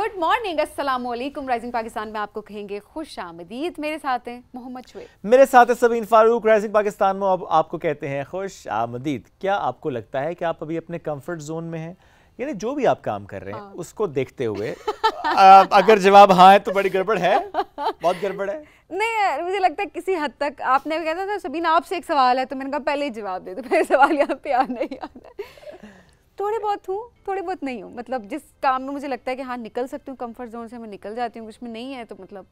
Good morning, अस्सलाम वालेकुम। Rising Pakistan में आपको कहेंगे खुश आमदीद। मेरे साथ हैं मोहम्मद शुएब, मेरे साथ है सबीन फारूक। राइजिंग पाकिस्तान में अब आपको कहते हैं खुश आमदीद। क्या आपको लगता है कि आप अभी अपने कंफर्ट जोन में हैं? यानी जो भी आप काम कर रहे हैं उसको देखते हुए अगर जवाब हाँ है तो बड़ी गड़बड़ है, बहुत गड़बड़ है। नहीं यार, मुझे लगता है किसी हद तक आपने कहता था सबीना आपसे एक सवाल है, तो मैंने कहा पहले ही जवाब दे दो, मेरे सवाल यहाँ पे आ नहीं आता। थोड़े बहुत हूँ, थोड़े बहुत नहीं हूँ। मतलब जिस काम में मुझे लगता है कि हाँ निकल सकती हूँ कंफर्ट जोन से, मैं निकल जाती हूँ। कुछ में नहीं है तो मतलब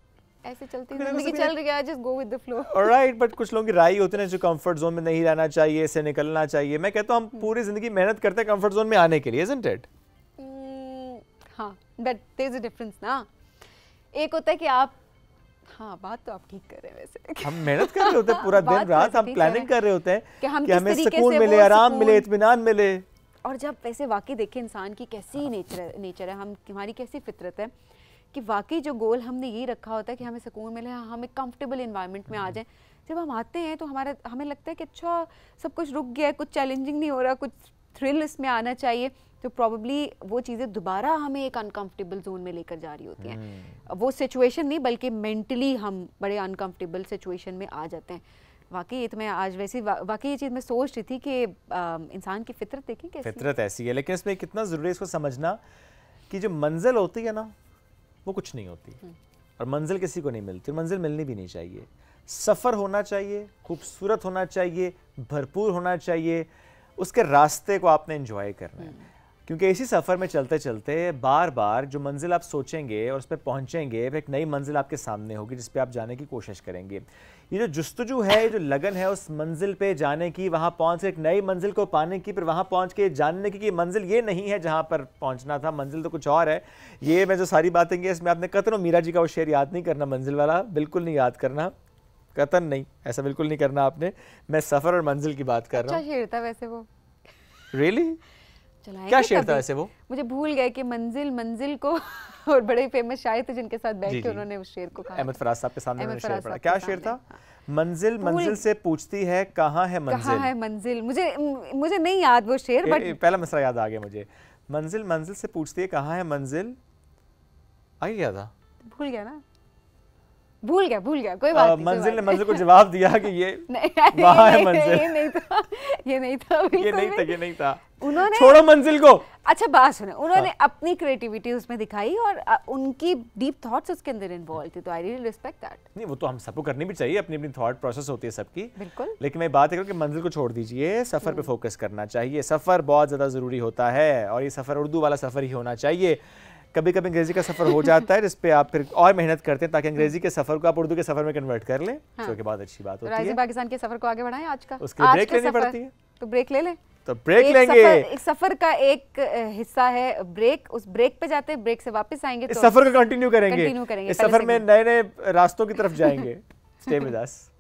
ऐसे चलती है जिंदगी, चल रही है, just go with the flow. Alright, but कुछ लोगों की राय होती है ना जो कंफर्ट जोन में नहीं रहना चाहिए, इससे निकलना चाहिए। मैं कहता हूँ हम पूरी जिंदगी मेहनत करते हैं कंफर्ट जोन में आने के लिए, isn't it? हाँ, but there is a difference ना। एक होता है कि आप, हाँ बात तो आप ठीक कर रहे हैं। वैसे हम मेहनत कर रहे होते हैं पूरा दिन रात, हम प्लानिंग कर रहे होते हैं कि हमें सुकून मिले, आराम मिले, इत्मीनान मिले। और जब वैसे वाकई देखें इंसान की कैसी नेचर है, हमारी कैसी फितरत है कि वाकई जो गोल हमने यही रखा होता है कि हमें सुकून मिले, हम एक कंफर्टेबल इन्वायरमेंट में आ जाएं। जब हम आते हैं तो हमें लगता है कि अच्छा सब कुछ रुक गया है, कुछ चैलेंजिंग नहीं हो रहा, कुछ थ्रिल इसमें आना चाहिए। तो प्रॉब्ली वो चीज़ें दोबारा हमें एक अनकंफर्टेबल जोन में लेकर जा रही होती हैं। वो सिचुएशन नहीं बल्कि मेंटली हम बड़े अनकंफर्टेबल सिचुएशन में आ जाते हैं। वाकई ये तो मैं आज वैसे वाकई ये चीज़ मैं सोच रही थी कि इंसान की फितरत देखी कैसी, फितरत ऐसी है। लेकिन इसमें कितना ज़रूरी है इसको समझना कि जो मंजिल होती है ना वो कुछ नहीं होती, और मंजिल किसी को नहीं मिलती, मंजिल मिलनी भी नहीं चाहिए। सफ़र होना चाहिए, खूबसूरत होना चाहिए, भरपूर होना चाहिए, उसके रास्ते को आपने एंजॉय करना है। क्योंकि इसी सफ़र में चलते चलते बार बार जो मंजिल आप सोचेंगे और उस पर पहुँचेंगे, फिर एक नई मंजिल आपके सामने होगी जिस पे आप जाने की कोशिश करेंगे। ये जो जुस्तजू है, ये जो लगन है उस मंजिल पे जाने की, वहाँ पहुँच के एक नई मंजिल को पाने की, फिर वहाँ पहुँच के जानने की कि मंजिल ये नहीं है जहाँ पर पहुँचना था, मंजिल तो कुछ और है। ये मैं जो सारी बातें की इसमें आपने कतन मीरा जी का वो शेर याद नहीं करना, मंजिल वाला बिल्कुल नहीं याद करना, कतन नहीं, ऐसा बिल्कुल नहीं करना आपने। मैं सफ़र और मंजिल की बात कर रहा हूँ। अच्छा शेर था वैसे वो, रियली? क्या शेर था वैसे वो? मुझे भूल गए कि मंजिल को और बड़े फेमस शायर थे जिनके साथ बैठ के उन्होंने उस शेर को कहा। अहमद फराज साहब के सामने उन्होंने शेर पढ़ा। क्या शेर था? मंजिल से पूछती है कहाँ है मंजिल, कहाँ है मंजिल। मुझे नहीं याद वो शेर, बट पहला मिसरा याद आ गया मुझे। मंजिल से पूछती है कहाँ है मंजिल, आ गया था, भूल गया ना, भूल गया कोई बात नहीं। मंजिल ने मंजिल को जवाब दिया कि ये वहाँ है मंजिल। ये नहीं था। उन्होंने छोड़ो मंजिल को। अच्छा बात सुनो, उन्होंने अपनी क्रिएटिविटी उसमें दिखाई और उनकी डीप थॉट्स उसके अंदर इन्वॉल्व थी, तो आई रियली रिस्पेक्ट दैट। नहीं, वो तो हम सबको करनी भी चाहिए, अपनी अपनी थॉट प्रोसेस होती है सबकी, बिल्कुल। लेकिन मैं बात करूँ कि मंजिल को छोड़ दीजिए, सफ़र पे फोकस करना चाहिए। सफ़र बहुत ज़्यादा ज़रूरी होता है और ये सफ़र उर्दू वाला सफ़र ही होना चाहिए। कभी कभी अंग्रेजी का सफ़र हो जाता है जिस पे आप फिर और मेहनत करते हैं ताकि अंग्रेजी के सफ़र को आप उर्दू के सफ़र में कन्वर्ट कर लें, जो कि बहुत अच्छी बात होती है। राइजिंग पाकिस्तान के सफ़र को आगे बढ़ाएं आज का, उसके लिए ब्रेक लेनी पड़ती है, तो ब्रेक ले लें। तो ब्रेक लेंगे। एक सफर का एक हिस्सा है ब्रेक, उस ब्रेक पे जाते हैं, ब्रेक से वापस आएंगे तो इस सफर को कंटिन्यू करेंगे। इस सफर में नए नए रास्तों की तरफ जाएंगे। Stay with us.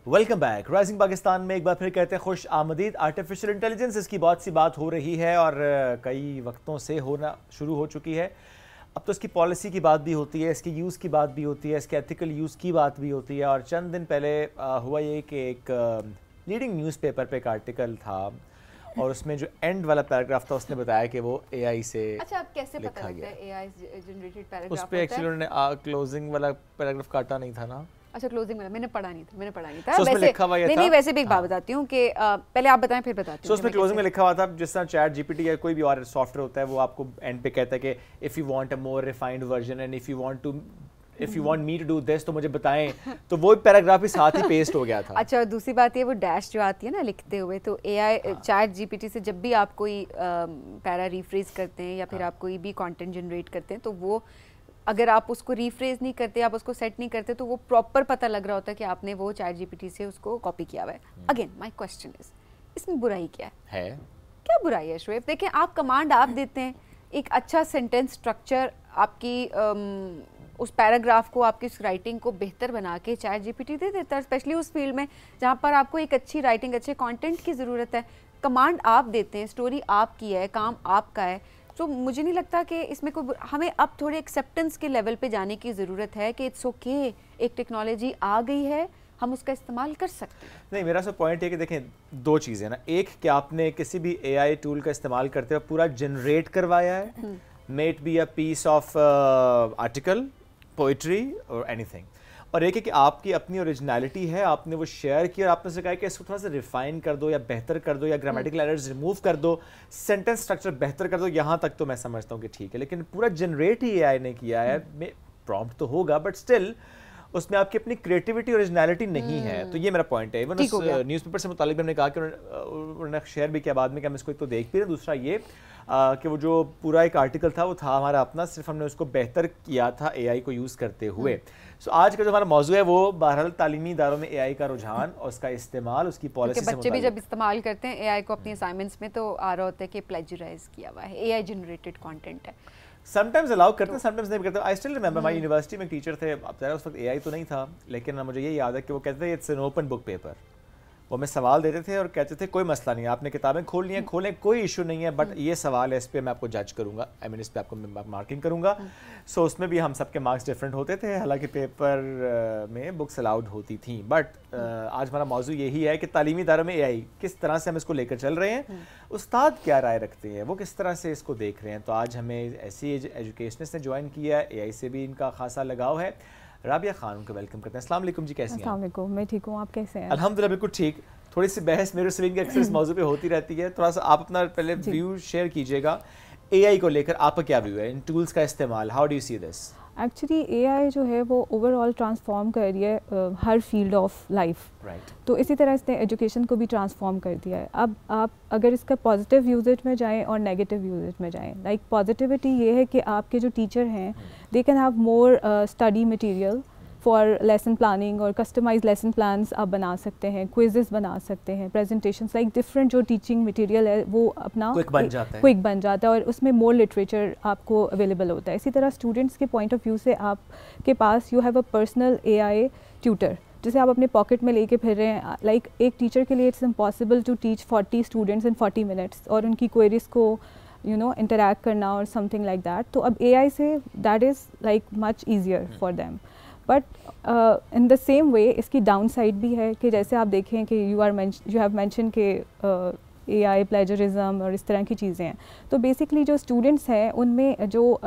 Welcome back. Rising Pakistan में एक बार फिर कहते हैं खुश आमदीद। आर्टिफिशियल इंटेलिजेंस, इसकी बहुत सी बात हो रही है और कई वक्तों से होना शुरू हो चुकी है। अब तो इसकी पॉलिसी की बात भी होती है, इसकी यूज़ की बात भी होती है, इसके एथिकल यूज़ की बात भी होती है। और चंद दिन पहले हुआ ये कि एक लीडिंग न्यूज़पेपर पे एक आर्टिकल था और उसमें जो एंड वाला पैराग्राफ था उसने बताया कि वो AI से अच्छा, अब कैसे पता लगता है AI जनरेटेड पैराग्राफ? उस पे एक्चुअली उन्होंने क्लोजिंग वाला पैराग्राफ काटा नहीं था ना। अच्छा, क्लोजिंग वाला मैंने पढ़ा नहीं था। So, वैसे लिखा हुआ ये था। नहीं, वैसे भी एक बात बताती हूँ कि पहले आप बताएं फिर बताती हूँ। उसमें क्लोजिंग में लिखा हुआ था जिस तरह चैट GPT या कोई भी और सॉफ्टवेयर होता है वो आपको एंड पे कहता है कि if you want a more refined version and if you want me to do this तो मुझे बताएं, तो वो पैराग्राफ भी साथ ही पेस्ट हो गया था। अच्छा, दूसरी बात ये वो डैश जो आती है ना लिखते हुए, तो AI चैट GPT से जब भी आप कोई पैरा रिफ्रेज करते हैं या फिर आप कोई भी कंटेंट जनरेट करते हैं, तो वो अगर आप उसको रिफ्रेज नहीं करते, आप उसको सेट नहीं करते, तो वो प्रॉपर पता लग रहा होता है कि आपने वो चैट GPT से उसको कॉपी किया हुआ है। अगेन माय क्वेश्चन इज, इसमें बुराई क्या है? क्या बुराई है शुएब? देखें, आप कमांड आप देते हैं, एक अच्छा सेंटेंस स्ट्रक्चर आपकी उस पैराग्राफ को, आपकी उस राइटिंग को बेहतर बना के चैट GPT दे देता है, स्पेशली उस फील्ड में जहाँ पर आपको एक अच्छी राइटिंग, अच्छे कंटेंट की ज़रूरत है। कमांड आप देते हैं, स्टोरी आपकी है, काम आपका है, तो मुझे नहीं लगता कि इसमें कोई हमें अब थोड़े एक्सेप्टेंस के लेवल पे जाने की ज़रूरत है कि इट्स ओके, एक टेक्नोलॉजी आ गई है, हम उसका इस्तेमाल कर सकते हैं। नहीं, मेरा सब पॉइंट है कि देखें दो चीज़ें ना, एक कि आपने किसी भी AI टूल का इस्तेमाल करते हुए पूरा जनरेट करवाया है, may it be a piece of article, poetry और एनीथिंग, और एक है कि आपकी अपनी ओरिजिनलिटी है, आपने वो शेयर किया और आपने उसे कहा कि इसको थोड़ा सा रिफाइन कर दो या बेहतर कर दो या ग्रामेटिकल एरर्स रिमूव कर दो, सेंटेंस स्ट्रक्चर बेहतर कर दो, यहाँ तक तो मैं समझता हूँ कि ठीक है। लेकिन पूरा जनरेट ही AI ने किया है, प्रॉम्प्ट तो होगा बट स्टिल उसमें आपकी अपनी क्रिएटिविटी ओरिजिनलिटी नहीं है। तो ये मेरा पॉइंट है। इवन उस न्यूज़पेपर से मुतालिक हमने कहा कि उन्होंने शेयर भी किया बाद में कि हम इसको एक तो देख भी रहे, दूसरा ये कि वो जो पूरा एक आर्टिकल था वो था हमारा अपना, सिर्फ हमने उसको बेहतर किया था AI को यूज़ करते हुए। सो आज का जो हमारा मौजू है वो बहरहाल तालीमी इदारों में AI का रुझान और उसका इस्तेमाल, उसकी पॉलिसी से बच्चे भी जब इस्तेमाल करते हैं AI को अपनी असाइनमेंट्स में तो आ रहा होता है कि प्लेजराइज किया हुआ है, AI जनरेटेड कंटेंट है। समटाइम्स अलाउ करते हैं, समटाइम्स नहीं करते। I still remember my university में एक टीचर थे, अब ज़रा उस वक्त AI तो नहीं था, लेकिन मुझे ये याद है कि वो कहते थे it's an open book paper. वो हमें सवाल देते थे और कहते थे कोई मसला नहीं है, आपने किताबें खोलनी है खोलें, कोई इशू नहीं है, बट ये सवाल है, इस पर मैं आपको जज करूंगा, आई मीन इस पर आपको मैं मार्किंग करूंगा। सो उसमें भी हम सबके मार्क्स डिफरेंट होते थे, हालांकि पेपर में बुक्स अलाउड होती थी। बट आज हमारा मौजू यही है कि तालीमी इदारों में AI किस तरह से हम इसको लेकर चल रहे हैं, उस्ताद क्या राय रखते हैं, वो किस तरह से इसको देख रहे हैं। तो आज हमें ऐसी एजुकेशनिस्ट ने ज्वाइन किया है, AI से भी इनका खासा लगाव है। राबिया खान, उनको वेलकम करते हैं। अस्सलाम वालेकुम जी, कैसी हैं? अस्सलाम वालेकुम, मैं ठीक हूँ, आप कैसे हैं? अल्हम्दुलिल्लाह बिल्कुल ठीक। थोड़ी सी बहस मेरे स्विंग के अक्सर इस मौजू पे होती रहती है, थोड़ा सा आप अपना पहले व्यू शेयर कीजिएगा AI को लेकर, आपका क्या व्यू है इन टूल्स का इस्तेमाल, how do you see this? Actually AI जो है वो ओवरऑल ट्रांसफॉर्म कर रही है हर फील्ड ऑफ लाइफ, राइट। तो इसी तरह इसने एजुकेशन को भी ट्रांसफॉर्म कर दिया है। अब आप अगर इसका पॉजिटिव यूजेज में जाएं और नेगेटिव यूजेज में जाएं, लाइक पॉजिटिविटी ये है कि आपके जो टीचर हैं they can have more study material for lesson planning और कस्टमाइज लेसन प्लान्स आप बना सकते हैं, क्विजेस बना सकते हैं, प्रेजेंटेशंस, लाइक डिफरेंट जो टीचिंग मटेरियल है वो अपना क्विक बन जाता है और उसमें मोर लिटरेचर आपको अवेलेबल होता है। इसी तरह स्टूडेंट्स के पॉइंट ऑफ व्यू से आपके पास you have a personal AI tutor जिसे आप अपने पॉकेट में लेके फिर रहे हैं। लाइक एक टीचर के लिए it's impossible to teach 40 students in 40 minutes और उनकी क्वेरीज को इंटरैक्ट करना और समथिंग लाइक दैट। तो अब AI say that is like much easier for them. But in the same way इसकी डाउन साइड भी है कि जैसे आप देखें कि यू हैव मेंशन के AI प्लेजरिज्म और इस तरह की चीज़ें हैं, तो बेसिकली जो स्टूडेंट्स हैं उनमें जो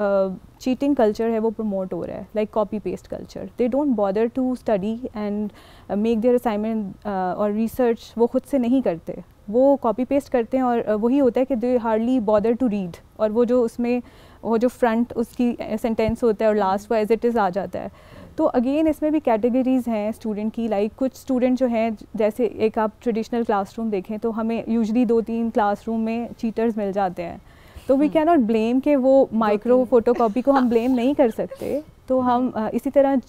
चीटिंग कल्चर है वो प्रमोट हो रहा है, like copy paste culture. They don't bother to study and make their assignment और रिसर्च, वो खुद से नहीं करते, वो कॉपी पेस्ट करते हैं और वही होता है कि दे हार्डली बॉदर टू रीड, और वो जो उसमें वो जो फ्रंट उसकी सेंटेंस होता है और लास्ट वो एज इट इज़ आ जाता है। तो अगेन इसमें भी कैटेगरीज़ हैं स्टूडेंट की, लाइक कुछ स्टूडेंट जो हैं, जैसे एक आप ट्रेडिशनल क्लासरूम देखें तो हमें यूजली 2-3 क्लासरूम में चीटर्स मिल जाते हैं, तो वी कैन नॉट ब्लेम कि वो माइक्रो फोटोकॉपी को हम ब्लेम नहीं कर सकते। तो हम इसी तरह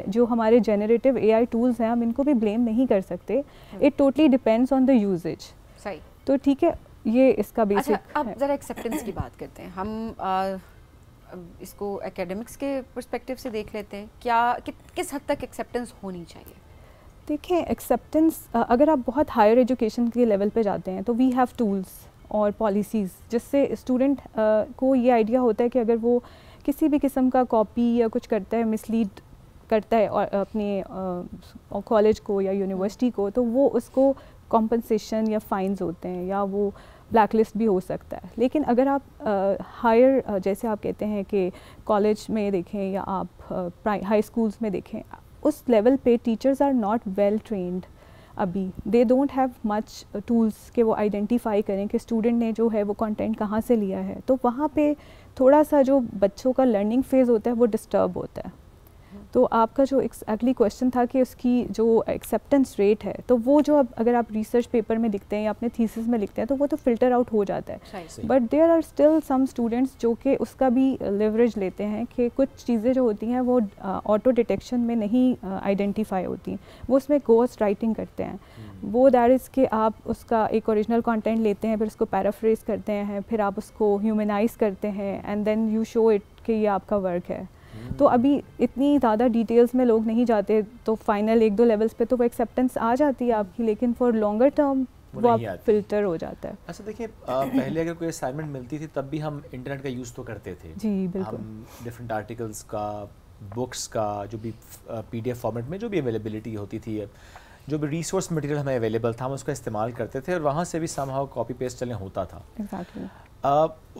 जो हमारे जनरेटिव AI टूल्स हैं हम इनको भी ब्लेम नहीं कर सकते, it totally depends on the usage. सही, तो ठीक है, ये इसका बेसिक। अच्छा, अब ज़रा एक्सेप्टेंस की बात करते हैं हम। इसको एकेडमिक्स के पर्सपेक्टिव से देख लेते हैं, किस हद तक एक्सेप्टेंस होनी चाहिए? देखें, एक्सेप्टेंस अगर आप बहुत हायर एजुकेशन के लेवल पे जाते हैं तो वी हैव टूल्स और पॉलिसीज़ जिससे स्टूडेंट को ये आइडिया होता है कि अगर वो किसी भी किस्म का कॉपी या कुछ करता है, मिसलीड करता है और अपने कॉलेज को या यूनिवर्सिटी को, तो वो उसको कॉम्पनसेशन या फाइन्स होते हैं या वो ब्लैक लिस्ट भी हो सकता है। लेकिन अगर आप हायर जैसे आप कहते हैं कि कॉलेज में देखें या आप हाई स्कूल्स में देखें, उस लेवल पे teachers are not well trained अभी, they don't have much tools कि वो आइडेंटिफाई करें कि स्टूडेंट ने जो है वो कंटेंट कहाँ से लिया है। तो वहाँ पे थोड़ा सा जो बच्चों का लर्निंग फेज़ होता है वो डिस्टर्ब होता है। तो आपका जो एक्चुअली क्वेश्चन था कि उसकी जो एक्सेप्टेंस रेट है, तो वो जो अगर आप रिसर्च पेपर में लिखते हैं या अपने थीसिस में लिखते हैं तो वो तो फिल्टर आउट हो जाता है, but there are still some students जो कि उसका भी लेवरेज लेते हैं कि कुछ चीज़ें जो होती हैं वो ऑटो डिटेक्शन में नहीं आइडेंटिफाई होती, वो उसमें गोस्ट राइटिंग करते हैं। वो दैट इज़ कि आप उसका एक ओरिजिनल कंटेंट लेते हैं, फिर उसको पैराफ्रेज करते हैं, फिर आप उसको ह्यूमनाइज करते हैं and then you show it कि ये आपका वर्क है। तो अभी इतनी ज़्यादा डिटेल्स में लोग नहीं जाते, तो फाइनल 1-2 लेवल्स पे तो वो एक्सेप्टेंस आ जाती है आपकी, लेकिन फॉर लॉन्गर टर्म वो आप फिल्टर हो जाता है। अच्छा देखिए, पहले अगर कोई असाइनमेंट मिलती थी तब भी हम इंटरनेट का यूज़ तो करते थे। जी बिल्कुल। हम डिफरेंट आर्टिकल्स का, बुक्स का, जो भी PDF फॉर्मेट में जो भी अवेलेबिलिटी होती थी, जो भी रिसोर्स मटेरियल हमें अवेलेबल था हम उसका इस्तेमाल करते थे और वहाँ से भी समहाउ कॉपी पेस्ट चलने होता था। एग्जैक्टली।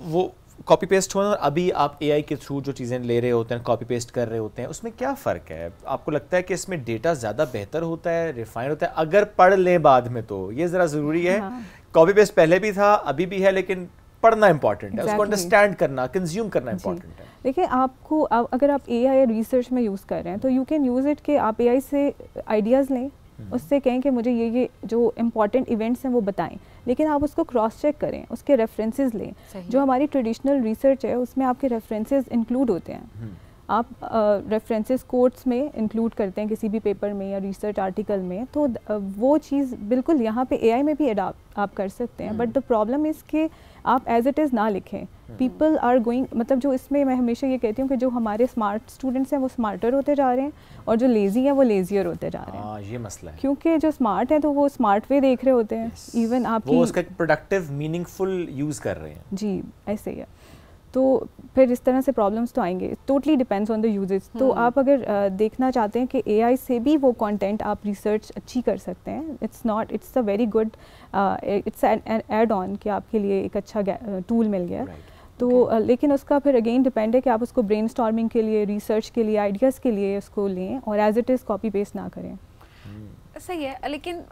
वो कॉपी पेस्ट होना, अभी आप AI के थ्रू जो चीज़ें ले रहे होते हैं, कॉपी पेस्ट कर रहे होते हैं, उसमें क्या फ़र्क है? आपको लगता है कि इसमें डेटा ज़्यादा बेहतर होता है, रिफाइन होता है? अगर पढ़ लें बाद में तो ये ज़रा ज़रूरी है। कॉपी पेस्ट पहले भी था, अभी भी है, लेकिन पढ़ना इंपॉर्टेंट है, उसको अंडरस्टैंड करना, कंज्यूम करना इंपॉर्टेंट है। देखिए आपको अगर आप AI रिसर्च में यूज़ कर रहे हैं तो यू कैन यूज़ इट कि आप AI से आइडियाज़ लें, उससे कहें कि मुझे ये जो इम्पॉर्टेंट इवेंट्स हैं वो बताएं, लेकिन आप उसको क्रॉस चेक करें, उसके रेफरेंसेस लें। जो हमारी ट्रेडिशनल रिसर्च है उसमें आपके रेफरेंसेस इंक्लूड होते हैं। आप रेफरेंसेस कोट्स में इंक्लूड करते हैं किसी भी पेपर में या रिसर्च आर्टिकल में, तो वो चीज़ बिल्कुल यहाँ पे AI में भी अडाप्ट आप कर सकते हैं। बट द प्रॉब्लम इज़ कि आप एज इट इज़ ना लिखें। पीपल आर गोइंग, मतलब जो इसमें मैं हमेशा ये कहती हूँ कि जो हमारे स्मार्ट स्टूडेंट्स हैं वो स्मार्टर होते जा रहे हैं और जो लेज़ी हैं वो लेज़ियर होते जा रहे हैं। ये मसला है, क्योंकि जो स्मार्ट हैं तो वो स्मार्ट वे देख रहे होते हैं। इवन आपकी वो उसका प्रोडक्टिव मीनिंगफुल यूज़ कर रहे हैं। जी ऐसे ही है। तो फिर इस तरह से प्रॉब्लम्स तो आएंगे। Totally depends on the uses. तो आप अगर देखना चाहते हैं कि AI से भी वो कंटेंट आप रिसर्च अच्छी कर सकते हैं, it's a very good, it's an add on कि आपके लिए एक अच्छा टूल मिल गया। तो लेकिन उसका फिर अगेन डिपेंड है कि आप उसको ब्रेनस्टॉर्मिंग के लिए, रिसर्च के लिए, आइडियाज़ के लिए उसको लें और as it is copy paste ना करें। सही है, लेकिन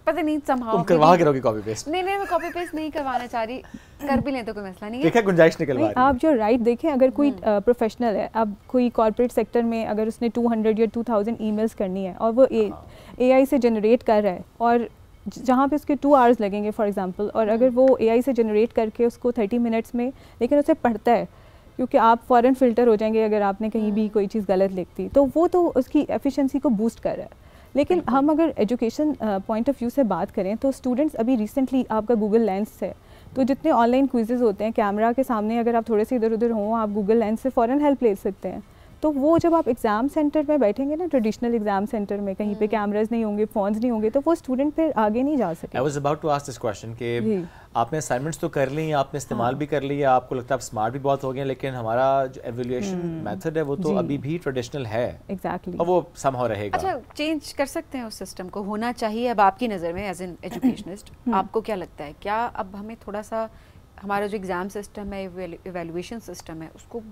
पता नहीं somehow तुम करवा के रहोगे कॉपी पेस्ट? नहीं मैं कॉपी पेस्ट नहीं करवाना चाह रही, कर भी लें तो कोई मसला नहीं है। देखा गुंजाइश निकलवा रही है। आप जो राइट देखें, अगर कोई प्रोफेशनल है, अब कोई कॉर्पोरेट सेक्टर में अगर उसने 200 या 2000 ईमेल्स करनी है और वो AI से जनरेट कर रहा है और जहाँ पे उसके 2 आवर्स लगेंगे फॉर एग्जांपल, और अगर वो AI से जनरेट करके उसको 30 मिनट्स में, लेकिन उसे पढ़ता है, क्योंकि आप फ़ौरन फ़िल्टर हो जाएंगे अगर आपने कहीं भी कोई चीज़ गलत लिख दी, तो वो तो उसकी एफिशिएंसी को बूस्ट कर रहा है। लेकिन हम अगर एजुकेशन पॉइंट ऑफ व्यू से बात करें तो स्टूडेंट्स, अभी रिसेंटली आपका गूगल लेंस है, तो जितने ऑनलाइन क्विज़ेज़ होते हैं कैमरा के सामने, अगर आप थोड़े से इधर उधर हों, आप गूगल लेंस से फ़ौरन हेल्प ले सकते हैं। तो वो जब आप एग्ज़ाम सेंटर में बैठेंगे ना, ट्रेडिशनल एग्ज़ाम सेंटर में कहीं पे कैमरास नहीं होंगे, फ़ोन्स नहीं होंगे, तो वो स्टूडेंट फिर आगे नहीं जा सके। I was about to ask this question कि आपने असाइनमेंट्स तो कर ली, आपने इस्तेमाल भी कर लिया, आपको लगता है आप स्मार्ट भी बहुत हो गए, लेकिन हमारा जो एवल्यूएशन मेथड है वो तो अभी भी ट्रेडिशनल है। एग्जैक्टली। और वो समहाउ रहेगा। अच्छा, चेंज कर सकते हैं उस सिस्टम को, होना चाहिए अब आपकी नज़र में एज एन एजुकेशनिस्ट? आपको क्या लगता है, क्या अब हमें थोड़ा सा हमारा जो एग्ज़ाम सिस्टम है, इवैल्यूएशन सिस्टम है, उसको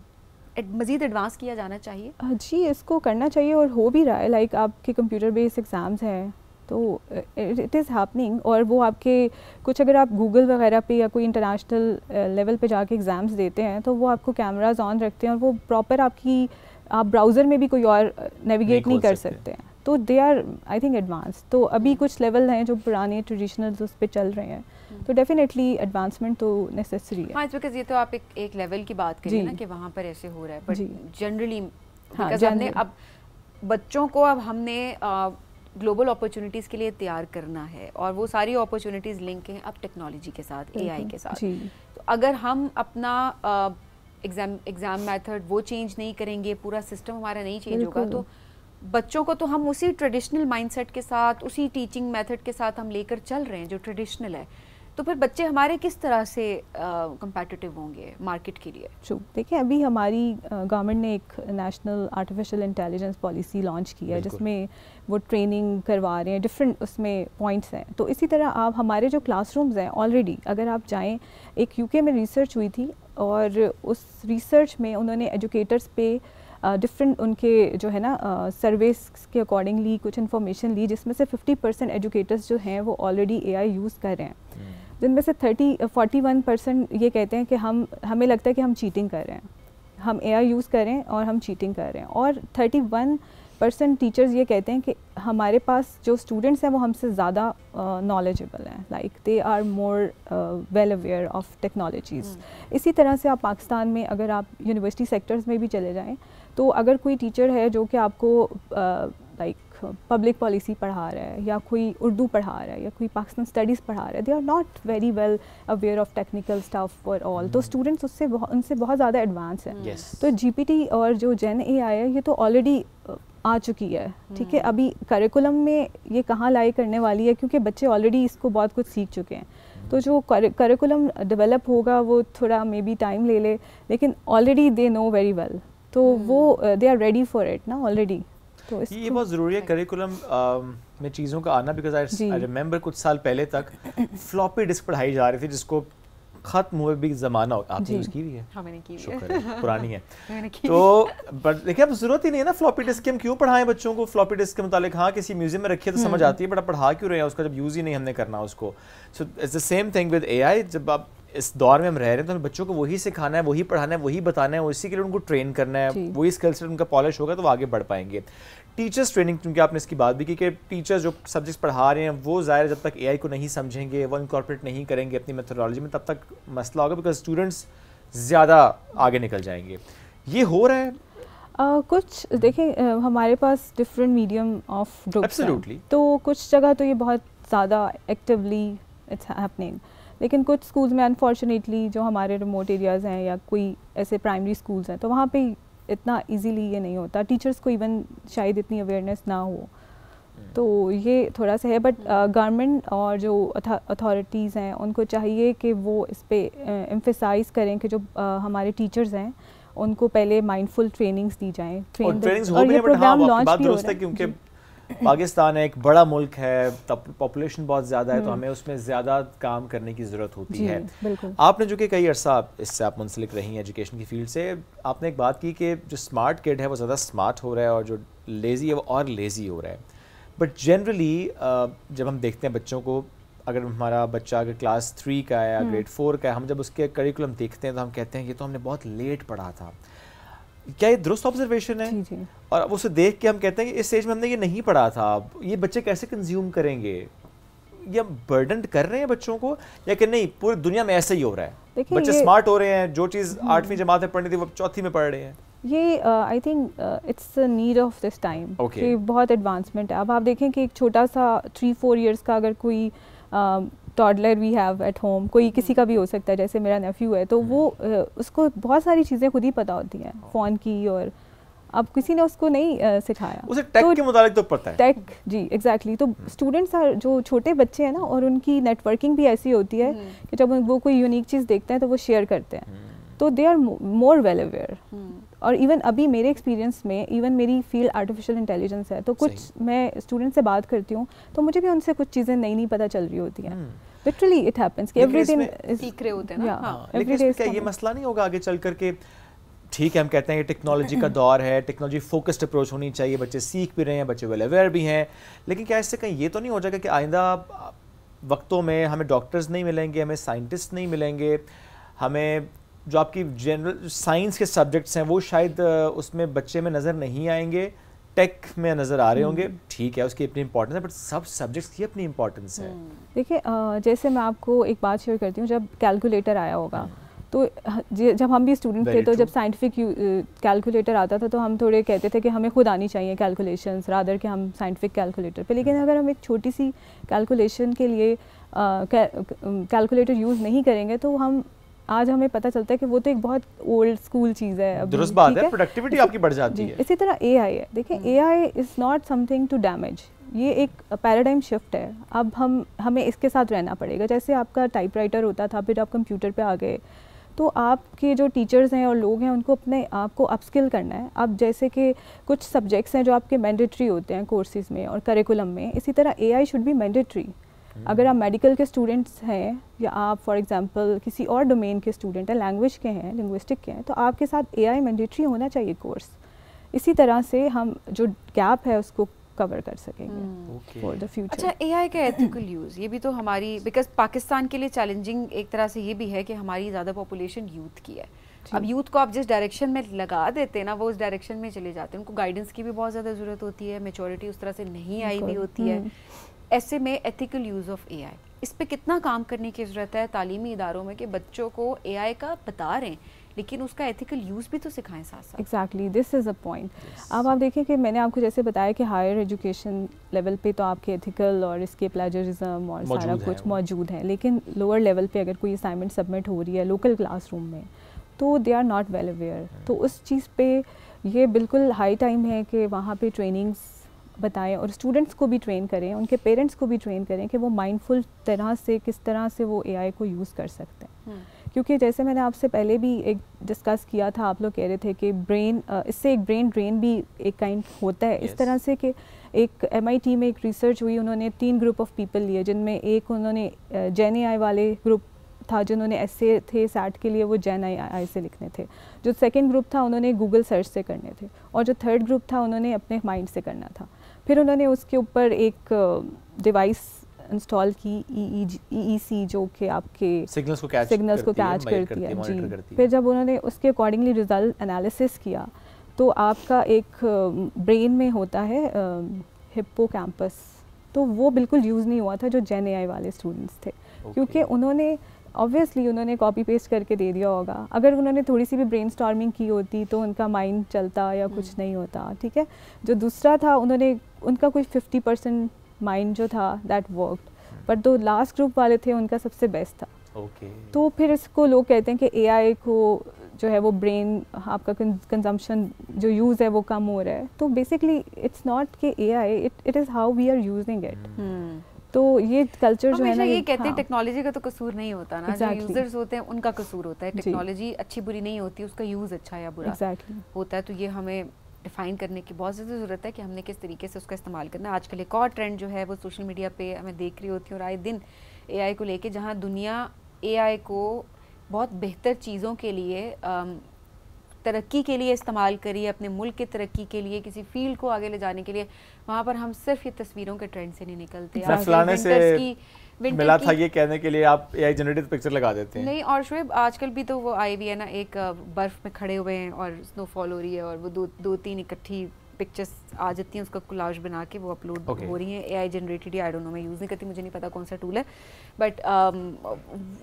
मज़ीद एडवांस किया जाना चाहिए? जी, इसको करना चाहिए और हो भी रहा है। लाइक आपके कंप्यूटर बेस्ड एग्ज़ाम्स हैं तो इट इज़ हैपनिंग, और वो आपके कुछ, अगर आप गूगल वगैरह पे या कोई इंटरनेशनल लेवल पे जाके एग्ज़ाम्स देते हैं तो वो आपको कैमराज ऑन रखते हैं और वो प्रॉपर आप ब्राउज़र में भी कोई और नेविगेट नहीं कर सकते हैं। तो they are I think advance. तो अभी कुछ लेवल हैं जो पुराने ट्रेडिशनल उस पर चल रहे हैं, तो डेफिनेटली एडवांसमेंट तो नेसेसरी है। हाँ, बिकॉज़ ये तो आप एक लेवल की बात करिए ना कि वहाँ पर ऐसे हो रहा है, बट जनरली बिकॉज़ हमने अब बच्चों को हमने ग्लोबल अपॉर्चुनिटीज़ के लिए तैयार करना है और वो सारी अपॉर्चुनिटीज़ लिंक हैं अब टेक्नोलॉजी के साथ, AI के साथ। तो अगर हम अपना एग्ज़ाम मेथड वो चेंज नहीं करेंगे, पूरा सिस्टम हमारा नहीं चेंज होगा, तो बच्चों को तो हम उसी ट्रेडिशनल माइंडसेट के साथ, उसी टीचिंग मेथड के साथ हम लेकर चल रहे हैं जो ट्रेडिशनल है, तो फिर बच्चे हमारे किस तरह से कंपेटिटिव होंगे मार्केट के लिए? देखिए, अभी हमारी गवर्नमेंट ने एक national artificial intelligence policy launch की है जिसमें वो ट्रेनिंग करवा रहे हैं, डिफरेंट उसमें पॉइंट्स हैं। तो इसी तरह आप हमारे जो क्लासरूम्स हैं ऑलरेडी, अगर आप जाएं, एक UK में रिसर्च हुई थी और उस रिसर्च में उन्होंने एजुकेटर्स पे डिफरेंट उनके जो है ना सर्वेस के अकॉर्डिंगली कुछ इन्फॉर्मेशन ली, जिसमें से 50% एजुकेटर्स जो हैं वो ऑलरेडी AI यूज़ कर रहे हैं, जिनमें से 41% ये कहते हैं कि हमें लगता है कि हम चीटिंग कर रहे हैं, हम AI यूज़ कर रहे हैं और हम चीटिंग कर रहे हैं, और 31% टीचर्स ये कहते हैं कि हमारे पास जो स्टूडेंट्स हैं वो हमसे ज़्यादा नॉलेजेबल हैं, like they are more well aware of technologies. इसी तरह से आप पाकिस्तान में अगर आप यूनिवर्सिटी सेक्टर्स में भी चले जाएँ, तो अगर कोई टीचर है जो कि आपको लाइक पब्लिक पॉलिसी पढ़ा रहा है या कोई उर्दू पढ़ा रहा है या कोई पाकिस्तान स्टडीज़ पढ़ा रहा है, they are not very well aware of technical stuff और ऑल, तो स्टूडेंट्स उनसे बहुत ज़्यादा एडवांस हैं। तो GPT और जो जेन AI है ये तो ऑलरेडी आ चुकी है, ठीक है। अभी करिकुलम में ये कहाँ लाई करने वाली है, क्योंकि बच्चे ऑलरेडी इसको बहुत कुछ सीख चुके हैं। तो जो करिकुलम डेवलप होगा वो थोड़ा मे बी टाइम ले ले, लेकिन already they know very well, तो वो they are ready for it ना ऑलरेडी। तो ये बहुत ज़रूरी है करिकुलम में चीज़ों का आना, बिकॉज आई रिमेंबर कुछ साल पहले तक फ्लॉपी डिस्क पढ़ाई जा रही थी जिसको खत्म हुए भी ज़माना हो। आपने यूज़ की हुई है? हाँ, मैंने की हुई शुक्र है, पुरानी है। तो बट देखिए अब ज़रूरत ही नहीं है ना फ्लॉपी डिस्क की, हम क्यों पढ़ाएं बच्चों को फ्लॉपी डिस्क के मुतालिक। हाँ, किसी म्यूजियम में रखिए तो समझ आती है, बट आप पढ़ा क्यों रहे हैं उसका जब यूज़ ही नहीं हमने करना उसको। So it's the same thing with AI। जब आप इस दौर में हम रह रहे हैं तो हमें बच्चों को वही सिखाना है, वही पढ़ाना है, वही बताना है, उसी के लिए उनको ट्रेन करना है, वही स्किल सेट उनका पॉलिश होगा तो वो आगे बढ़ पाएंगे। टीचर्स ट्रेनिंग, क्योंकि आपने इसकी बात भी की कि टीचर्स जो सब्जेक्ट्स पढ़ा रहे हैं वो ज़ाहिर जब तक AI को नहीं समझेंगे, वो इनकॉर्पोरेट नहीं करेंगे अपनी मेथोडोलॉजी में, तब तक मसला होगा, बिकॉज स्टूडेंट्स ज़्यादा आगे निकल जाएंगे। ये हो रहा है कुछ देखें, हमारे पास डिफरेंट मीडियम ऑफ ग्रुप्स हैं, तो कुछ जगह तो ये बहुत ज़्यादा एक्टिवली इट्स हैपनिंग, लेकिन कुछ स्कूल्स में अनफॉर्चुनेटली जो हमारे रिमोट एरियाज़ हैं या कोई ऐसे प्राइमरी स्कूल्स हैं तो वहाँ पे इतना इजीली ये नहीं होता, टीचर्स को इवन शायद इतनी अवेयरनेस ना हो, तो ये थोड़ा सा है। बट गवर्नमेंट और जो अथॉरिटीज़ हैं उनको चाहिए कि वो इस पर एम्फेसाइज करें कि जो हमारे टीचर्स हैं उनको पहले माइंडफुल ट्रेनिंग्स दी जाएँ, और ये प्रोग्राम लॉन्च भी हो रहा है क्योंकि पाकिस्तान एक बड़ा मुल्क है, पॉपुलेशन बहुत ज़्यादा है, तो हमें उसमें ज़्यादा काम करने की ज़रूरत होती है। आपने जो कि कई अरसा इससे आप मुंसलिक रही हैं एजुकेशन की फील्ड से, आपने एक बात की कि जो स्मार्ट किड है वो ज़्यादा स्मार्ट हो रहा है और जो लेज़ी है वो और लेज़ी हो रहा है। बट जनरली जब हम देखते हैं बच्चों को, अगर हमारा बच्चा अगर क्लास 3 का है या ग्रेड 4 का है, हम जब उसके करिकुलम देखते हैं तो हम कहते हैं ये तो हमने बहुत लेट पढ़ा था। क्या ये दुरुस्त ऑब्जर्वेशन है? जी। और उसे देख के हम कहते हैं कि इस एज में हमने ये नहीं पढ़ा था, ये बच्चे कैसे कंज्यूम करेंगे? या बर्डन कर रहे हैं बच्चों को, या कि नहीं पूरी दुनिया में ऐसे ही हो रहा है, बच्चे स्मार्ट हो रहे हैं, जो चीज़ 8वीं जमात में पढ़नी थी वो 4थी में पढ़ रहे हैं? ये I think it's the need of this time कि बहुत एडवांसमेंट है। अब आप देखें कि एक छोटा सा 3-4 इयर्स का अगर कोई toddler we have at home, कोई किसी का भी हो सकता है, जैसे मेरा नेफ्यू है, तो वो उसको बहुत सारी चीज़ें खुद ही पता होती हैं फ़ोन की, और अब किसी ने उसको नहीं सिखाया, उसे टेक के मुताबिक तो पता है। टेक, जी एग्जैक्टली। तो स्टूडेंट्स जो छोटे बच्चे हैं ना, और उनकी नेटवर्किंग भी ऐसी होती है कि जब वो कोई यूनिक चीज़ देखते हैं तो वो शेयर करते हैं, तो they are more well aware. और इवन अभी मेरे एक्सपीरियंस में, इवन मेरी फील्ड आर्टिफिशियल इंटेलिजेंस है, तो कुछ मैं स्टूडेंट से बात करती हूँ तो मुझे भी उनसे कुछ चीज़ें नई पता चल रही होती हैं। लिटरली इट हैपेंस कि एवरी दिन सीख रहे होते हैं ना। लेकिन क्या ये मसला नहीं होगा आगे चल करके? ठीक है, हम कहते हैं कि टेक्नोलॉजी का दौर है, टेक्नोलॉजी फोकस्ड अप्रोच होनी चाहिए, बच्चे सीख भी रहे हैं, बच्चे वेल अवेयर भी हैं, लेकिन क्या इससे कहीं ये तो नहीं हो जाएगा कि आइंदा वक्तों में हमें डॉक्टर्स नहीं मिलेंगे, हमें साइंटिस्ट नहीं मिलेंगे, हमें जो आपकी जनरल साइंस के सब्जेक्ट्स हैं वो शायद उसमें बच्चे में नज़र नहीं आएंगे, टेक में नज़र आ रहे होंगे, ठीक है उसकी अपनी इंपॉर्टेंस है, बट सब सब्जेक्ट्स की अपनी इंपॉर्टेंस है। देखिए जैसे मैं आपको एक बात शेयर करती हूँ, जब कैलकुलेटर आया होगा तो जब हम भी स्टूडेंट थे तो जब साइंटिफिक कैलकुलेटर आता था तो हम थोड़े कहते थे कि हमें खुद आनी चाहिए कैलकुलेशंस रादर कि हम साइंटिफिक कैलकुलेटर पे, लेकिन अगर हम एक छोटी सी कैलकुलेशन के लिए कैलकुलेटर यूज़ नहीं करेंगे तो हम आज हमें पता चलता है कि वो तो एक बहुत ओल्ड स्कूल चीज़ है। दुरुस्त बात है, प्रोडक्टिविटी आपकी बढ़ जाती है। इसी तरह AI है, देखिए AI is not something to damage, ये एक पैराडाइम शिफ्ट है। अब हमें इसके साथ रहना पड़ेगा। जैसे आपका टाइपराइटर होता था, फिर आप कंप्यूटर पे आ गए, तो आपके जो टीचर्स हैं और लोग हैं उनको अपने आप को अपस्किल करना है। अब जैसे कि कुछ सब्जेक्ट्स हैं जो आपके मैंडेटरी होते हैं कोर्सेज में और करिकुलम में, इसी तरह AI शुड बी मैंडेटरी। अगर आप मेडिकल के स्टूडेंट्स हैं या आप फॉर एग्जांपल किसी और डोमेन के स्टूडेंट हैं, लैंग्वेज के हैं, लिंग्विस्टिक के हैं, तो आपके साथ AI मैंडेटरी होना चाहिए कोर्स। इसी तरह से हम जो गैप है उसको कवर कर सकेंगे फॉर द फ्यूचर। अच्छा, AI का एथिकल यूज़, ये भी तो हमारी, बिकॉज पाकिस्तान के लिए चैलेंजिंग एक तरह से ये भी है कि हमारी ज़्यादा पॉपुलेशन यूथ की है। अब यूथ को आप जिस डायरेक्शन में लगा देते हैं ना, वो उस डायरेक्शन में चले जाते हैं। उनको गाइडेंस की भी बहुत ज़्यादा ज़रूरत होती है, मेच्योरिटी उस तरह से नहीं आई भी होती है। ऐसे में एथिकल यूज़ ऑफ AI, इस पे कितना काम करने की ज़रूरत है तालीमी इदारों में कि बच्चों को AI का बता रहे हैं लेकिन उसका एथिकल यूज़ भी तो सिखाएं साथ साथ। Exactly, this is a point. अब आप देखिए कि मैंने आपको जैसे बताया कि हायर एजुकेशन लेवल पे तो आपके एथिकल और इसके प्लेजरिज्म और सारा कुछ मौजूद है, लेकिन लोअर लेवल पे अगर कोई असाइनमेंट सबमिट हो रही है लोकल क्लासरूम में तो they are not well aware. तो उस चीज़ पे ये बिल्कुल हाई टाइम है कि वहाँ पे ट्रेनिंग्स बताएं और स्टूडेंट्स को भी ट्रेन करें, उनके पेरेंट्स को भी ट्रेन करें कि वो माइंडफुल तरह से किस तरह से वो एआई को यूज़ कर सकते हैं। क्योंकि जैसे मैंने आपसे पहले भी एक डिस्कस किया था, आप लोग कह रहे थे कि ब्रेन इससे एक ब्रेन ड्रेन भी एक काइंड होता है। इस तरह से कि एक MIT में एक रिसर्च हुई, उन्होंने 3 ग्रुप ऑफ पीपल लिए, जिनमें एक उन्होंने जेन AI वाले ग्रुप था जिन्होंने ऐसे थे सैट के लिए वो जेन AI से लिखने थे, जो सेकंड ग्रुप था उन्होंने गूगल सर्च से करने थे, और जो थर्ड ग्रुप था उन्होंने अपने माइंड से करना था। फिर उन्होंने उसके ऊपर एक डिवाइस इंस्टॉल की EEC जो कि आपके सिग्नल्स को कैच करती है जी। फिर जब उन्होंने उसके अकॉर्डिंगली रिजल्ट एनालिसिस किया तो आपका एक ब्रेन में होता है हिप्पोकैम्पस, तो वो बिल्कुल यूज़ नहीं हुआ था जो जेन AI वाले स्टूडेंट्स थे। क्योंकि उन्होंने ऑब्वियसली उन्होंने कॉपी पेस्ट करके दे दिया होगा। अगर उन्होंने थोड़ी सी भी ब्रेनस्टॉर्मिंग की होती तो उनका माइंड चलता या कुछ नहीं होता, ठीक है। जो दूसरा था उनका कोई 50% माइंड जो था दैट वर्कड, बट जो लास्ट ग्रुप वाले थे उनका सबसे बेस्ट था। तो फिर इसको लोग कहते हैं कि AI को जो है वो ब्रेन आपका कंजम्पशन जो यूज़ है वो कम हो रहा है। तो बेसिकली इट्स नॉट कि AI, it is how we are using it. तो ये कल्चर जो है ना, ये कहते हैं टेक्नोलॉजी का तो कसूर नहीं होता ना, जो यूजर्स होते हैं उनका कसूर होता है। टेक्नोलॉजी अच्छी बुरी नहीं होती, उसका यूज़ अच्छा या बुरा होता है। तो ये हमें डिफ़ाइन करने की बहुत ज़्यादा ज़रूरत है कि हमने किस तरीके से उसका इस्तेमाल करना है। आजकल एक और ट्रेंड जो है वो सोशल मीडिया पे हमें देख रही होती है और आए दिन AI को लेके, जहाँ दुनिया AI को बहुत बेहतर चीज़ों के लिए तरक्की के लिए इस्तेमाल करी, अपने मुल्क की तरक्की के लिए, किसी फील्ड को आगे ले जाने के लिए, वहाँ पर हम सिर्फ ये तस्वीरों के ट्रेंड से नहीं निकलते। फलाने से मिला था ये कहने के लिए आप AI जनरेटेड पिक्चर लगा देते हैं। नहीं, और शुएब आजकल भी तो वो आई हुई है ना, एक बर्फ़ में खड़े हुए हैं और स्नोफॉल हो रही है और वो दो तीन इकट्ठी पिक्चर्स आ जाती हैं, उसका कोलाज बना के वो अपलोड हो रही हैं। AI generated, I don't know, मैं यूज़ नहीं करती, मुझे नहीं पता कौन सा टूल है, बट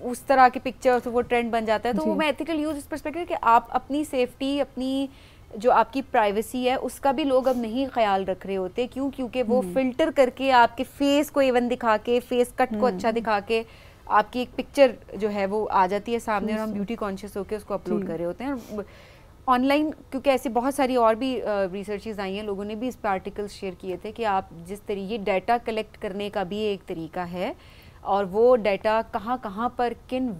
उस तरह के पिक्चर्स वो ट्रेंड बन जाता है। तो वो मैं एथिकल यूज़ इस पर्सपेक्टिव कि आप अपनी सेफ्टी, अपनी जो आपकी प्राइवेसी है उसका भी लोग अब नहीं ख्याल रख रहे होते। क्यों? क्योंकि वो फिल्टर करके आपके फेस को इवन दिखा के, फेस कट को अच्छा दिखा के आपकी एक पिक्चर जो है वो आ जाती है सामने, और हम ब्यूटी कॉन्शियस होकर उसको अपलोड कर रहे होते हैं ऑनलाइन। क्योंकि ऐसी बहुत सारी और भी रिसर्चेस आई हैं, लोगों ने भी इस पर आर्टिकल्स शेयर किए थे कि आप जिस तरीके डाटा कलेक्ट करने का भी एक तरीका है, और वो डाटा कहाँ कहाँ पर किन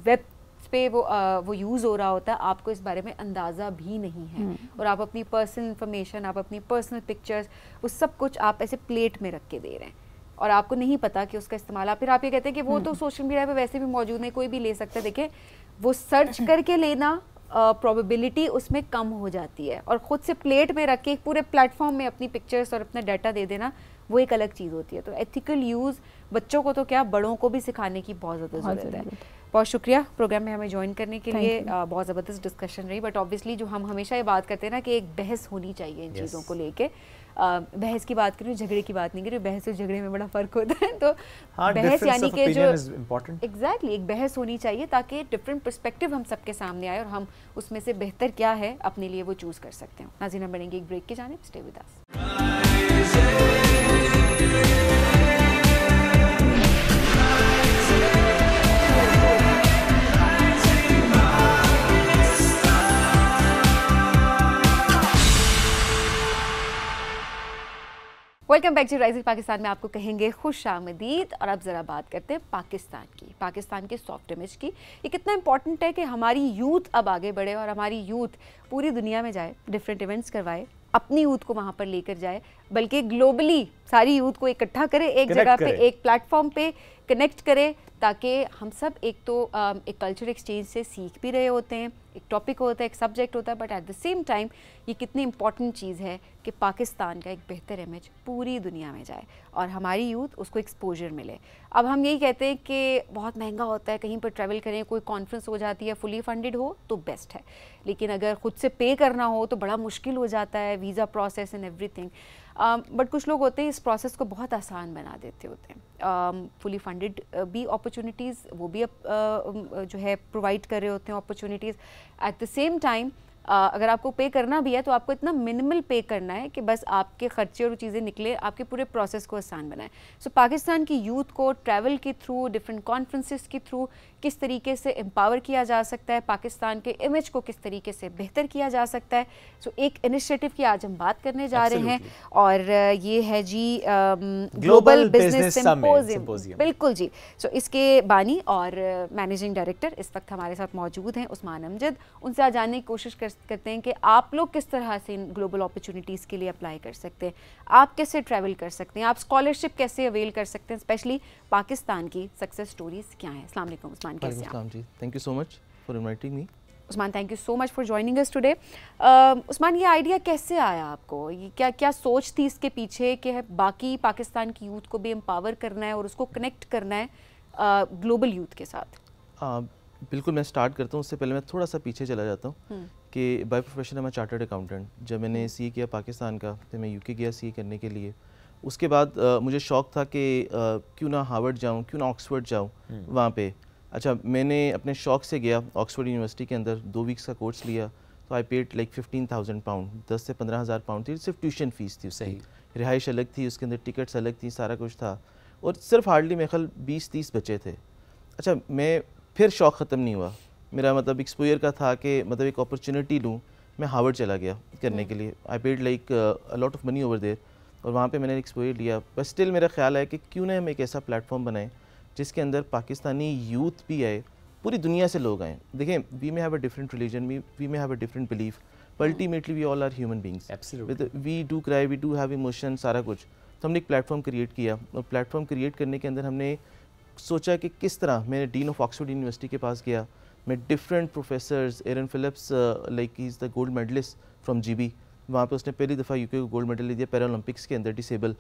वेब पे वो यूज़ हो रहा होता है, आपको इस बारे में अंदाज़ा भी नहीं है। और आप अपनी पर्सनल इन्फॉर्मेशन, आप अपनी पर्सनल पिक्चर्स, वो सब कुछ आप ऐसे प्लेट में रख के दे रहे हैं और आपको नहीं पता कि उसका इस्तेमाल। फिर आप ये कहते हैं कि वो तो सोशल मीडिया पे वैसे भी मौजूद है, कोई भी ले सकता है। देखिए, वो सर्च करके लेना प्रोबेबिलिटी उसमें कम हो जाती है, और ख़ुद से प्लेट में रख के पूरे प्लेटफॉर्म में अपनी पिक्चर्स और अपना डाटा दे देना वो एक अलग चीज़ होती है। तो एथिकल यूज़ बच्चों को तो क्या, बड़ों को भी सिखाने की बहुत ज़्यादा ज़रूरत है। बहुत शुक्रिया प्रोग्राम में हमें ज्वाइन करने के लिए। बहुत ज़बरदस्त डिस्कशन रही। बट ऑब्वियसली जो हम हमेशा ये बात करते हैं ना कि एक बहस होनी चाहिए इन चीज़ों को लेके। बहस की बात करूँ, झगड़े की बात नहीं करूँ। बहस और झगड़े में बड़ा फ़र्क होता है। तो बहस यानी कि जो एग्जैक्टली एक बहस होनी चाहिए ताकि डिफरेंट पर्सपेक्टिव हम सबके सामने आए और हम उसमें से बेहतर क्या है अपने लिए वो चूज़ कर सकते हैं। नाज़रीन, हम बढ़ेंगे एक ब्रेक की जानिब। Stay with us. Welcome back to Rising Pakistan में आपको कहेंगे खुश आमदीद। और अब ज़रा बात करते हैं पाकिस्तान की, पाकिस्तान के सॉफ्ट इमेज की। ये कितना इंपॉर्टेंट है कि हमारी यूथ अब आगे बढ़े और हमारी यूथ पूरी दुनिया में जाए, डिफरेंट इवेंट्स करवाए, अपनी यूथ को वहाँ पर लेकर जाए, बल्कि ग्लोबली सारी यूथ को इकट्ठा करे, एक जगह पे, एक प्लेटफॉर्म पे कनेक्ट करे, ताकि हम सब एक तो एक कल्चर एक्सचेंज से सीख भी रहे होते हैं, एक टॉपिक होता है, एक सब्जेक्ट होता है, but at the same time ये कितनी इंपॉर्टेंट चीज़ है कि पाकिस्तान का एक बेहतर इमेज पूरी दुनिया में जाए और हमारी यूथ उसको एक्सपोजर मिले। अब हम यही कहते हैं कि बहुत महंगा होता है, कहीं पर ट्रैवल करें, कोई कॉन्फ्रेंस हो जाती है, फुली फंडेड हो तो बेस्ट है, लेकिन अगर ख़ुद से पे करना हो तो बड़ा मुश्किल हो जाता है, visa process and everything. But कुछ लोग होते हैं इस प्रोसेस को बहुत आसान बना देते होते हैं। फुली फंडेड भी अपॉर्चुनिटीज़ वो भी जो है प्रोवाइड कर रहे होते हैं opportunities, at the same time अगर आपको पे करना भी है तो आपको इतना मिनिमल पे करना है कि बस आपके खर्चे और चीज़ें निकले, आपके पूरे प्रोसेस को आसान बनाए। सो पाकिस्तान की यूथ को ट्रैवल के थ्रू, डिफरेंट कॉन्फ्रेंसेस के थ्रू किस तरीके से एम्पावर किया जा सकता है, पाकिस्तान के इमेज को किस तरीके से बेहतर किया जा सकता है, सो एक इनिशिएटिव की आज हम बात करने जा रहे हैं और ये है जी ग्लोबल बिजनेस सिंपोजियम। बिल्कुल जी। सो इसके बानी और मैनेजिंग डायरेक्टर इस वक्त हमारे साथ मौजूद हैं उस्मान अमजद। उनसे आज जानने की कोशिश करते हैं कि आप लोग किस तरह से इन ग्लोबल अपॉर्चुनिटीज़ के लिए अप्लाई कर सकते हैं, आप कैसे ट्रैवल कर सकते हैं, आप स्कॉलरशिप कैसे अवेल कर सकते हैं, स्पेशली पाकिस्तान की सक्सेस स्टोरीज क्या हैं। अस्सलाम वालेकुम उस्मान, कैसे हैं आप? जी, thank you so much for inviting me. Usman, thank you so much for joining us today. Usman, ये आइडिया कैसे आया आपको? ये क्या सोच थी इसके पीछे कि बाकी पाकिस्तान की यूथ को भी एम्पावर करना है और उसको कनेक्ट करना है ग्लोबल यूथ के साथ? बिल्कुल, मैं स्टार्ट करता हूँ। उससे पहले मैं थोड़ा सा पीछे चला जाता हूँ कि बाय प्रोफेशन मैं चार्टर्ड अकाउंटेंट। जब मैंने सीए किया पाकिस्तान का तो मैं यूके गया सीए करने के लिए। उसके बाद मुझे शौक़ था कि क्यों ना हार्वर्ड जाऊँ, क्यों ना ऑक्सफोर्ड जाऊँ वहाँ पे। अच्छा, मैंने अपने शौक़ से गया ऑक्सफोर्ड यूनिवर्सिटी के अंदर, 2 वीक्स का कोर्स लिया। तो आई पेड लाइक 15,000 पाउंड, 10 से 15,000 पाउंड थी सिर्फ ट्यूशन फ़ीस थी। सही, रिहाइश अलग थी, उसके अंदर टिकट्स अलग थी, सारा कुछ था। और सिर्फ हार्डली मेरे ख्याल 20-30 बचे थे। अच्छा, मैं फिर शौक़ ख़त्म नहीं हुआ मेरा, मतलब एक्सपोजर का था कि मतलब एक अपॉर्चुनिटी लूँ। मैं हार्वर्ड चला गया करने के लिए। I paid like a lot of money over there और वहाँ पे मैंने एक्सपोजर लिया। पर स्टिल मेरा ख्याल है कि क्यों ना हम एक ऐसा प्लेटफॉर्म बनाएं जिसके अंदर पाकिस्तानी यूथ भी आए, पूरी दुनिया से लोग आएँ। देखें, we may have a different religion, we may have a different belief, but ultimately we all are human beings, we do cry, we do have emotion, सारा कुछ। तो हमने एक प्लेटफॉर्म क्रिएट किया और प्लेटफॉर्म क्रिएट करने के अंदर हमने सोचा कि किस तरह। मैंने डीन ऑफ ऑक्सफोर्ड यूनिवर्सिटी के पास गया, मैं different professors, Aaron Phillips like he is the gold medalist from GB, वहाँ पे उसने पहली दफ़ा यूके को गोल्ड मेडल दिया पैरा ओलंपिक्स के अंदर, डिसेबल।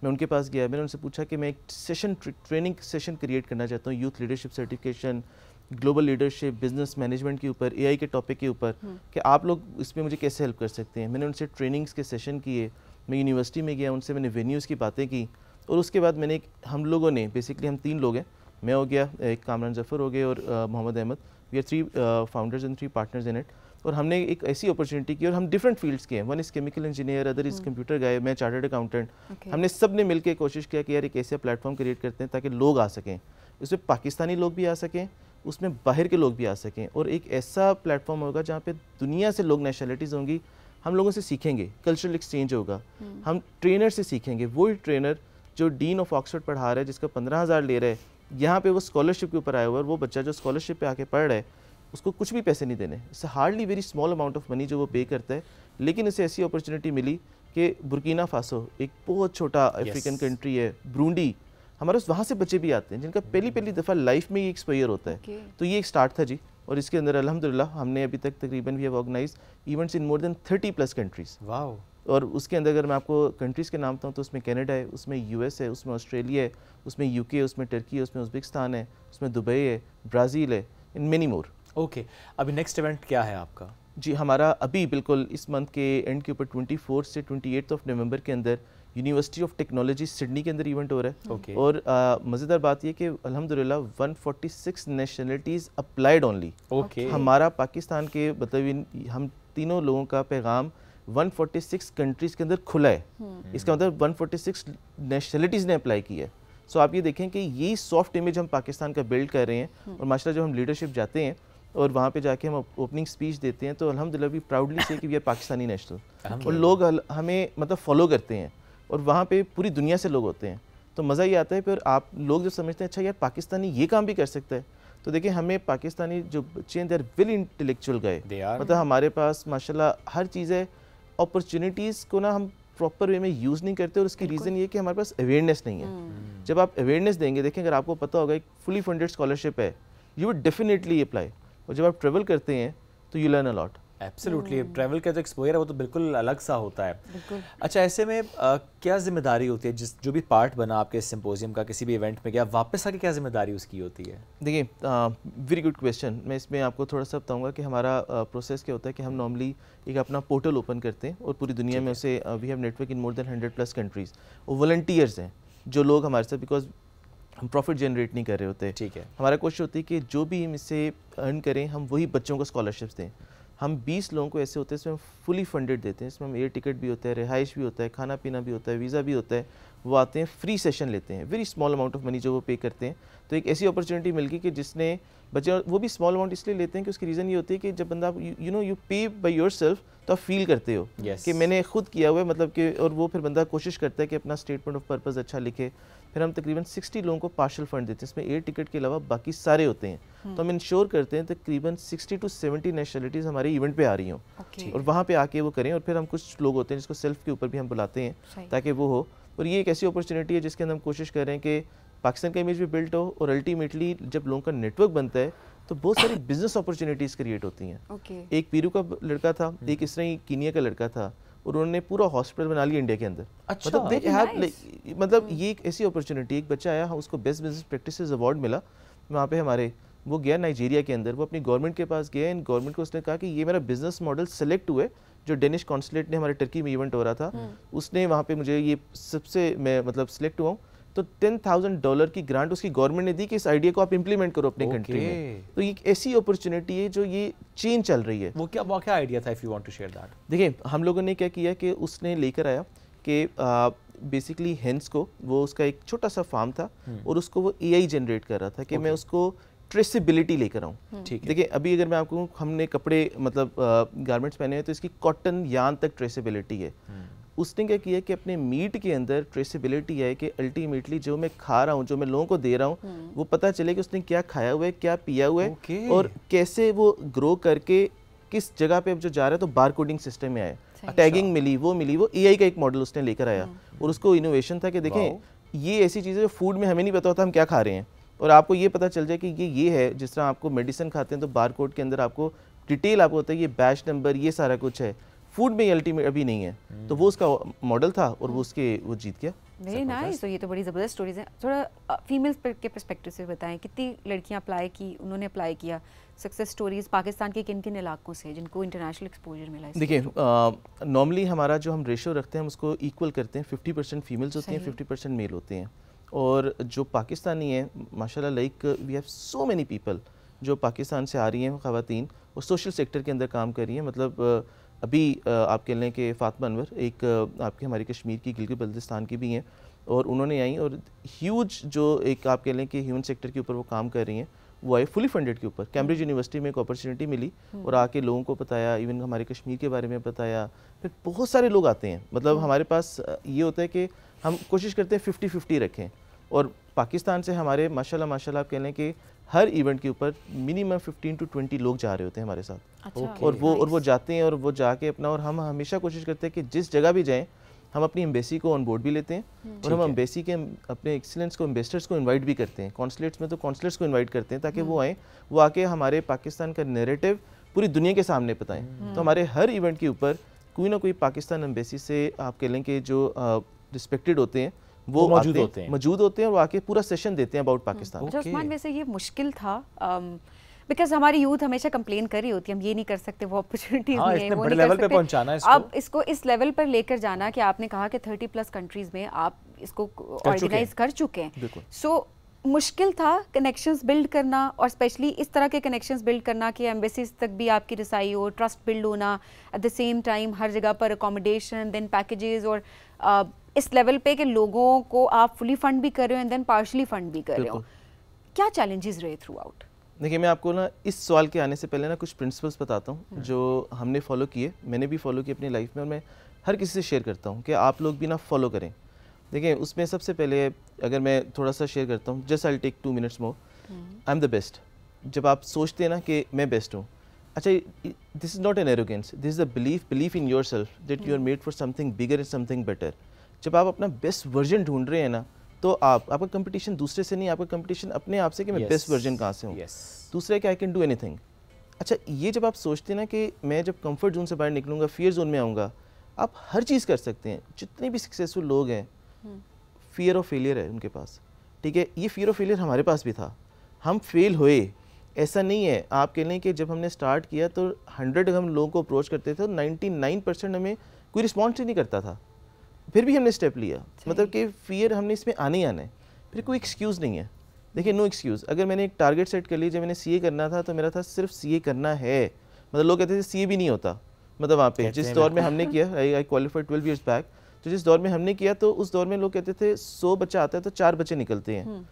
मैं उनके पास गया, मैंने उनसे पूछा कि मैं एक सेशन, ट्रेनिंग सेशन क्रिएट करना चाहता हूँ, youth leadership certification, global leadership, business management के ऊपर, एआई के टॉपिक के ऊपर, कि आप लोग इसमें मुझे कैसे हेल्प कर सकते हैं। मैंने उनसे ट्रेनिंग्स के सेशन किए, मैं यूनिवर्सिटी में गया, उनसे मैंने वेन्यूज़ की बातें की। और उसके बाद मैंने हम लोगों ने बेसिकली, हम 3 लोग हैं, मैं हो गया, एक कामरान जफ़र हो गए और Mohammad Ahmed, we are 3 founders and 3 partners in it. और हमने एक ऐसी अपॉर्चुनिटी की और हम डिफरेंट फील्ड्स के हैं, one is chemical engineer, other is computer guy, मैं चार्टर्ड अकाउंटेंट। हमने सब ने मिलकर कोशिश किया कि यार एक ऐसा प्लेटफॉर्म क्रिएट करते हैं ताकि लोग आ सकें, उसमें पाकिस्तानी लोग भी आ सकें, उसमें बाहर के लोग भी आ सकें, और एक ऐसा प्लेटफॉर्म होगा जहाँ पे दुनिया से लोग, नेशनलिटीज़ होंगी, हम लोगों से सीखेंगे, कल्चरल एक्सचेंज होगा, हम ट्रेनर से सीखेंगे। वही ट्रेनर जो डीन ऑफ ऑक्सफोर्ड पढ़ा रहा है, जिसका 15,000 ले रहा है, यहाँ पे वो स्कॉलरशिप के ऊपर आया हुआ है, वो बच्चा जो स्कॉलरशिप पे आके पढ़ रहा है उसको कुछ भी पैसे नहीं देने, इससे hardly very small amount of money जो वो पे करता है। लेकिन इसे ऐसी अपॉर्चुनिटी मिली कि बुर्किना फासो एक बहुत छोटा अफ्रीकन कंट्री है, ब्रूंडी, हमारे वहाँ से बच्चे भी आते हैं जिनका पहली दफ़ा लाइफ में ये एक्सपोजर होता है। तो ये एक स्टार्ट था जी, और इसके अंदर अल्हम्दुलिल्लाह हमने अभी तक तकरीबन we have organised events in more than 30+ countries. Wow. और उसके अंदर अगर मैं आपको कंट्रीज़ के नाम बताऊँ तो उसमें कनाडा है, उसमें यूएस है, उसमें ऑस्ट्रेलिया है, उसमें यूके है, उसमें टर्की है, उसमें उज़्बेकिस्तान है, उसमें दुबई है, ब्राज़ील है, इन मेनी मोर। ओके, अभी नेक्स्ट इवेंट क्या है आपका? जी, हमारा अभी बिल्कुल इस मंथ के एंड के ऊपर 24 से 28 नवंबर के अंदर यूनिवर्सिटी ऑफ टेक्नोलॉजी सिडनी के अंदर इवेंट हो रहा है। okay. और मज़ेदार बात यह कि अल्हम्दुलिल्लाह 146 नेशनलिटीज़ अप्लाइड ओनली। हमारा पाकिस्तान के मतलब हम तीनों लोगों का पैगाम 146 कंट्रीज़ के अंदर खुला है। इसका मतलब 146 नेशनलिटीज़ ने अप्लाई की है। सो आप ये देखें कि यही सॉफ्ट इमेज हम पाकिस्तान का बिल्ड कर रहे हैं। और माशाल्लाह जब हम लीडरशिप जाते हैं और वहाँ पे जाके हम ओपनिंग स्पीच देते हैं तो अल्हम्दुलिल्लाह वी प्राउडली से कि वी आर पाकिस्तानी नेशनल, और लोग हमें मतलब फॉलो करते हैं और वहाँ पे पूरी दुनिया से लोग होते हैं। तो मज़ा ये आता है। फिर आप लोग जो समझते हैं अच्छा यार पाकिस्तानी ये काम भी कर सकता है, तो देखिए हमें पाकिस्तानी जो बच्चे हैं दे आर वेरी इंटेलेक्चुअल गए, मतलब हमारे पास माशाल्लाह हर चीज़ है। अपॉर्चुनिटीज़ को ना हम प्रॉपर वे में यूज़ नहीं करते, और उसकी रीज़न ये कि हमारे पास अवेयरनेस नहीं है। जब आप अवेयरनेस देंगे, देखें अगर आपको पता होगा एक फुली फंडेड स्कॉलरशिप है, यू वुड डेफिनेटली अप्लाई। और जब आप ट्रेवल करते हैं तो you learn a lot. Absolutely, travel का जो एक्सपोजर है वो तो बिल्कुल अलग सा होता है। अच्छा, ऐसे में क्या जिम्मेदारी होती है जो भी पार्ट बना आपके सिंपोजियम का किसी भी इवेंट में गया, वापस आके क्या जिम्मेदारी उसकी होती है? देखिए, वेरी गुड क्वेश्चन। मैं इसमें आपको थोड़ा सा बताऊंगा कि हमारा प्रोसेस क्या होता है कि हम नॉर्मली एक अपना पोर्टल ओपन करते हैं और पूरी दुनिया में उसे we have network in more than 100+ countries, और वॉलंटियर्स हैं जो लोग हमारे साथ, बिकॉज हम प्रॉफिट जनरेट नहीं कर रहे होते। ठीक है, हमारा कोशिश होती है कि जो भी हम इससे अर्न करें हम वही बच्चों को स्कॉलरशिप्स दें। हम 20 लोगों को ऐसे होते हैं इसमें हम फुली फंडेड देते हैं, इसमें हम एयर टिकट भी होता है, रिहाइश भी होता है, खाना पीना भी होता है, वीज़ा भी होता है। वो आते हैं, फ्री सेशन लेते हैं, very small amount of money जो वो पे करते हैं। तो एक ऐसी अपॉर्चुनिटी मिल गई कि जिसने बच्चे, वो भी स्मॉल अमाउंट इसलिए लेते हैं कि उसकी रीज़न ये होती है कि जब बंदा यू पे बाय योरसेल्फ तो आप फील करते हो कि मैंने खुद किया हुआ है, मतलब कि, और वो फिर बंदा कोशिश करता है कि अपना स्टेटमेंट ऑफ पर्पस अच्छा लिखे। फिर हम तकरीबन 60 लोगों को पार्शल फंड देते हैं, इसमें एयर टिकट के अलावा बाकी सारे होते हैं। तो हम इंश्योर करते हैं तकरीबन 60 to 70 नेशनलिटीज़ हमारे इवेंट पे आ रही हों, और वहाँ पे आके वो करें। और फिर हम कुछ लोग होते हैं जिसको सेल्फ के ऊपर भी हम बुलाते हैं ताकि वो हो। और ये एक ऐसी अपॉर्चुनिटी है जिसके अंदर हम कोशिश कर रहे हैं कि पाकिस्तान का इमेज भी बिल्ड हो, और अल्टीमेटली जब लोगों का नेटवर्क बनता है तो बहुत सारी बिजनेस अपॉर्चुनिटीज़ क्रिएट होती हैं। एक पीरू का लड़का था, एक इस तरह ही कीनिया का लड़का था, और उन्होंने पूरा हॉस्पिटल बना लिया इंडिया के अंदर। अच्छा, मतलब ये एक ऐसी अपॉर्चुनिटी, एक बच्चा आया, उसको बेस्ट बिजनेस प्रैक्टिसेस अवार्ड मिला वहाँ पे हमारे, वो गया नाइजीरिया के अंदर, वो अपनी गवर्नमेंट के पास गया, इन गवर्नमेंट को उसने कहा कि ये मेरा बिजनेस मॉडल सेलेक्ट हुए। जो डेनिश कॉन्सुलेट ने हमारे टर्की में इवेंट हो रहा था, उसने वहाँ पे मुझे ये सबसे, मैं मतलब सिलेक्ट हुआ हूँ, तो $10,000 की ग्रांट उसकी गवर्नमेंट ने दी कि इस आइडिया को आप इंप्लीमेंट करो अपने कंट्री में। तो ये एक ऐसी अपॉर्चुनिटी है जो ये चेंज चल रही है। वो क्या आइडिया था, if you want to share that? देखिए, हम लोगों ने क्या किया कि उसने लेकर आया कि बेसिकली हेंस को, वो उसका एक छोटा सा फार्म था, और उसको वो AI जनरेट कर रहा था कि मैं उसको ट्रेसेबिलिटी लेकर आऊँ। देखिए, अभी अगर मैं आपको, हमने कपड़े मतलब गारमेंट्स पहने हैं तो इसकी कॉटन यान तक ट्रेसेबिलिटी है। उसने क्या किया कि अपने मीट के अंदर ट्रेसेबिलिटी है कि अल्टीमेटली जो मैं खा रहा हूँ, जो मैं लोगों को दे रहा हूँ, वो पता चले कि उसने क्या खाया हुआ है, क्या पिया हुआ है, और कैसे वो ग्रो करके किस जगह पे जो जा रहा है। तो बार कोडिंग सिस्टम में आया, टैगिंग मिली, वो AI का एक मॉडल उसने लेकर आया। और उसको इनोवेशन था कि देखें, ये ऐसी चीज़ें जो फूड में हमें नहीं पता होता हम क्या खा रहे हैं, और आपको ये पता चल जाए कि ये है। जिस तरह आपको मेडिसिन खाते हैं तो बार कोड के अंदर आपको डिटेल आपको होता है, ये बैच नंबर, ये सारा कुछ है। फूड में अल्टीमेट अभी नहीं है। तो वो उसका मॉडल था, और वो जीत गया। Very nice. तो ये तो बड़ी ज़बरदस्त स्टोरीज हैं। थोड़ा फीमेल्स के पर्सपेक्टिव से बताएं, कितनी लड़कियां अप्लाई की, उन्होंने अप्लाई किया, सक्सेस स्टोरीज पाकिस्तान के किन किन इलाकों से जिनको इंटरनेशनल एक्सपोजर मिला? देखिए, नॉर्मली हमारा जो हम रेशो रखते हैं हम उसको इक्वल करते हैं, 50% फीमेल्स होती हैं, 50% मेल होते हैं। और जो पाकिस्तानी है माशाल्लाह, like we have so many people जो पाकिस्तान से आ रही हैं, ख़वातीन, और सोशल सेक्टर के अंदर काम कर रही हैं। मतलब अभी आप कह लें कि फातिमा अनवर एक आपकी हमारी कश्मीर की गिलगित बल्तिस्तान की भी हैं, और उन्होंने आई, और ह्यूज जो एक आप कह लें कि ह्यूमन सेक्टर के ऊपर वो काम कर रही हैं, वो आए फुली फंडेड के ऊपर। कैम्ब्रिज यूनिवर्सिटी में एक अपॉर्चुनिटी मिली, और आके लोगों को बताया, इवन हमारे कश्मीर के बारे में बताया। फिर बहुत सारे लोग आते हैं। मतलब हमारे पास ये होता है कि हम कोशिश करते हैं 50-50 रखें, और पाकिस्तान से हमारे माशाल्लाह आप कह लें कि हर इवेंट के ऊपर मिनिमम 15 to 20 लोग जा रहे होते हैं हमारे साथ। अच्छा, और वो जाते हैं, और वो जाके अपना, और हम हमेशा कोशिश करते हैं कि जिस जगह भी जाएं हम अपनी एम्बेसी को ऑन बोर्ड भी लेते हैं, और हम एम्बेसी के अपने एक्सीलेंस को, एम्बेसडर्स को इनवाइट भी करते हैं। कॉन्सुलेट्स में तो कॉन्सुलेट्स को इनवाइट करते हैं ताकि वो आएँ, वो आके हमारे पाकिस्तान का नैरेटिव पूरी दुनिया के सामने बताएं। तो हमारे हर इवेंट के ऊपर कोई ना कोई पाकिस्तान एम्बेसी से आप कह लें कि जो रिस्पेक्टेड होते हैं वो मौजूद होते हैं, और आके पूरा सेशन देते हैं अबाउट पाकिस्तान। उस्मान, वैसे ये मुश्किल था बिकॉज हमारी यूथ हमेशा कंप्लेन कर रही होती है, हम ये नहीं कर सकते, वो अपॉर्चुनिटीज नहीं है, वो नहीं कर सकते। पहुंचाना इसको, अब इसको इस लेवल पर लेकर जाना कि आपने कहा कि 30+ कंट्रीज में आप इसको ऑर्गेनाइज कर चुके हैं। सो मुश्किल था कनेक्शंस बिल्ड करना, और स्पेशली इस तरह के कनेक्शंस बिल्ड करना कि एम्बेसीज तक भी आपकी रसाई हो, ट्रस्ट बिल्ड होना, एट द सेम टाइम हर जगह पर अकोमोडेशन, देन पैकेजेस, और इस लेवल पे कि लोगों को आप फुली फंड भी कर रहे हो एंड देन पार्शली फंड भी कर रहे हो। क्या चैलेंजेस रहे थ्रू आउट? देखिए, मैं आपको ना इस सवाल के आने से पहले ना कुछ प्रिंसिपल्स बताता हूँ जो हमने फॉलो किए, मैंने भी फॉलो किए अपनी लाइफ में, और मैं हर किसी से शेयर करता हूँ कि आप लोग भी ना फॉलो करें। देखिए, उसमें सबसे पहले अगर मैं थोड़ा सा शेयर करता हूँ, just I take 2 minutes more, I am the best. जब आप सोचते हैं ना कि मैं बेस्ट हूँ, अच्छा, this is not an arrogance, this is a belief in yourself that you are made for something bigger and something better. जब आप अपना बेस्ट वर्जन ढूंढ रहे हैं ना, तो आपका कंपटीशन दूसरे से नहीं, आपका कंपटीशन अपने आप से कि मैं बेस्ट वर्जन कहाँ से हूँ। दूसरा कि आई कैन डू एनीथिंग। अच्छा, ये जब आप सोचते हैं ना कि मैं जब कंफर्ट जोन से बाहर निकलूंगा, फियर जोन में आऊँगा, आप हर चीज़ कर सकते हैं। जितने भी सक्सेसफुल लोग हैं, फियर ऑफ फेलियर है उनके पास, ठीक है। ये फियर ऑफ फेलियर हमारे पास भी था, हम फेल हुए, ऐसा नहीं है। आप कह लें कि जब हमने स्टार्ट किया तो 100 हम लोगों को अप्रोच करते थे, 99% हमें कोई रिस्पॉन्स ही नहीं करता था, फिर भी हमने स्टेप लिया। मतलब कि फियर हमने इसमें आने ही आना है। फिर कोई एक्सक्यूज़ नहीं है। देखिए नो एक्सक्यूज़, अगर मैंने एक टारगेट सेट कर ली, जब मैंने सीए करना था तो मेरा था सिर्फ सीए करना है, मतलब लोग कहते थे सीए भी नहीं होता, मतलब वहाँ पे जिस दौर में हमने किया, आई क्वालिफाइड 12 ईयर्स बैक, तो जिस दौर में हमने किया तो उस दौर में लोग कहते थे 100 बच्चा आता है तो 4 बच्चे निकलते हैं,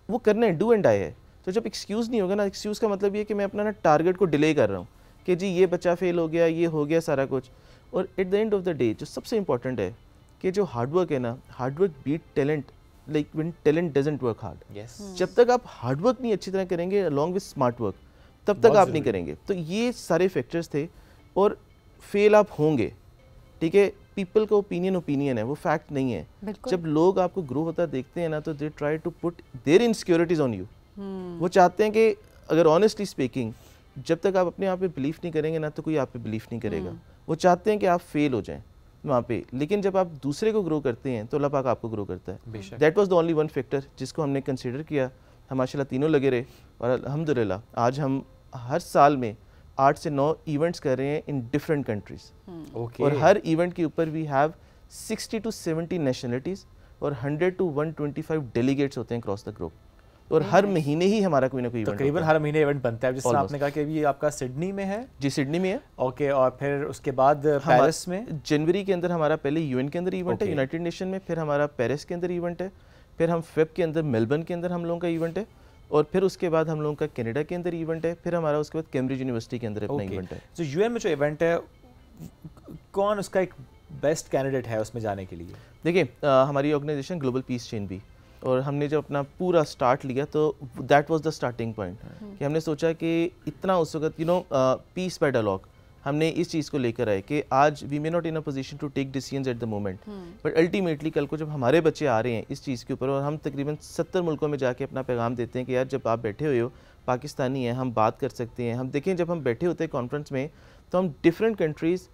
वो करना है, डू एंड डाई है। तो जब एक्सक्यूज़ नहीं होगा ना, एक्सक्यूज़ का मतलब ये कि मैं अपना ना टारगेट को डिले कर रहा हूँ कि जी ये बच्चा फेल हो गया, ये हो गया सारा कुछ। और at the end of the day जो सबसे इंपॉर्टेंट है कि जो हार्डवर्क है ना, hard work beat talent, like when talent doesn't work hard. जब तक आप हार्डवर्क नहीं अच्छी तरह करेंगे अलॉन्ग विद स्मार्ट वर्क, तब तक आप नहीं करेंगे। तो ये सारे फैक्टर्स थे, और फेल आप होंगे, ठीक है, पीपल का ओपिनियन है, वो फैक्ट नहीं है। जब लोग आपको ग्रो होता देखते हैं ना, तो they try to put their insecurities on you. वो चाहते हैं कि अगर ऑनेस्टली स्पीकिंग, जब तक आप अपने आप पे बिलीफ नहीं करेंगे ना, तो कोई आप पे बिलीफ नहीं करेगा। वो चाहते हैं कि आप फेल हो जाएं वहाँ पे, लेकिन जब आप दूसरे को ग्रो करते हैं तो अल्लाह पाक आपको ग्रो करता है। That was the only one factor जिसको हमने कंसिडर किया। हम माशाल्लाह तीनों लगे रहे, और अल्हम्दुलिल्लाह आज हम हर साल में 8 से 9 इवेंट्स कर रहे हैं इन डिफरेंट कंट्रीज। और हर इवेंट के ऊपर वी हैव 60 to 70 नेशनलिटीज़ और 100 to 125 डेलीगेट्स होते हैं क्रॉस द ग्लोब। और हर महीने ही हमारा कोई ना कोई इवेंट, तकरीबन हर महीने इवेंट बनता है। जिस तरह आपने कहा कि अभी आपका सिडनी में है। जी सिडनी में है। ओके, और फिर उसके बाद पेरिस में जनवरी के अंदर हमारा पहले यूएन के अंदर इवेंट है, यूनाइटेड नेशन में, फिर हमारा पेरिस के अंदर इवेंट है, फिर हम फेब के अंदर मेलबर्न के अंदर हम लोगों का इवेंट है, और फिर उसके बाद हम लोगों का कनाडा के अंदर इवेंट है, फिर हमारा उसके बाद कैम्ब्रिज यूनिवर्सिटी के अंदर अपना इवेंट है। तो यूएन में जो इवेंट है, कौन उसका एक बेस्ट कैंडिडेट है उसमें जाने के लिए? देखिए हमारी ऑर्गेनाइजेशन ग्लोबल पीस चेन भी, और हमने जब अपना पूरा स्टार्ट लिया तो that was the starting point कि हमने सोचा कि इतना उस वक्त पीस बाय डायलॉग हमने इस चीज़ को लेकर आए कि आज we may not in a position to take decisions at the moment, but ultimately कल को जब हमारे बच्चे आ रहे हैं इस चीज़ के ऊपर, और हम तकरीबन 70 मुल्कों में जाके अपना पैगाम देते हैं कि यार जब आप बैठे हुए हो, पाकिस्तानी हैं, हम बात कर सकते हैं। हम देखें जब हम बैठे होते हैं कॉन्फ्रेंस में तो हम डिफरेंट कंट्रीज़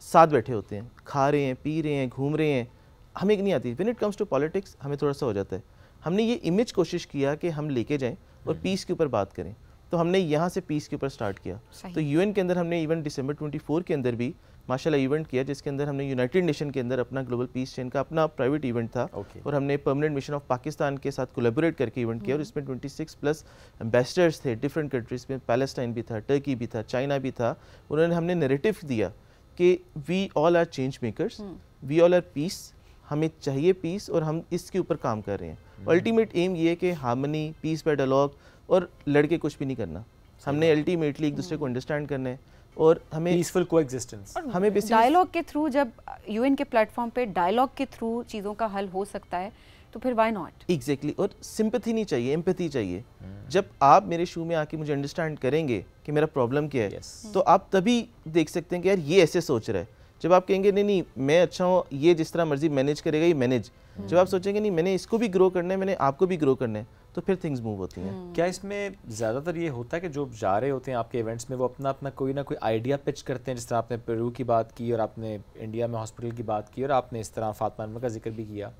साथ बैठे होते हैं, खा रहे हैं, पी रहे हैं, घूम रहे हैं, हमें नहीं आती। When it comes to politics हमें थोड़ा सा हो जाता है। हमने ये इमेज कोशिश किया कि हम लेके जाएं और पीस के ऊपर बात करें, तो हमने यहाँ से पीस के ऊपर स्टार्ट किया। तो यूएन के अंदर हमने इवेंट दिसंबर 24 के अंदर भी माशाल्लाह इवेंट किया, जिसके अंदर हमने यूनाइटेड नेशन के अंदर अपना ग्लोबल पीस चेन का अपना प्राइवेट इवेंट था, और हमने परमानेंट मिशन ऑफ पाकिस्तान के साथ कोलैबोरेट करके इवेंट किया, और इसमें 26+ एम्बेसडर्स थे डिफरेंट कंट्रीज़ में। पैलेस्टाइन भी था, टर्की भी था, चाइना भी था। उन्होंने हमने नैरेटिव दिया कि we all are change makers, we all are peace, हमें चाहिए पीस और हम इसके ऊपर काम कर रहे हैं। अल्टीमेट एम ये है कि हार्मनी, पीस बाय डायलॉग, और लड़के कुछ भी नहीं करना, हमने अल्टीमेटली एक दूसरे को अंडरस्टैंड करना है, और हमें पीसफुल कोएग्जिस्टेंस, हमें डायलॉग के थ्रू, जब यूएन के प्लेटफॉर्म पे डायलॉग के थ्रू चीज़ों का हल हो सकता है तो फिर व्हाई नॉट। एग्जैक्टली। और सिंपैथी नहीं चाहिए, एम्पैथी चाहिए। जब आप मेरे शू में आके मुझे अंडरस्टैंड करेंगे कि मेरा प्रॉब्लम क्या है, तो आप तभी देख सकते हैं कि यार ये ऐसे सोच रहा है। जब आप कहेंगे नहीं नहीं मैं अच्छा हूँ, ये जिस तरह मर्जी मैनेज करेगा, ये मैनेज, जब आप सोचेंगे नहीं मैंने इसको भी ग्रो करना है, मैंने आपको भी ग्रो करना है, तो फिर थिंग्स मूव होती हैं। क्या इसमें ज़्यादातर ये होता है कि जो जा रहे होते हैं आपके इवेंट्स में, वो अपना अपना कोई ना कोई आइडिया पिच करते हैं? जिस तरह आपने पेरू की बात की, और आपने इंडिया में हॉस्पिटल की बात की, और आपने इस तरह फातिमा अन्वर का जिक्र भी किया।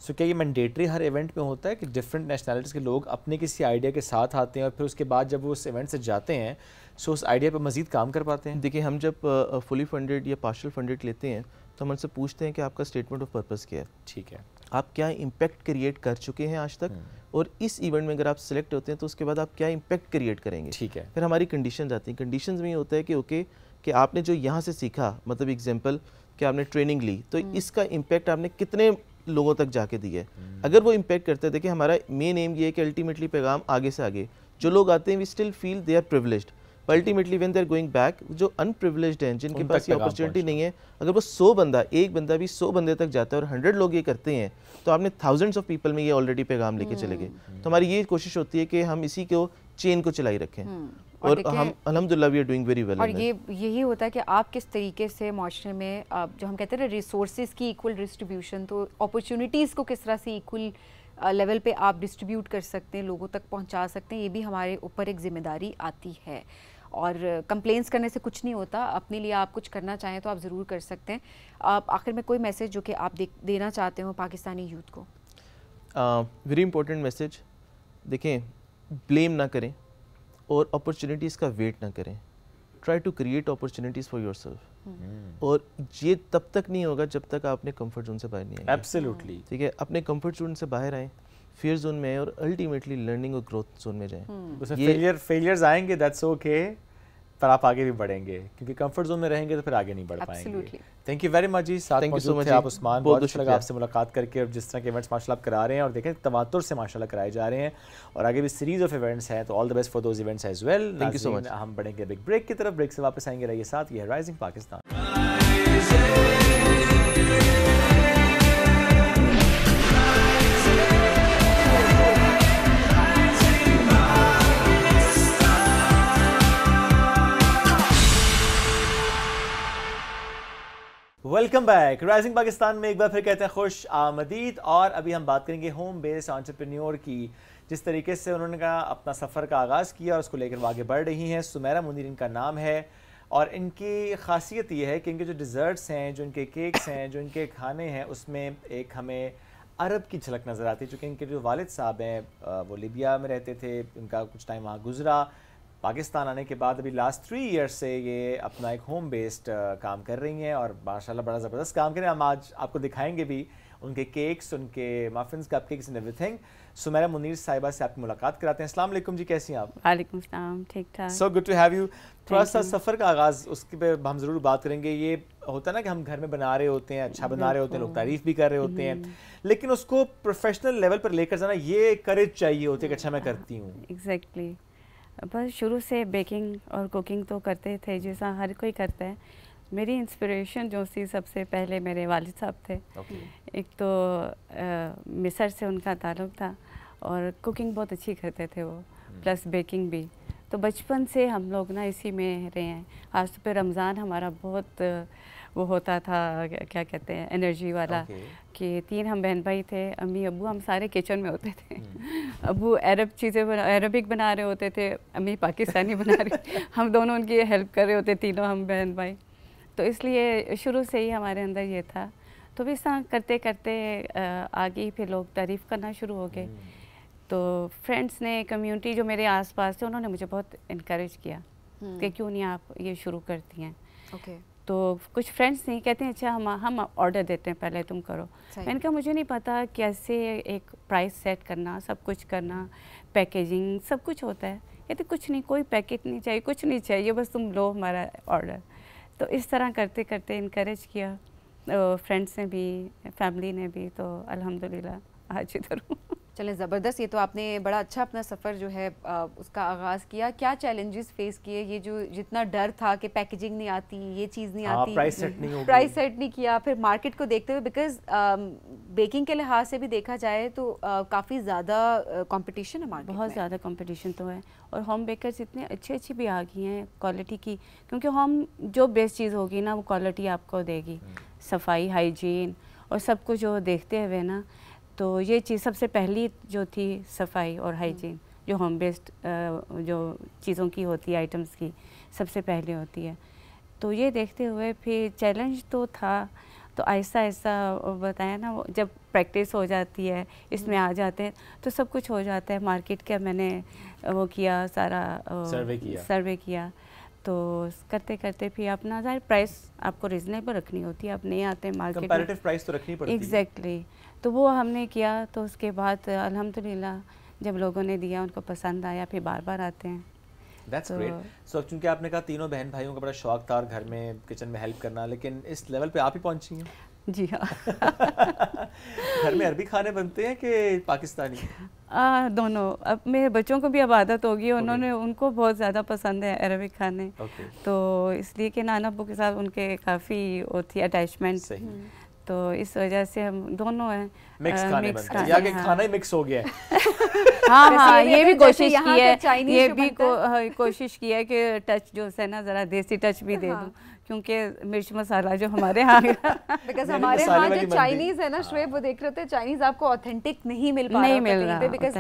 सो क्या ये मैंडेटरी हर इवेंट में होता है कि डिफरेंट नेशनलिटीज़ के लोग अपने किसी आइडिया के साथ आते हैं, और फिर उसके बाद जब वो उस इवेंट से जाते हैं सो उस आइडिया पर मज़ीद काम कर पाते हैं? देखिए हम जब फुली फंडेड या पार्शियल फंडेड लेते हैं तो हम उनसे पूछते हैं कि आपका स्टेटमेंट ऑफ पर्पस क्या है, ठीक है, आप क्या इम्पैक्ट क्रिएट कर चुके हैं आज तक, और इस इवेंट में अगर आप सिलेक्ट होते हैं तो उसके बाद आप क्या इम्पैक्ट क्रिएट करेंगे, ठीक है। फिर हमारी कंडीशंस आती हैं। कंडीशंस में ये होता है कि ओके कि आपने जो यहाँ से सीखा, मतलब एग्जांपल कि आपने ट्रेनिंग ली, तो इसका इम्पैक्ट आपने कितने लोगों तक जाके दिया है। अगर वो इम्पैक्ट करते हैं, देखिए हमारा मेन एम ये है कि अल्टीमेटली पैगाम आगे से आगे जो लोग आते हैं we still feel they are privileged, ultimately when they are going back, जो अनप्रिविलेज्ड हैं, जिनके पास ये अपॉर्चुनिटी नहीं है, अगर वो 100 बंदा, एक बंदा भी 100 बंदे तक जाता है और 100 लोग ये करते हैं, तो आपने थाउजेंड्स ऑफ पीपल में ये ऑलरेडी पैगाम लेके चले गए। तो हमारी ये कोशिश होती है कि हम इसी को चेन को चलाई रखें, और हम अल्हम्दुलिल्लाह we are doing very well. और यही होता है कि आप किस तरीके से माशरे में जो हम कहते हैं रिसोर्सेज की इक्वल डिस्ट्रीब्यूशन, तो अपॉर्चुनिटीज़ को किस तरह से इक्वल लेवल पे आप डिस्ट्रीब्यूट कर सकते हैं, लोगों तक पहुंचा सकते हैं, ये भी हमारे ऊपर एक जिम्मेदारी आती है। और कंप्लेंट्स करने से कुछ नहीं होता, अपने लिए आप कुछ करना चाहें तो आप ज़रूर कर सकते हैं। आखिर में कोई मैसेज जो कि आप देना चाहते हो पाकिस्तानी यूथ को? वेरी इंपॉर्टेंट मैसेज, देखें ब्लेम ना करें और अपॉर्चुनिटीज़ का वेट ना करें, try to create opportunities for yourself. और ये तब तक नहीं होगा जब तक आप अपने कंफर्ट जोन से बाहर नहीं आएंगे। एब्सोल्युटली, ठीक है, अपने कंफर्ट जोन से बाहर आएँ, फियर जोन में आए और अल्टीमेटली लर्निंग और ग्रोथ जोन में जाएं। उसमें फेलियर्स आएंगे, दैट्स ओके, पर आप आगे भी बढ़ेंगे, क्योंकि कंफर्ट जोन में रहेंगे तो फिर आगे नहीं बढ़ पाएंगे। थैंक यू वेरी मच जी, साथ मौजूद थे आप उस्मान, बहुत अच्छा लगा आपसे मुलाकात करके। और जिस तरह के इवेंट्स माशाल्लाह आप करा रहे हैं और देखें तवातुर से माशाल्लाह कराए जा रहे हैं, और आगे भी सीरीज ऑफ इवेंट्स हैं, तो all the best for those events as well. Thank you so much. हम बढ़ेंगे बिग ब्रेक की तरफ, ब्रेक से वापस आएंगे, रहिए साथ, ये है rising Pakistan. Welcome back, rising Pakistan में एक बार फिर कहते हैं खुश आमदीद। और अभी हम बात करेंगे होम बेस्ड एंटरप्रेन्योर की, जिस तरीके से उन्होंने अपना सफ़र का आगाज़ किया और उसको लेकर वो आगे बढ़ रही हैं। सुमेरा मुनीर इनका नाम है, और इनकी ख़ासियत ये है कि इनके जो डिज़र्ट्स हैं, जो इनके केक्स हैं, जो इनके खाने हैं, उसमें एक हमें अरब की झलक नज़र आती है। चूँकि इनके जो वालिद साहब हैं वो लिबिया में रहते थे, इनका कुछ टाइम वहाँ गुजरा। पाकिस्तान आने के बाद अभी लास्ट 3 ईयर्स से ये अपना एक होम बेस्ड काम कर रही हैं, और माशाल्लाह बड़ा ज़बरदस्त काम करें। हम आज आपको दिखाएंगे भी उनके केक्स, उनके muffins, cupcakes and everything. Sumaira Munir Sahiba से आपकी मुलाकात कराते हैं। अस्सलाम वालेकुम जी, कैसी हैं आप? वालेकुम सलाम, ठीक ठाक। So good to have you. थोड़ा सा सफ़र का आगाज़, उसके पे हम ज़रूर बात करेंगे। ये होता है ना कि हम घर में बना रहे होते हैं, अच्छा बना रहे होते हैं, लोग तारीफ़ भी कर रहे होते हैं, लेकिन उसको प्रोफेशनल लेवल पर लेकर जाना, ये करेज चाहिए होती है कि अच्छा मैं करती हूँ। एग्जैक्टली, बस शुरू से बेकिंग और कुकिंग तो करते थे जैसा हर कोई करता है। मेरी इंस्पिरेशन जो थी सबसे पहले मेरे वालिद साहब थे। एक तो मिस्र से उनका ताल्लुक़ था और कुकिंग बहुत अच्छी करते थे वो, प्लस बेकिंग भी। तो बचपन से हम लोग ना इसी में रहे हैं। आज तो पे रमज़ान हमारा बहुत वो होता था, क्या कहते हैं, एनर्जी वाला, कि 3 हम बहन भाई थे, अम्मी अब्बू, हम सारे किचन में होते थे। अब्बू अरब चीज़ें अरबिक बना रहे होते थे, अम्मी पाकिस्तानी बना रही, हम दोनों उनकी हेल्प कर रहे होते, तीनों हम बहन भाई। तो इसलिए शुरू से ही हमारे अंदर ये था। तो भी इस तरह करते करते आगे फिर लोग तारीफ़ करना शुरू हो गए। तो फ्रेंड्स ने, कम्युनिटी जो मेरे आसपास थे, उन्होंने मुझे बहुत इनकरेज किया कि क्यों नहीं आप ये शुरू करती हैं। तो कुछ फ्रेंड्स नहीं कहते हैं अच्छा हम ऑर्डर देते हैं, पहले तुम करो। मैंने कहा मुझे नहीं पता कैसे एक प्राइस सेट करना, सब कुछ करना, पैकेजिंग सब कुछ होता है। कहते कुछ नहीं, कोई पैकेट नहीं चाहिए, कुछ नहीं चाहिए, बस तुम लो हमारा ऑर्डर। तो इस तरह करते करते इनकरेज किया फ्रेंड्स ने भी, फैमिली ने भी, तो अल्हम्दुलिल्लाह आज इधर हूँ। चलें, ज़बरदस्त। ये तो आपने बड़ा अच्छा अपना सफ़र जो है उसका आगाज़ किया। क्या चैलेंजेस फेस किए? ये जो जितना डर था कि पैकेजिंग नहीं आती, ये चीज़ नहीं आती, प्राइस सेट नहीं किया, फिर मार्केट को देखते हुए, बिकॉज बेकिंग के लिहाज से भी देखा जाए तो काफ़ी ज़्यादा कंपटीशन है मार्केट में। बहुत ज़्यादा कंपटीशन तो है, और होम बेकर्स इतने अच्छी भी आ गई हैं क्वालिटी की, क्योंकि हम जो बेस्ट चीज़ होगी ना वो क्वालिटी आपको देगी, सफाई, हाइजीन और सब कुछ जो देखते हुए ना। तो ये चीज़ सबसे पहली जो थी सफाई और हाइजीन, जो होम बेस्ड जो चीज़ों की होती है, आइटम्स की सबसे पहले होती है। तो ये देखते हुए फिर चैलेंज तो था, तो आहिस्ता आहिस्ता बताया ना, जब प्रैक्टिस हो जाती है, इसमें आ जाते हैं तो सब कुछ हो जाता है। मार्केट का मैंने वो किया, सारा सर्वे किया। तो करते करते फिर अपना ज़ाहिर प्राइस आपको रिजनेबल रखनी होती है, आप नहीं आते मार्केट में, कंपैरेटिव प्राइस तो रखनी पड़ती है। एग्जैक्टली, तो वो हमने किया। तो उसके बाद अल्हम्दुलिल्लाह जब लोगों ने दिया, उनको पसंद आया, फिर बार बार आते हैं। That's great. So चूँकि आपने कहा तीनों बहन भाइयों का बड़ा शौक था और घर में किचन में हेल्प करना, लेकिन इस लेवल पे आप ही पहुंची हैं। जी हाँ। घर में अरबी खाने बनते हैं कि पाकिस्तानी? दोनों। अब मेरे बच्चों को भी अब आदत होगी, उन्होंने उनको बहुत ज़्यादा पसंद है अरबिक खाने। तो इसलिए कि नाना अब्बू के साथ उनके काफ़ी वो थी अटैचमेंट, तो इस वजह से हम दोनों हैं मिक्स खाने बनते हैं, या कि खाना ही मिक्स हो गया है। हाँ, ये भी कोशिश की है, ये भी कोशिश की है कि टच जो है ना, ज़रा देसी टच भी दे दूँ, क्योंकि मिर्च मसाला जो हमारे यहाँ बिकॉज हमारे यहाँ जो चाइनीज़ है ना श्वेब, वो देख रहे होते हैं चाइनीज़ आपको ऑथेंटिक नहीं मिल पा रहा है, बिकॉज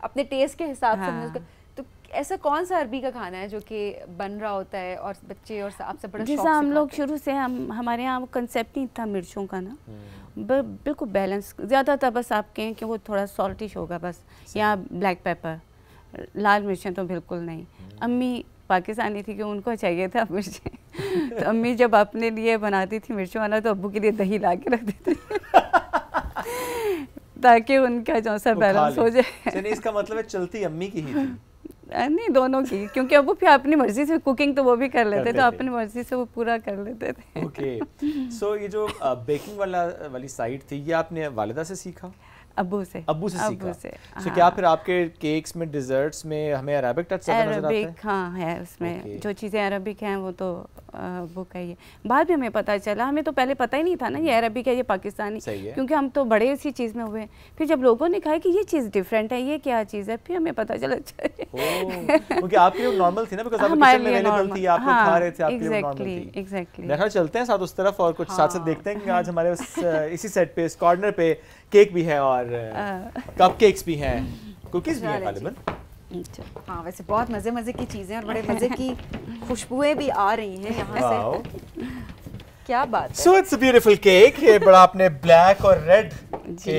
अपने टेस्ट के हिसाब से। तो ऐसा कौन सा अरबी का खाना है जो कि बन रहा होता है और बच्चे और आपसे बड़ा शौक से जैसा हम लोग शुरू से, हमारे यहाँ वो कंसेप्ट नहीं था मिर्चों का ना, बिल्कुल बैलेंस। ज़्यादातर बस आप कहें कि वो थोड़ा सॉल्टिश होगा बस, या ब्लैक पेपर, लाल मिर्चें तो बिल्कुल नहीं। अम्मी पाकिस्तानी थी कि उनको चाहिए था मिर्चें, तो अम्मी जब अपने लिए बनाती थी मिर्चों वाला, तो अब्बू के लिए दही ला के रख देती। ताकि उनका जो सा बैलेंस हो जाए। चलिए, इसका मतलब है चलती अम्मी की ही थी। नहीं, दोनों की, क्योंकि अब वो फिर अपनी मर्जी से कुकिंग तो वो भी कर लेते तो अपनी मर्जी से वो पूरा कर लेते थे। ओके, सो ये जो बेकिंग वाली साइड थी, ये आपने वालिदा से सीखा? अब्बू से सीखा। हाँ। so, क्या फिर आपके केक्स में, डिजर्ट्स में हमें अरबिक टच ज़्यादा नजर आता है? अरबिक, हाँ है उसमें। जो चीज़ें अरबिक हैं वो तो वो कहिए, बाद में हमें पता चला। हमें तो पहले पता ही नहीं था ना ये अरबिक है, ये पाकिस्तानी, क्योंकि हम तो बड़े इसी चीज़ में हुए। फिर जब लोगों ने कहा कि ये चीज़ डिफरेंट है, ये क्या चीज़ है, फिर हमें पता चला क्योंकि आपके लिए नॉर्मल थी ना, बिकॉज़ आपके किचन में अवेलेबल थी, आप लोग खा रहे थे, आपके लिए नॉर्मल थी। एग्जैक्टली। देखा, चलते हैं साथ उस तरफ और कुछ साथ साथ देखते हैं कि आज हमारे इसी सेट पे, इस कॉर्नर पे केक भी है और कपकेक्स भी हैं, कुकीज़ भी हैं गालिबन। हाँ, वैसे बहुत मज़े की चीज़ें और बड़े मज़े की खुशबुएं भी आ रही हैं यहाँ से। क्या बात है। So it's a beautiful cake. ये बड़ा आपने ब्लैक और रेड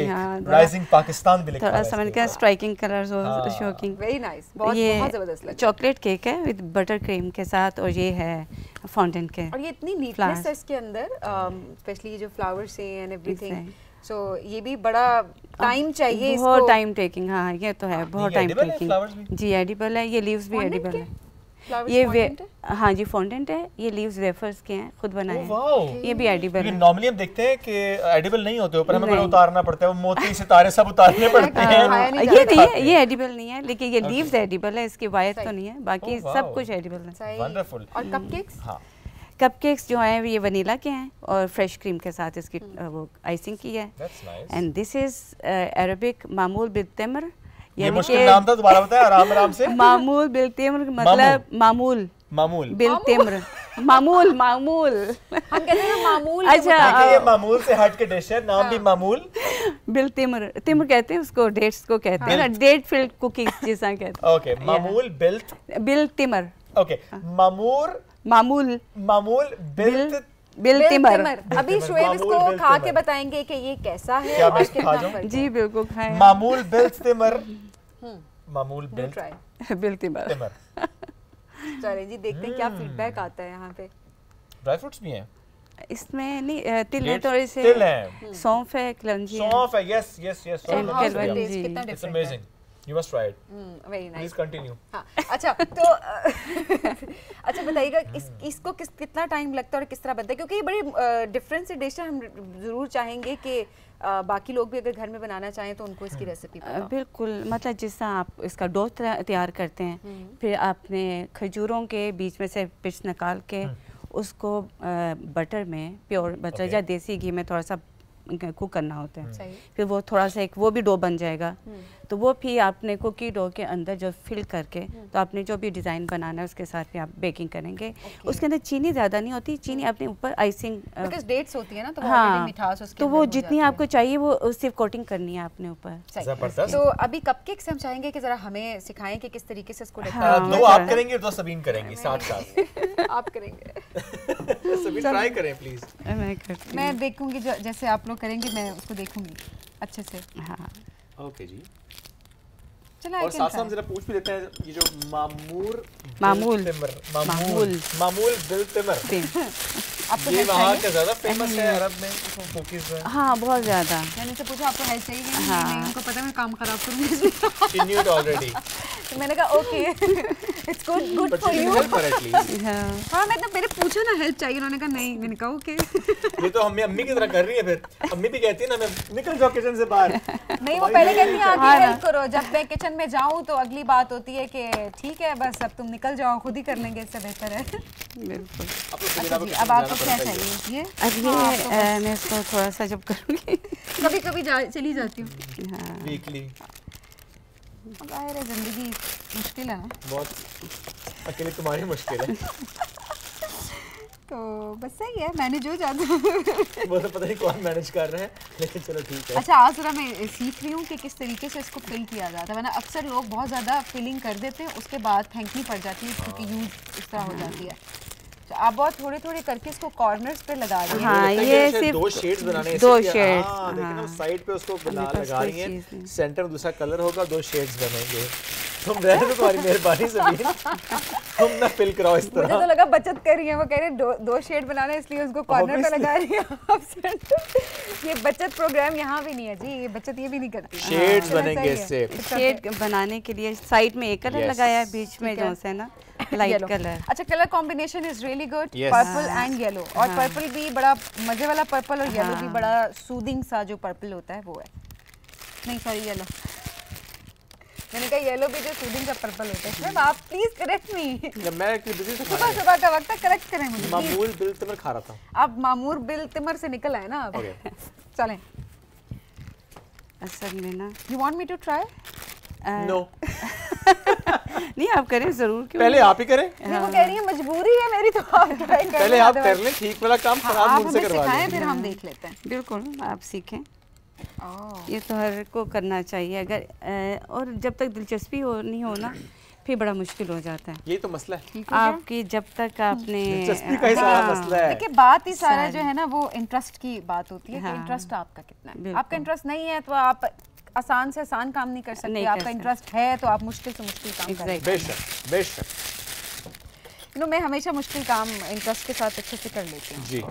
हाँ, राइजिंग पाकिस्तान भी लिखा है। थोड़ा सा मैंने कहा स्ट्राइकिंग कलर्स और शॉकिंग। वेरी नाइस, बहुत ज़बरदस्त लगा। चॉकलेट केक है विद बटर क्रीम के साथ, और ये है फॉन्टेन के। और ये इतनी नीटनेस है इसके अंदर, स्पेशली ये जो फ्लावर्स हैं एंड एवरीथिंग। सो ये भी बड़ा टाइम चाहिए, बहुत टाइम टेकिंग। हाँ, ये तो है, बहुत टाइम टेकिंग। जी, एडिबल है, ये लीव्स भी एडिबल है। ये हाँ जी, फॉन्डेंट है, ये लीव्स वेफर्स के हैं, खुद बनाए हैं। ये भी एडिबल है। नॉर्मली हम देखते हैं कि एडिबल नहीं होते, ऊपर हमें उतारना पड़ता है, वो मोती सितारे सब उतारने पड़ते हैं। ये नहीं है, ये एडिबल नहीं है, लेकिन ये लीव्स एडिबल है, इसकी वायत तो नहीं है, बाकी सब कुछ एडिबल है। वंडरफुल। और कपकेक्स? हाँ, कपकेक्स जो हैं ये वनीला के हैं और फ्रेश क्रीम के साथ इसकी वो आइसिंग की है। एंड दिस इज अरबिक मामूल बिल तमर। ये मुश्किल नाम था, दोबारा बताएं आराम से। मामूल बिल तमर मतलब मामूल बिल तमर, मामूल हम कहते हैं मामूल। अच्छा, ये मामूल से हट के डिश है, नाम भी मामूल। बिल तमर कहते हैं उसको, डेट्स को कहते हैं ना, डेट फिल्ड कुकीज जैसा कहते हैं। ओके, मामूल बिल तमर। ओके, मामूल बिल तिमर। अभी शुएब इसको खा के बताएंगे कि ये कैसा है और कितना फर्क है। जी बिल्कुल खाएं। मामूल बिल तिमर, मामूल बिल तिमर। चलिए जी, देखते हैं क्या फीडबैक आता है यहाँ पे। ड्राई फ्रूट्स भी हैं इसमें? नहीं, तिल है, थोड़े से सौंफ है, कलंजी है। सौंफ है, yes. It's amazing, you must try it. Very nice. Please continue. हाँ, अच्छा तो अच्छा बताइएगा इसको कितना टाइम लगता है और किस तरह बनता है, क्योंकि ये बड़ी डिफरेंट सी डिश है। हम ज़रूर चाहेंगे कि बाकी लोग भी अगर घर में बनाना चाहें तो उनको इसकी रेसिपी बिल्कुल। मतलब जिस तरह आप इसका डो तैयार करते हैं, फिर आपने खजूरों के बीच में से पिच निकाल के उसको बटर में, प्योर बटर या देसी घी में थोड़ा सा कुक करना होता है। फिर वो थोड़ा सा एक वो भी डो बन जाएगा, तो वो फिर आपने कुकी डो के अंदर जो फिल करके, तो आपने जो भी डिज़ाइन बनाना है उसके साथ भी आप बेकिंग करेंगे। उसके अंदर चीनी ज़्यादा नहीं होती, चीनी अपने ऊपर आइसिंग, बिकॉज़ डेट्स होती है ना, तो हाँ, मिठास उसके तो वो जितनी आपको चाहिए वो सिर्फ कोटिंग करनी है अपने ऊपर। तो अभी कपकेक्स हम चाहेंगे कि जरा हमें सिखाएं कि किस तरीके से इसको दो आप करेंगे और दो सबीन करेंगी साथ। आप करेंगे, सबीन ट्राई करें प्लीज। मैं देखूंगी जैसे आप लोग करेंगे, मैं उसको देखूंगी अच्छे से। हाँ, ओके जी। चलो, और साथ साथ जरा पूछ भी लेते हैं, ये जो मामूल बिल तिमर, ये वहाँ का ज़्यादा फेमस है अरब में कुकीज़ में? हाँ, बहुत ज़्यादा। मैंने से पूछा आपको हेल्प चाहिए? नहीं, उनको पता है मैं काम खराब करूँगी। She knew it already. तो मैंने कहा okay, it's good for you. हाँ, मैं तो मेरे पूछा ना हेल्प चाहिए, उन्होंने कहा नहीं, मैंने कहा ओके। ये तो हमें अम्मी की तरह कर रही है, फिर अम्मी भी कहती है ना, मैं निकल जाओ किचन से बाहर। नहीं, वो पहले कहती है आगे हेल्प करो, जब मैं किचन में जाऊँ तो अगली बात होती है कि ठीक है बस अब तुम निकल जाओ, खुद ही कर लेंगे, इससे बेहतर है। बिल्कुल। अब आपको क्या चाहिए? अब ये मैं इसको थोड़ा सा जब करूँगी, कभी कभी चली जाती हूँ वीकली। ज़ाहिर है ज़िंदगी मुश्किल है ना, बहुत अकेले तुम्हारी मुश्किल है। तो बस सही है, मैनेज हो जाता है। वो तो पता नहीं कौन मैनेज कर रहे हैं, लेकिन चलो ठीक है। अच्छा, आज जरा मैं सीख रही हूँ कि किस तरीके से इसको फिल किया जाता है, वरना अक्सर लोग बहुत ज़्यादा फिलिंग कर देते हैं, उसके बाद फेंकनी पड़ जाती है क्योंकि यूज इस तरह हो जाती है। तो आप बहुत थोड़े थोड़े करके इसको कॉर्नर्स पे लगा रही हैं। हाँ, ये सिर्फ दो शेड्स बनाने हैं, दो इसलिए- शेड्स, हाँ, देखिए ना हाँ। साइड पे उसको पास लगा कोई रही हैं, चीज़ नहीं। सेंटर में दूसरा कलर होगा, दो शेड्स बनेंगे। तुम रह दो, तुम्हारी मेहरबानी से तुम ना फिल कराओ इस मुझे तरह। तो लगा बचत कर रही है, वो कह रहे हैं दो शेड बनाना है इसलिए उसको कॉर्नर पे लगा रही है आप सेंटर। ये बचत प्रोग्राम यहाँ भी नहीं है जी, ये बचत ये भी नहीं करती। शेड्स चलो, बनेंगे सही है। इससे। शेड बनाने के लिए साइड में एक कलर Yes. लगाया है, बीच में ठीक है। जो है ना लाइट Yellow. कलर। अच्छा, colour combination is really good, Yes. Purple and yellow. और पर्पल भी बड़ा मजे वाला पर्पल, और येलो भी हाँ। बड़ा सूदिंग सा जो पर्पल होता है वो है। नहीं सॉरी, येलो। मैंने कहा येलो भी जो सूदिंग का पर्पल होता है। मैम आप प्लीज करेक्ट मी, जब मैं इतनी बिजी था सुबह सुबह का वक्त है, करेक्ट करें मुझे please। मामूल बिल तमर खा रहा था। अब मामूर बिल तिमर से निकल आए ना अब। Okay. चलें, असल में ना you want me to try? No, नहीं आप करें जरूर, क्यों पहले नहीं? आप ही करें। नहीं, वो कह रही है मजबूरी है मेरी, तो आप ट्राई करें। पहले आप कर लें, ठीक वाला काम खराब आप मुझसे हमें करवा सिखाएं, लें। फिर हम देख लेते हैं। बिल्कुल आप सीखें, ओह, ये तो हर को करना चाहिए। अगर और जब तक दिलचस्पी नहीं हो ना, फिर बड़ा मुश्किल हो जाता है। यही तो मसला है, ठीक हो गया? आपकी जब तक आपने दिलचस्पी का ही सारा हाँ, मसला है। देखिए बात ही सारा सारी। जो है ना वो इंटरेस्ट की बात होती है कि हाँ। इंटरेस्ट आपका कितना है। बिल्कुल। आपका इंटरेस्ट नहीं है तो आप आसान से आसान काम नहीं कर सकते, नहीं कर आपका सकते। इंटरेस्ट है तो आप मुश्किल से मुश्किल काम करें। Exactly. बेशक बेशक। नो, मैं हमेशा मुश्किल काम इंटरेस्ट के साथ अच्छे से कर लेती हूँ। जी,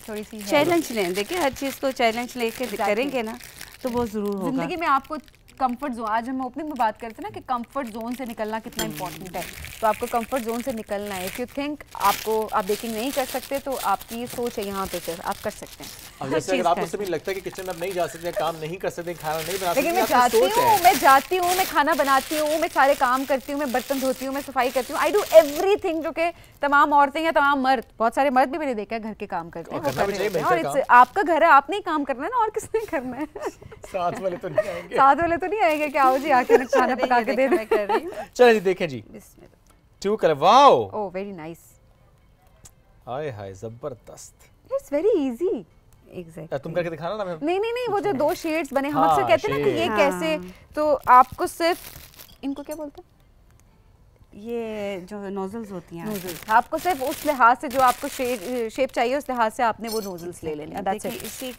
थोड़ी सी है। चैलेंज लें, देखिए हर चीज़ को चैलेंज लेके Exactly. करेंगे ना तो वो ज़रूर होगा। जिंदगी में आपको कंफर्ट जोन, आज हम ओपनिंग में बात करते हैं ना कि कंफर्ट जोन से निकलना कितना इंपॉर्टेंट है, तो आपको कंफर्ट जोन से निकलना है। इफ यू थिंक आप बेकिंग नहीं कर सकते तो आपकी ये सोच है यहाँ पे, सिर्फ आप कर सकते हैं। अब हर जैसे चीज़ अगर आपको कर सभी लगता है कि किचन में आप नहीं जा सकते, काम नहीं कर सकते, खाना नहीं बना सकते, लेकिन मैं आपकी जाती सोच हूँ, है। मैं खाना बनाती हूँ, मैं सारे काम करती हूँ, मैं बर्तन धोती हूँ, मैं सफाई करती हूँ। आई डू एवरीथिंग, जो कि तमाम औरतें या तमाम मर्द, बहुत सारे मर्द भी मैंने देखा है घर के काम करते हैं, और वो करना कर भी रहे चाहिए, होते हैं। और बेहतर it's- आपका घर है, आपने ही काम करना है ना, और किसने करना है? साथ वाले तो नहीं आएंगे। साथ वाले तो नहीं आएंगे कि आओ जी आके ना खाना पका के दे मैं कर रही हूँ। दे। चलिए जी देखें जी, 2 colour, wow, oh very nice, हाय हाय जबरदस्त। It's very easy. एग्जैक्ट तुम करके दिखाना ना। नहीं नहीं नहीं, वो जो दो शेड्स बने, हम हाँ, अक्सर कहते हैं ना कि ये shades। कैसे, हाँ। तो आपको सिर्फ इनको क्या बोलते हैं, ये जो नोजल्स होती हैं नोजल्स, आपको सिर्फ उस लिहाज से जो आपको शेप चाहिए उस लिहाज से आपने वो नोजल्स ले लेने। अब That's देखिए it. इसी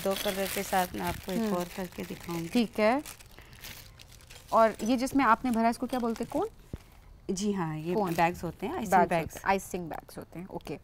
दो कलर के साथ मैं आपको एक और करके दिखाऊंगी। ठीक है। और ये जिसमें आपने भरा इसको क्या बोलते हैं, कौन? जी हाँ, ये कौन? बैग्स होते हैं, आइसिंग बैग्स। आइसिंग बैग्स होते हैं। ओके,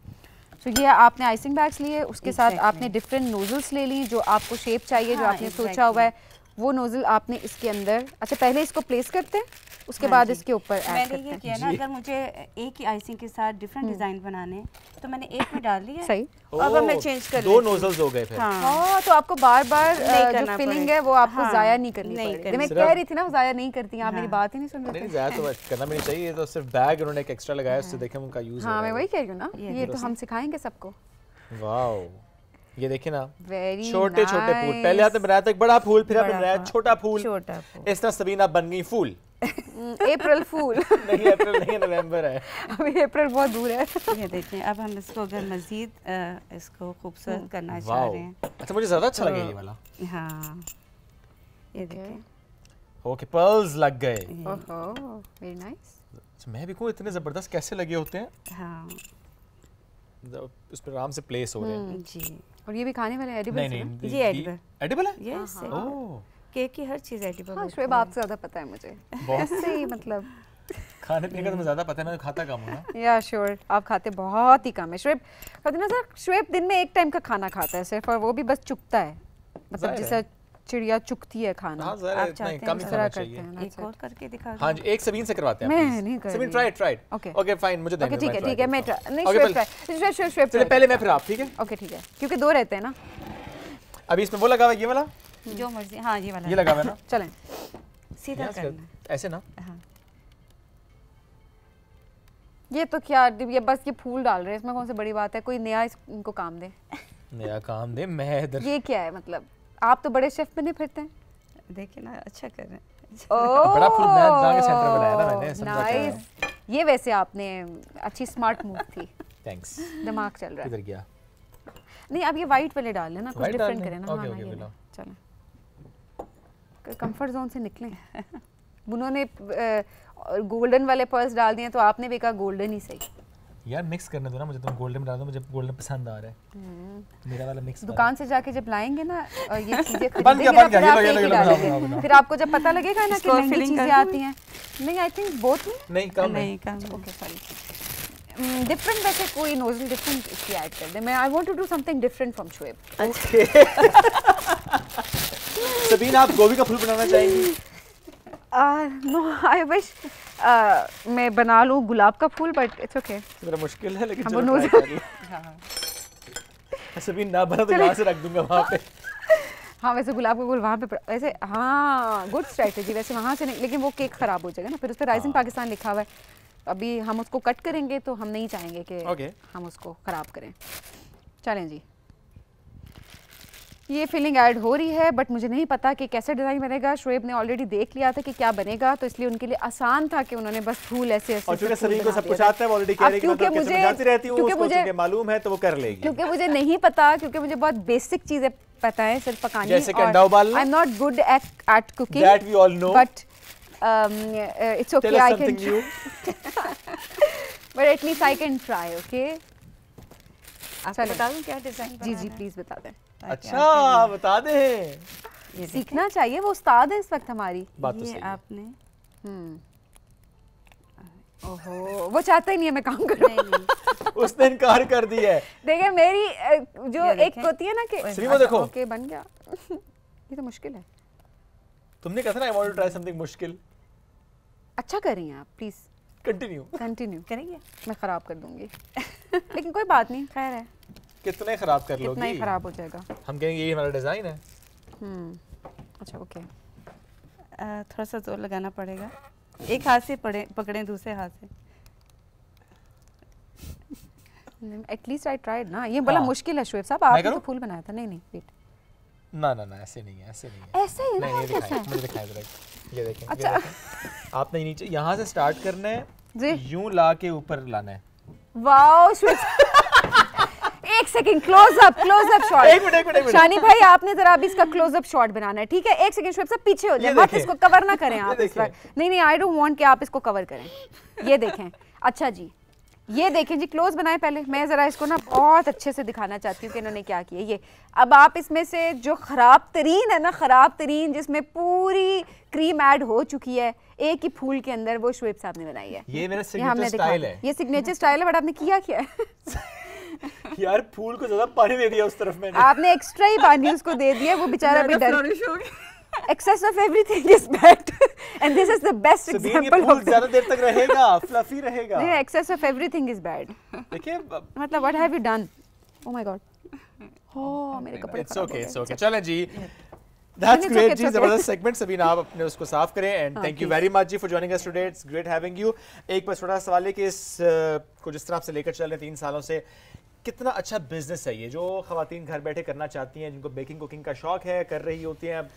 तो ये आपने आइसिंग बैग्स लिए, उसके साथ Exactly. आपने डिफरेंट नोजल्स ले ली जो आपको शेप चाहिए, जो हाँ, आपने exactly. सोचा हुआ है वो नोजल आपने इसके अंदर, अच्छा पहले इसको प्लेस करते हैं, उसके हाँ बाद जी। इसके ऊपर ऐड मैंने करते ये हैं। किया ना, अगर मुझे एक ही आइसिंग के साथ डिफरेंट डिजाइन बनाने हैं, तो मैंने एक में डाल लिया है। सही। अब मैं चेंज कर दो लेती हूँ। नोजल्स हो गए फिर। हाँ, हाँ, तो आपको बार बार नहीं जो करना फिलिंग पड़ेगा। है वो आपको हाँ, जाया नहीं करनी नहीं पड़ेगी। करनी। मैं सिर्फ- कह रही थी ना वो जाया नहीं करती, आप मेरी हाँ। बात ही नहीं सुन रहे नहीं थे। जाया तो करना भी नहीं चाहिए, ये तो सिर्फ बैग उन्होंने एक एक्स्ट्रा लगाया, उससे देखें उनका यूज हाँ, मैं वही कह रही हूँ ना, ये ये तो हम सिखाएंगे सबको। वाओ, ये देखिए ना, वेरी छोटे छोटे फूल, पहले आपने बनाया था एक बड़ा फूल, फिर आपने बड़ा बनाया फूल। छोटा फूल, छोटा फूल। इस तरह सबीना बन गई फूल। अप्रैल फूल। नहीं अप्रैल नहीं है, नवंबर है। अभी अप्रैल बहुत दूर है। ये देखिए, अब हम इसको अगर मजीद इसको खूबसूरत करना चाह वाओ, रहे हैं, अच्छा मुझे ज्यादा अच्छा तो- लगा ये वाला। हाँ ये देखिए, ओके, पर्ल्स लग गए। ओहो, वेरी नाइस। अच्छा, मैं भी कहूँ इतने जबरदस्त कैसे लगे होते हैं, हाँ जब उस पर आराम से प्लेस हो रहे हैं। जी, और ये भी खाने वाले एडिबल नहीं है ना? नहीं, ये edible। एडिबल है। ये ओह, केक की हर चीज़ एडिबल हाँ, शुएब आपसे ज़्यादा पता है मुझे। बहुत ऐसे ही मतलब। खाने पीने का तो मुझे ज्यादा पता है, मैं खाता कम हूँ ना। या श्योर, आप खाते बहुत ही कम है शुएब। फतिमा सर, शुएब दिन में एक टाइम का खाना खाता है सिर्फ, और वो भी बस चुकता है, मतलब जाहिर जैसे चिड़िया चुकती है खाना। हाँ ज़रा आप इतना चाहते ही हैं कम ही इस खाना तरह चाहिए। करते हैं। एक और करके दिखा हाँ जी, एक सबीन से करवाते हैं मैं please। नहीं कर सबीन रही। Try Okay. ओके फाइन, मुझे ओके ठीक है ठीक है, मैं नहीं ओके शुएब ट्राई, शुएब चलिए पहले मैं फिर आप, ठीक है। ओके ठीक है, क्योंकि दो रहते हैं ना। अभी इसमें वो लगा हुआ है, ये वाला, जो मर्जी। हाँ ये वाला ये लगा हुआ है ना, चलें। सीधा यहाँ से करना है। ऐसे ना। हाँ ये तो क्या, ये बस ये फूल डाल रहे हैं, इसमें कौन सी बड़ी बात है, कोई नया इनको काम दे। नया काम दे, मैं इधर। ये क्या है, मतलब आप तो बड़े शेफ बने फिरते हैं। देखिए ना, अच्छा कर रहे हैं। बड़ा फूल नया जाके सेंटर में लाया ना मैंने, समझा क्या। नाइस, ये वैसे आपने अच्छी स्मार्ट मूव थी, थैंक्स। दिमाग चल रहा है। किधर गया? नहीं, अब ये वाइट वाले डाल लेना, कुछ White डिफरेंट डालने? करें ना। Okay, हाँ, okay, ये बिल्कुल। चलें, कंफर्ट जोन से निकलें। उन्होंने गोल्डन वाले पर्स डाल दिए तो आपने भी कहा गोल्डन ही सही। यार मिक्स करने दो ना मुझे, तुम गोल्डन बना दो, मुझे गोल्डन पसंद आ रहा है। मेरा वाला मिक्स दुकान से जाके जब लाएंगे ना ये चीजें बन गया, खरीदेंगे ना, बन गया, फिर ये आप लो, एक ही ये लो, डालेंगे। बनाओ। फिर आपको जब पता लगेगा ना कि इसको महंगी filling चीजें कर आती हैं। नहीं, आई थिंक बोथ में नहीं कम है। नहीं कम ओके सॉरी डिफरेंट, वैसे कोई नोजल डिफरेंट इसकी ऐड कर दे। मैं I want to do something different from Shoaib. Sabeen आप गोभी का फूल बनाना चाहेंगी? नो आई विश मैं बना लूँ गुलाब का फूल, बट इट्स ओके। मेरा मुश्किल है, लेकिन हम चलो वो try कर लो। सबीन ना बना तो यहाँ से रख दूंगा वहाँ पे। हाँ वैसे गुलाब का फूल वहाँ पे वैसे, हाँ गुड स्ट्रेटजी। वैसे वहाँ से नहीं, लेकिन वो केक ख़राब हो जाएगा ना, फिर उस पर राइजिंग पाकिस्तान लिखा हुआ है। अभी हम उसको कट करेंगे तो हम नहीं चाहेंगे कि हम उसको ख़राब करें। चलें जी, ये फिलिंग ऐड हो रही है, बट मुझे नहीं पता कि कैसे डिज़ाइन बनेगा। शोएब ने ऑलरेडी देख लिया था कि क्या बनेगा, तो इसलिए उनके लिए आसान था कि उन्होंने बस फूल ऐसे ऐसे और चूंकि सभी को सब कुछ आता है, ऑलरेडी कह रही है कि मैं तो कैसे समझाती रहती हूँ, उसको चूंकि मालूम है तो वो कर लेगी। क्योंकि मुझे नहीं पता, क्योंकि मुझे बहुत बेसिक चीज़ें पता है सिर्फ पकानी। जैसे कि अंडा उबालना। I am not good at cooking, that we all know, but it's okay, I can new, but at least I can try. Okay आपको बता दूं क्या डिजाइन? जी जी प्लीज बता दें। अच्छा बता दे, सीखना चाहिए, वो उस्ताद है इस वक्त हमारी। बात तो ये सही है। आपने ओहो, वो चाहता ही नहीं है मैं काम करूं। उसने इनकार कर दिया है। देखिए मेरी जो ये एक देखें। होती है ना कि श्री वो देखो। ओके बन गया। ये तो मुश्किल है। तुमने कहा था ना I want to try something मुश्किल। अच्छा कर रही हैं आप, प्लीज कंटिन्यू कंटिन्यू। करेंगे? मैं खराब कर दूंगी लेकिन कोई बात नहीं, खैर है, कितने खराब कर लोगी? कितना ही खराब हो जाएगा। हम कहेंगे ये हमारा डिजाइन है। अच्छा ओके, थोड़ा सा जोर लगाना पड़ेगा। एक हाथ से पकड़ें, दूसरे हाथ से। एटलीस्ट आई ट्राइड ना। ये बड़ा हाँ। मुश्किल है शोएब साहब, आपने तो करूं? फूल बनाया था। नहीं नहीं वेट, ना ना ना ऐसे नहीं है, ऐसे नहीं है। ऐसे ही ना, नहीं, ये कैसे दिखाएं, है? मुझे दिखाएं जरा। ये देखें, अच्छा। ये देखें। आपने नीचे यहाँ से स्टार्ट करना है, जी यूं ला के ऊपर लाना है। वाओ शोएब एक सेकंड, क्लोज अप शॉट। एक मिनट। शानी भाई आपने जरा अभी इसका क्लोज अप शॉट बनाना है, ठीक है? एक सेकंड शोएब साहब पीछे हो जाए, मत देखें। इसको कवर ना करें आप इस देखें। वक्त। नहीं आई डोंट वांट कि आप इसको कवर करें। ये देखें, अच्छा जी ये देखें जी, क्लोज बनाए पहले। मैं जरा इसको ना बहुत अच्छे से दिखाना चाहती हूँ कि इन्होंने क्या किया। ये अब आप इसमें से जो खराब तरीन है ना, खराब तरीन जिसमें पूरी क्रीम ऐड हो चुकी है एक ही फूल के अंदर, वो शोएब साहब ने बनाई है। ये मेरा ये हमने सिग्नेचर दिखा स्टाइल दिया। है। ये सिग्नेचर स्टाइल है, बट आपने किया क्या है? यार फूल को ज्यादा पानी दे दिया उस तरफ मैंने। आपने एक्स्ट्रा ही पानी उसको दे दिया, वो बेचारा भी डर। Excess of everything is bad, and this is the best Sabeen ये example फूल of ज्यादा देर तक रहेगा, फ्लफी रहेगा। नहीं, excess of everything is bad. देखिए मतलब what have you done? Oh my god. Oh मेरे कपड़े इट्स खराब हो ओके, गए। It's okay. चलें जी, दैट्स it's ग्रेट okay, जी, it's okay. जबरदस्त सेगमेंट। सबीन आप अपने उसको साफ करें, and thank you please. Very much जी for joining us today. It's great having you. एक बस छोटा सा सवाल है कि इस को जिस तरह से लेकर चल रहे 3 सालों से, कितना अच्छा बिजनेस है ये, जो खवातीन घर बैठे करना चाहती हैं, जिनको बेकिंग कुकिंग का शौक है, कर रही होती हैं,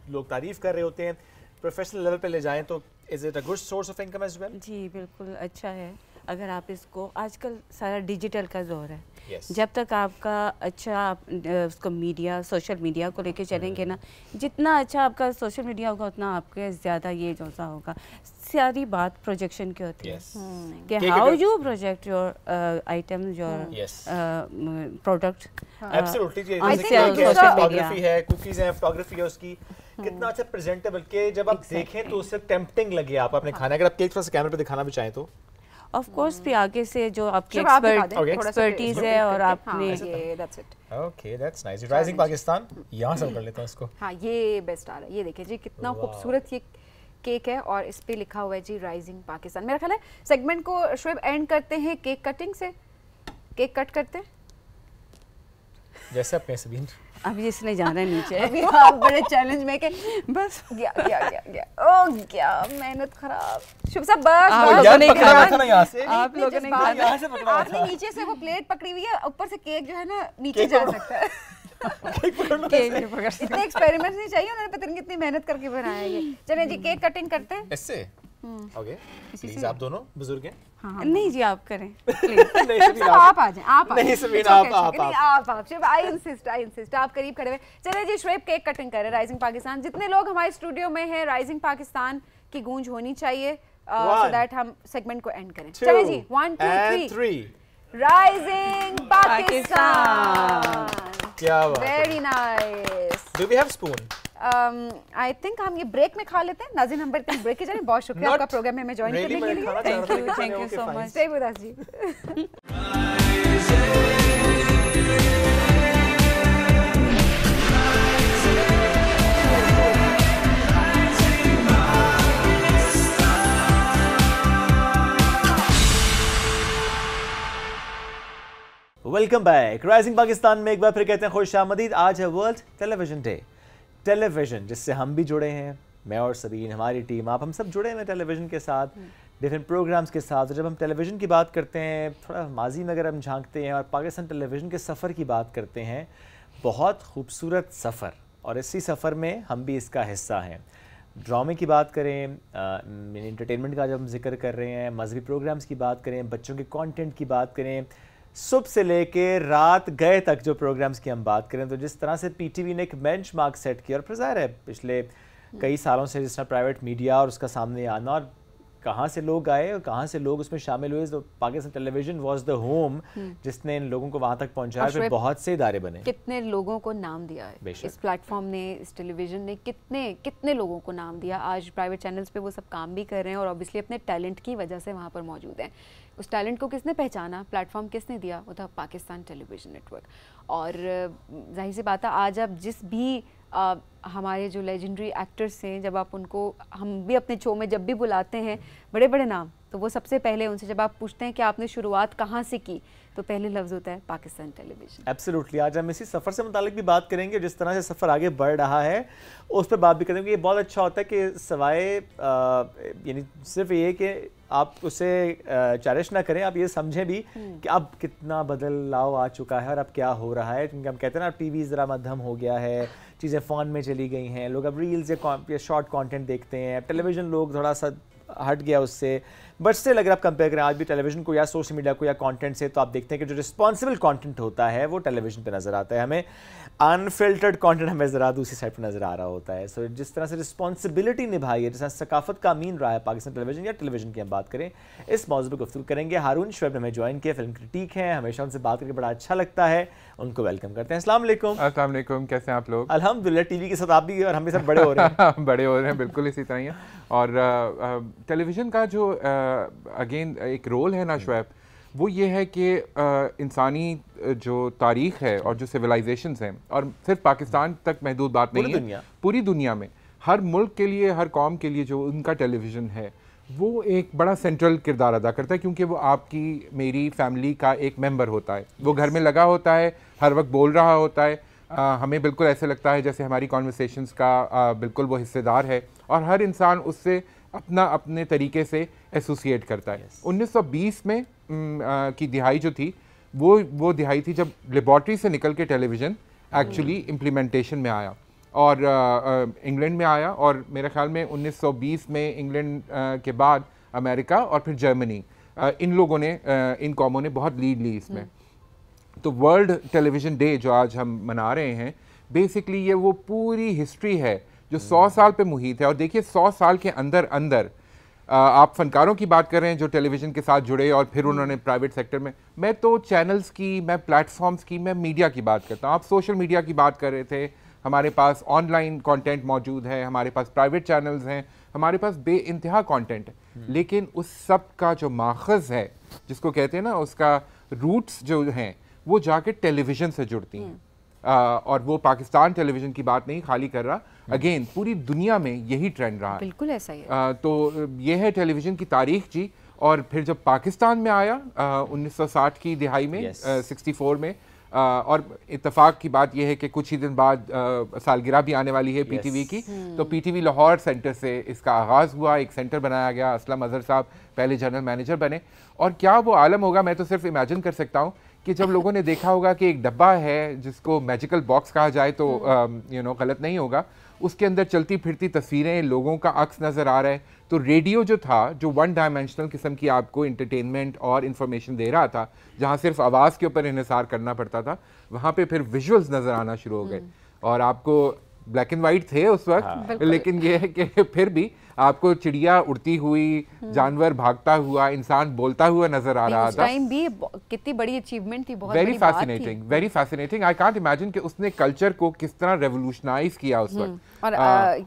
लोग तारीफ कर रहे होते हैं, प्रोफेशनल लेवल पे ले जाएं तो is it a good source of income as well? जी बिल्कुल अच्छा है। अगर आप इसको, आजकल सारा डिजिटल का दौर है। Yes. जब तक आपका अच्छा आप उसको मीडिया, सोशल मीडिया को लेके चलेंगे ना, जितना अच्छा आपका सोशल मीडिया होगा उतना आपके ज़्यादा ये जो सा होगा। सारी बात प्रोजेक्शन की होती Yes. है कि कि हाउ अगर- you project your items, your Yes. Product. Absolutely. I जैसे think कि दूसरा- फोटोग्राफी है, कुकीज है, फोटोग्राफी है उसकी, कितना अच्छा प्रेजेंटेबल के जब आप देखें तो उससे टेम्पटिंग लगे आप अपने खाने। अगर आप केक थोड़ा सा कैमरा पे दिखाना भी चाहें तो। ऑफ कोर्स भी आगे से जो आपकी जब आप दिखा दें, Okay. थोड़ा सा एक्सपर्टीज है और हाँ, आपने ये that's it. Okay that's nice. Rising Pakistan यहाँ से कर लेता हूँ इसको। हाँ ये बेस्ट आ रहा है। ये देखिए जी कितना खूबसूरत ये केक है, और इस पे लिखा हुआ है जी राइजिंग पाकिस्तान। मेरा ख्याल है सेगमेंट को शोएब एंड करते हैं केक कटिंग से। केक कट करते हैं जैसे अपने सबीन। अब जिसने जाना है नीचे। अभी आप बड़े चैलेंज में के बस गया ओ क्या मेहनत खराब। शुभ साहब बस आप बस, लोगों ने बस, खाना बस। था ना यहाँ से। आप इतने लोगों ने जज्बात खाना- यहाँ से पकड़ा हुआ आपने था। नीचे से वो प्लेट पकड़ी हुई है, ऊपर से केक जो है ना नीचे केक जा पकड़ो। सकता है। केक नहीं पकड़ सकते। इतने एक्सपेरिमेंट्स नहीं चाहिए, उन्होंने पता नहीं कितनी मेहनत करके बनाया है ये। चलिए जी केक कटिंग करते हैं। इससे ओके प्लीज, आप दोनों बुजुर्ग हैं। नहीं जी आप करें प्लीज। नहीं सबीन सब आप आप आ जाएं, आप आ नहीं, जाएं। सबीन, It's okay, आप, it's okay। नहीं, आप शुभ आई इंसिस्ट आप करीब खड़े हुए। चलिए जी शोएब केक कटिंग कर रहे हैं राइजिंग पाकिस्तान। जितने लोग हमारे स्टूडियो में हैं, राइजिंग पाकिस्तान की गूंज होनी चाहिए सो दैट हम सेगमेंट को एंड करें। चलिए जी 1 2 3। Rising Pakistan. क्या बात है। Very nice. Do we have spoon? I think हम ये ब्रेक में खा लेते हैं। नाज़रीन, हम बढ़ते हैं ब्रेक के जाने। बहुत शुक्रिया आपका प्रोग्राम में हमें ज्वाइन करने के लिए। Thank you so much. Stay with us जी। Welcome back. राइजिंग पाकिस्तान में एक बार फिर कहते हैं खुश आमदीद। आज है वर्ल्ड टेलीविजन डे। टेलीविजन जिससे हम भी जुड़े हैं, मैं और सबीन, हमारी टीम, आप हम सब जुड़े हैं टेलीविजन के साथ, डिफरेंट प्रोग्राम्स के साथ। जब हम टेलीविजन की बात करते हैं, थोड़ा माजी में अगर हम झांकते हैं और पाकिस्तान टेलीविजन के सफ़र की बात करते हैं, बहुत खूबसूरत सफ़र, और इसी सफ़र में हम भी इसका हिस्सा हैं। ड्रामे की बात करें, एंटरटेनमेंट का जब हम जिक्र कर रहे हैं, मजहबी प्रोग्राम्स की बात करें, बच्चों के कंटेंट की बात करें, सुबह से लेके रात गए तक जो प्रोग्राम्स की हम बात करें, तो जिस तरह से पीटीवी ने एक बेंचमार्क सेट किया, और फिर ज़ाहिर है पिछले कई सालों से जिस तरह प्राइवेट मीडिया और उसका सामने आना, और कहाँ से लोग आए और कहाँ से लोग उसमें शामिल हुए, तो Pakistan television was the home जिसने इन लोगों को वहाँ तक पहुँचाया। फिर बहुत से इदारे बने, कितने लोगों को नाम दिया है इस प्लेटफॉर्म ने, इस टेलीविजन ने कितने लोगों को नाम दिया। आज प्राइवेट चैनल्स पे वो सब काम भी कर रहे हैं और ऑब्वियसली अपने टैलेंट की वजह से वहाँ पर मौजूद हैं। उस टैलेंट को किसने पहचाना, प्लेटफॉर्म किसने दिया, वो था पाकिस्तान टेलीविजन नेटवर्क। और जाहिर सी बात है, आज आप जिस भी हमारे जो लेजेंडरी एक्टर्स हैं, जब आप उनको, हम भी अपने शो में जब भी बुलाते हैं बड़े बड़े नाम, तो वो सबसे पहले उनसे जब आप पूछते हैं कि आपने शुरुआत कहाँ से की, तो पहले लफ्ज़ होता है पाकिस्तान टेलीविजन। एब्सोल्युटली। आज हम इसी सफ़र से मुतालिक भी बात करेंगे, जिस तरह से सफ़र आगे बढ़ रहा है उस पर बात भी करेंगे। ये बहुत अच्छा होता है कि सवाए यानी सिर्फ ये कि आप उसे चैलेंज ना करें, आप ये समझें भी कि अब कितना बदलाव आ चुका है और अब क्या हो रहा है। क्योंकि हम कहते हैं ना, टीवी ज़रा मध्यम हो गया है, चीज़ें फ़ोन में चली गई हैं, लोग अब रील्स या शॉर्ट कंटेंट देखते हैं, टेलीविज़न लोग थोड़ा सा हट गया उससे। बट स्टिल अगर आप कंपेयर करें आज भी टेलीविज़न को या सोशल मीडिया को या कंटेंट से, तो आप देखते हैं कि जो रिस्पॉन्सिबल कंटेंट होता है वो टेलीविज़न पे नज़र आता है हमें, अनफिल्टर्ड कंटेंट हमें ज़रा दूसरी साइड पर नज़र आ रहा होता है। सो जिस तरह से रिस्पॉन्सिबिलिटी निभाई है, जिस तरह सकाफत का अमीन रहा है पाकिस्तान टेलीविज़न या टेलीविज़न की हम बात करें, इस मौजूद पर गुफ्तगू करेंगे। हारून शुएब ने हमें ज्वाइन किया, फिल्म क्रिटिक हैं, हमेशा उनसे बात करके बड़ा अच्छा लगता है, उनको वेलकम करते हैं। अस्सलाम वालेकुम। अस्सलाम वालेकुम, कैसे हैं आप लोग? अल्हम्दुलिल्लाह। टीवी के साथ आप भी और हम भी सब बड़े हो रहे हैं। बड़े हो रहे हैं, बिल्कुल इसी तरह ही है। और टेलीविज़न का जो अगेन एक रोल है ना शुएब, वो ये है कि इंसानी जो तारीख़ है और जो सिविलाइजेशंस हैं, और सिर्फ पाकिस्तान तक महदूद बात नहीं है, पूरी दुनिया में हर मुल्क के लिए, हर कौम के लिए जो उनका टेलीविज़न है वो एक बड़ा सेंट्रल किरदार अदा करता है, क्योंकि वो आपकी मेरी फैमिली का एक मेंबर होता है। वो घर में लगा होता है, हर वक्त बोल रहा होता है, हमें बिल्कुल ऐसे लगता है जैसे हमारी कॉन्वर्सेशंस का बिल्कुल वो हिस्सेदार है, और हर इंसान उससे अपने तरीके से एसोसिएट करता है। 1920 में की दिहाई जो थी, वो दिहाई थी जब लेबॉर्ट्री से निकल के टेलीविज़न एक्चुअली इम्प्लीमेंटेशन में आया, और इंग्लैंड में आया, और मेरे ख्याल में 1920 में इंग्लैंड के बाद अमेरिका और फिर जर्मनी, इन लोगों ने, इन कौमों ने बहुत लीड ली इसमें। तो वर्ल्ड टेलीविज़न डे जो आज हम मना रहे हैं, बेसिकली ये वो पूरी हिस्ट्री है जो 100 साल पे मुहित है। और देखिए 100 साल के अंदर अंदर आप फनकारों की बात कर रहे हैं जो टेलीविज़न के साथ जुड़े और फिर उन्होंने प्राइवेट सेक्टर में, मैं तो चैनल्स की, मैं प्लेटफॉर्म्स की, मैं मीडिया की बात करता हूँ। आप सोशल मीडिया की बात कर रहे थे, हमारे पास ऑनलाइन कंटेंट मौजूद है, हमारे पास प्राइवेट चैनल्स हैं, हमारे पास बेइंतहा कंटेंट है, लेकिन उस सब का जो माखज़ है, जिसको कहते हैं ना, उसका रूट्स जो हैं, वो जाके टेलीविज़न से जुड़ती हैं। और वो पाकिस्तान टेलीविज़न की बात नहीं खाली कर रहा, अगेन पूरी दुनिया में यही ट्रेंड रहा। बिल्कुल ऐसा ही है। तो ये है टेलीविज़न की तारीख जी। और फिर जब पाकिस्तान में आया 1960 की दिहाई में, 64 में, और इत्तेफाक की बात यह है कि कुछ ही दिन बाद सालगिरह भी आने वाली है पीटीवी की, तो पीटीवी लाहौर सेंटर से इसका आगाज़ हुआ, एक सेंटर बनाया गया, असलम अजहर साहब पहले जनरल मैनेजर बने। और क्या वो आलम होगा, मैं तो सिर्फ इमेजिन कर सकता हूँ कि जब लोगों ने देखा होगा कि एक डब्बा है जिसको मैजिकल बॉक्स कहा जाए तो गलत नहीं होगा, उसके अंदर चलती फिरती तस्वीरें, लोगों का अक्स नज़र आ रहा है। तो रेडियो जो था, जो वन डायमेंशनल किस्म की आपको इंटरटेनमेंट और इन्फॉर्मेशन दे रहा था, जहाँ सिर्फ आवाज़ के ऊपर इन्हिसार करना पड़ता था, वहाँ पे फिर विजुअल्स नज़र आना शुरू हो गए। और आपको ब्लैक एंड वाइट थे उस वक्त, लेकिन ये है कि फिर भी आपको चिड़िया उड़ती हुई, जानवर भागता हुआ, इंसान बोलता हुआ नजर आ रहा उस था। टाइम भी कितनी बड़ी अचीवमेंट थी, बहुत वेरी बड़ी बात थी। Fascinating, very fascinating. I can't imagine कि उसने कल्चर को किस तरह रेवोल्यूशनाइज किया उस वक्त,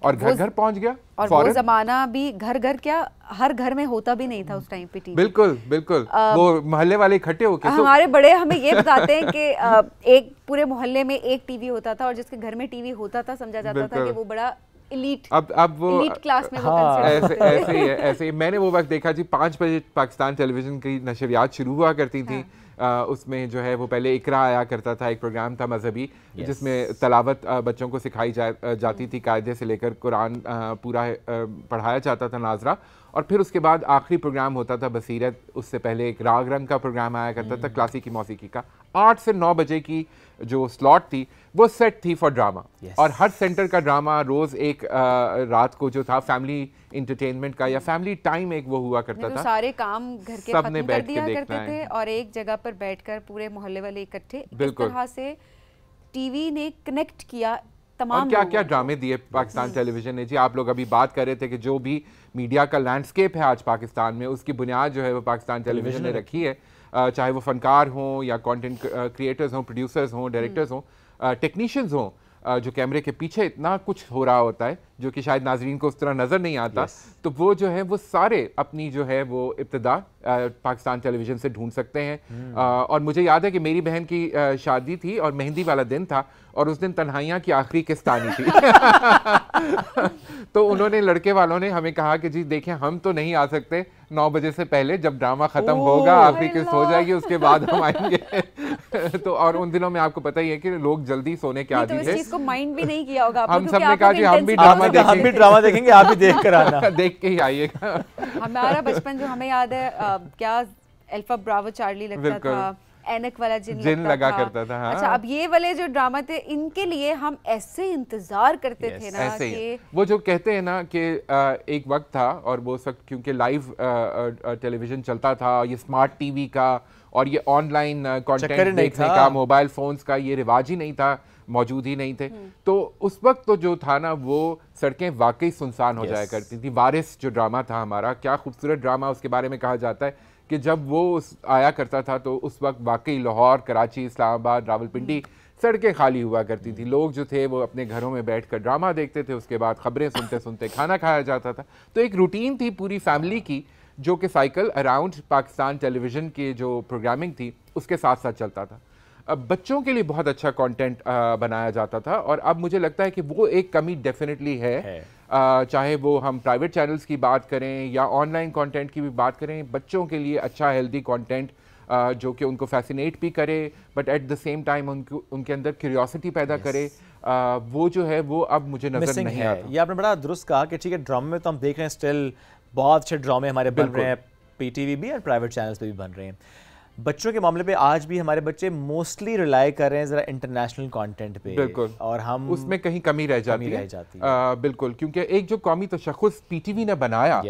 और घर घर पहुंच गया। और वो जमाना भी घर घर क्या, हर घर में होता भी नहीं था उस टाइम पे टीवी। बिल्कुल बिल्कुल, वो मोहल्ले वाले इकट्ठे होके हमारे बड़े हमें ये बताते हैं कि एक पूरे मोहल्ले में एक टीवी होता था, और जिसके घर में टीवी होता था समझा जाता था कि वो बड़ा एलीट, अब वो एलीट क्लास में वो ऐसे ही है, ऐसे ही। मैंने वो वक्त देखा जी, 5 बजे पाकिस्तान टेलीविजन की नशरियात शुरू हुआ करती थी। उसमें जो है वो पहले इकरा आया करता था, एक प्रोग्राम था मजहबी, जिसमें तलावत बच्चों को सिखाई जाती थी, कायदे से लेकर कुरान पूरा पढ़ाया जाता था, नाजरा। और फिर उसके बाद आखिरी प्रोग्राम होता था बसीरत। उससे पहले एक राग रंग का प्रोग्राम आया करता था, क्लासिकी मौसीकी का। 8 से 9 बजे की जो स्लॉट थी वो सेट थी फॉर ड्रामा। और हर सेंटर का ड्रामा रोज एक रात को जो था फैमिली इंटरटेनमेंट का या फैमिली टाइम एक वो हुआ करता था। सारे काम घर के खत्म कर दिया करते थे और एक जगह पर बैठकर पूरे मोहल्ले वाले इकट्ठे, इस तरह से टीवी ने कनेक्ट किया तमाम। और क्या क्या ड्रामे दिए पाकिस्तान टेलीविजन ने जी। आप लोग अभी बात कर रहे थे कि जो भी मीडिया का लैंडस्केप है आज पाकिस्तान में, उसकी बुनियाद जो है वो पाकिस्तान टेलीविजन ने रखी है। चाहे वो फनकार हों या कंटेंट क्रिएटर्स हों, प्रोड्यूसर्स हों, डायरेक्टर्स हों, टेक्नीशियंस हों, जो कैमरे के पीछे इतना कुछ हो रहा होता है जो कि शायद नाजरीन को उस तरह नज़र नहीं आता। तो वो जो है वो सारे अपनी जो है वो इब्तिदा पाकिस्तान टेलीविजन से ढूंढ सकते हैं। और मुझे याद है कि मेरी बहन की शादी थी और मेहंदी वाला दिन था, और उस दिन तन्हाइयाँ की आखिरी किस्त आनी थी। तो उन्होंने, लड़के वालों ने हमें कहा कि जी देखें, हम तो नहीं आ सकते 9 बजे से पहले, जब ड्रामा खत्म होगा, आखिरी किस्त हो जाएगी, उसके बाद हम आएंगे। तो और उन दिनों में आपको पता ही है कि लोग जल्दी सोने के आदी थे। तो इस चीज को माइंड भी नहीं किया होगा हम सब ने कहा कि हम भी ड्रामा देखेंगे, आप भी देख कर आना। देख के ही आइएगा। हमारा बचपन जो हमें याद है, क्या अल्फा ब्रावो चार्ली लगता था, ऐनक वाला जिन लगा करता था। हाँ। अच्छा, अब ये वाले जो ड्रामा थे, इनके लिए हम ऐसे इंतजार करते थे ना कि वो जो कहते हैं ना कि एक वक्त था, और वो वक्त क्योंकि लाइव टेलीविजन चलता था, ये स्मार्ट टीवी का और ये ऑनलाइन कंटेंट देखने का, मोबाइल फोन्स का ये रिवाज ही नहीं था, मौजूद ही नहीं थे। तो उस वक्त तो जो था ना, वो सड़कें वाकई सुनसान हो जाया करती थी। वारिस जो ड्रामा था हमारा, क्या खूबसूरत ड्रामा, उसके बारे में कहा जाता है कि जब वो आया करता था तो उस वक्त वाकई लाहौर, कराची, इस्लामाबाद, रावलपिंडी सड़कें खाली हुआ करती थी। लोग जो थे वो अपने घरों में बैठकर ड्रामा देखते थे, उसके बाद खबरें सुनते सुनते खाना खाया जाता था। तो एक रूटीन थी पूरी फैमिली की, जो कि साइकिल अराउंड पाकिस्तान टेलीविज़न की जो प्रोग्रामिंग थी उसके साथ साथ चलता था। अब बच्चों के लिए बहुत अच्छा कंटेंट बनाया जाता था, और अब मुझे लगता है कि वो एक कमी डेफिनेटली है। चाहे वो हम प्राइवेट चैनल्स की बात करें या ऑनलाइन कंटेंट की भी बात करें, बच्चों के लिए अच्छा हेल्दी कंटेंट जो कि उनको फैसिनेट भी करे, but at the same time उनके अंदर क्यूरियोसिटी पैदा करे, वो जो है वो अब मुझे नजर नहीं आता। ये आपने बड़ा दुरुस्त कहा कि ठीक है, ड्रामे में तो हम देख रहे हैं स्टिल बहुत अच्छे ड्रामे हमारे बन रहे हैं, पीटीवी भी और प्राइवेट चैनल्स पे भी बन रहे हैं। बच्चों के मामले पे आज भी हमारे बच्चे मोस्टली रिलाई कर रहे हैं जरा इंटरनेशनल कंटेंट पे। बिल्कुल, और हम उसमें कहीं कमी रह जाती है। बिल्कुल, क्योंकि एक जो कौमी तशख़्ख़ुस पीटीवी ने बनाया,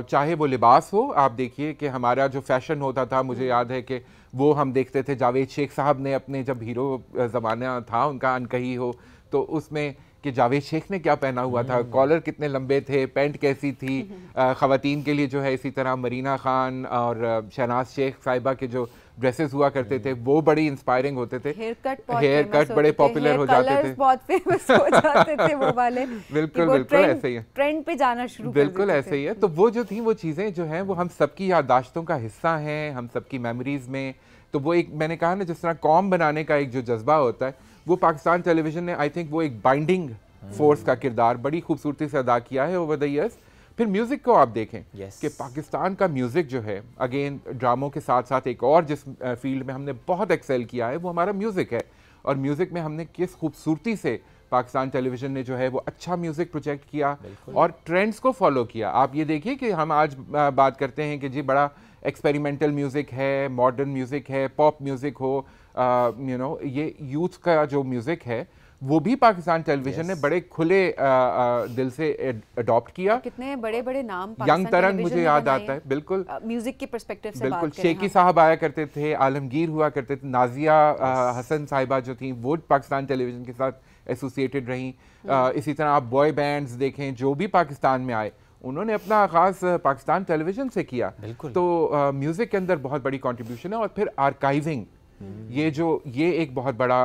चाहे वो लिबास हो, आप देखिए कि हमारा जो फैशन होता था, मुझे याद है कि वो हम देखते थे, जावेद शेख साहब ने अपने जब हीरो ज़माना था उनका अनकही हो, तो उसमें कि जावेद शेख ने क्या पहना हुआ था, कॉलर कितने लंबे थे, पैंट कैसी थी। ख़वातीन के लिए जो है इसी तरह मरीना खान और शहनाज शेख साहिबा के जो ड्रेसेस हुआ करते थे वो बड़ी इंस्पायरिंग होते थे। हेयर कट बड़े पॉपुलर हो जाते थे, बहुत फेमस हो जाते थे वो वाले। बिल्कुल बिल्कुल ऐसे ही है, ट्रेंड पे जाना शुरू कर बिल्कुल ऐसे ही है। तो वो जो थी वो चीज़ें जो हैं वो हम सबकी याददाश्तों का हिस्सा हैं, हम सबकी मेमोरीज में। तो वो एक, मैंने कहा ना, जिस तरह कौम बनाने का एक जो जज्बा होता है, वो पाकिस्तान टेलीविजन ने आई थिंक वो एक बाइंडिंग फोर्स का किरदार बड़ी खूबसूरती से अदा किया है ओवर द ईयर्स। फिर म्यूज़िक को आप देखें कि पाकिस्तान का म्यूज़िक जो है, अगेन ड्रामों के साथ साथ एक और जिस फील्ड में हमने बहुत एक्सेल किया है वो हमारा म्यूज़िक है। और म्यूज़िक में हमने किस खूबसूरती से पाकिस्तान टेलीविज़न ने जो है वो अच्छा म्यूज़िक प्रोजेक्ट किया और ट्रेंड्स को फॉलो किया। आप ये देखिए कि हम आज बात करते हैं कि जी बड़ा एक्सपेरिमेंटल म्यूज़िक है, मॉडर्न म्यूज़िक है, पॉप म्यूज़िक हो, यू नो, ये यूथ का जो म्यूज़िक है वो भी पाकिस्तान टेलीविजन ने बड़े खुले दिल से अडॉप्ट किया। कितने बड़े बड़े नाम यंग तरंग मुझे याद आता है, बिल्कुल म्यूजिक के पर्सपेक्टिव से बिल्कुल। बात करें, शेखी साहब आया करते थे, आलमगीर हुआ करते थे, नाजिया हसन साहिबा जो थी वो पाकिस्तान टेलीविजन के साथ एसोसिएटेड रहीं। इसी तरह आप बॉय बैंड्स देखें जो भी पाकिस्तान में आए उन्होंने अपना आगाज़ पाकिस्तान टेलीविज़न से किया। बिल्कुल। तो म्यूज़िक के अंदर बहुत बड़ी कंट्रीब्यूशन है। और फिर आर्काइविंग, ये एक बहुत बड़ा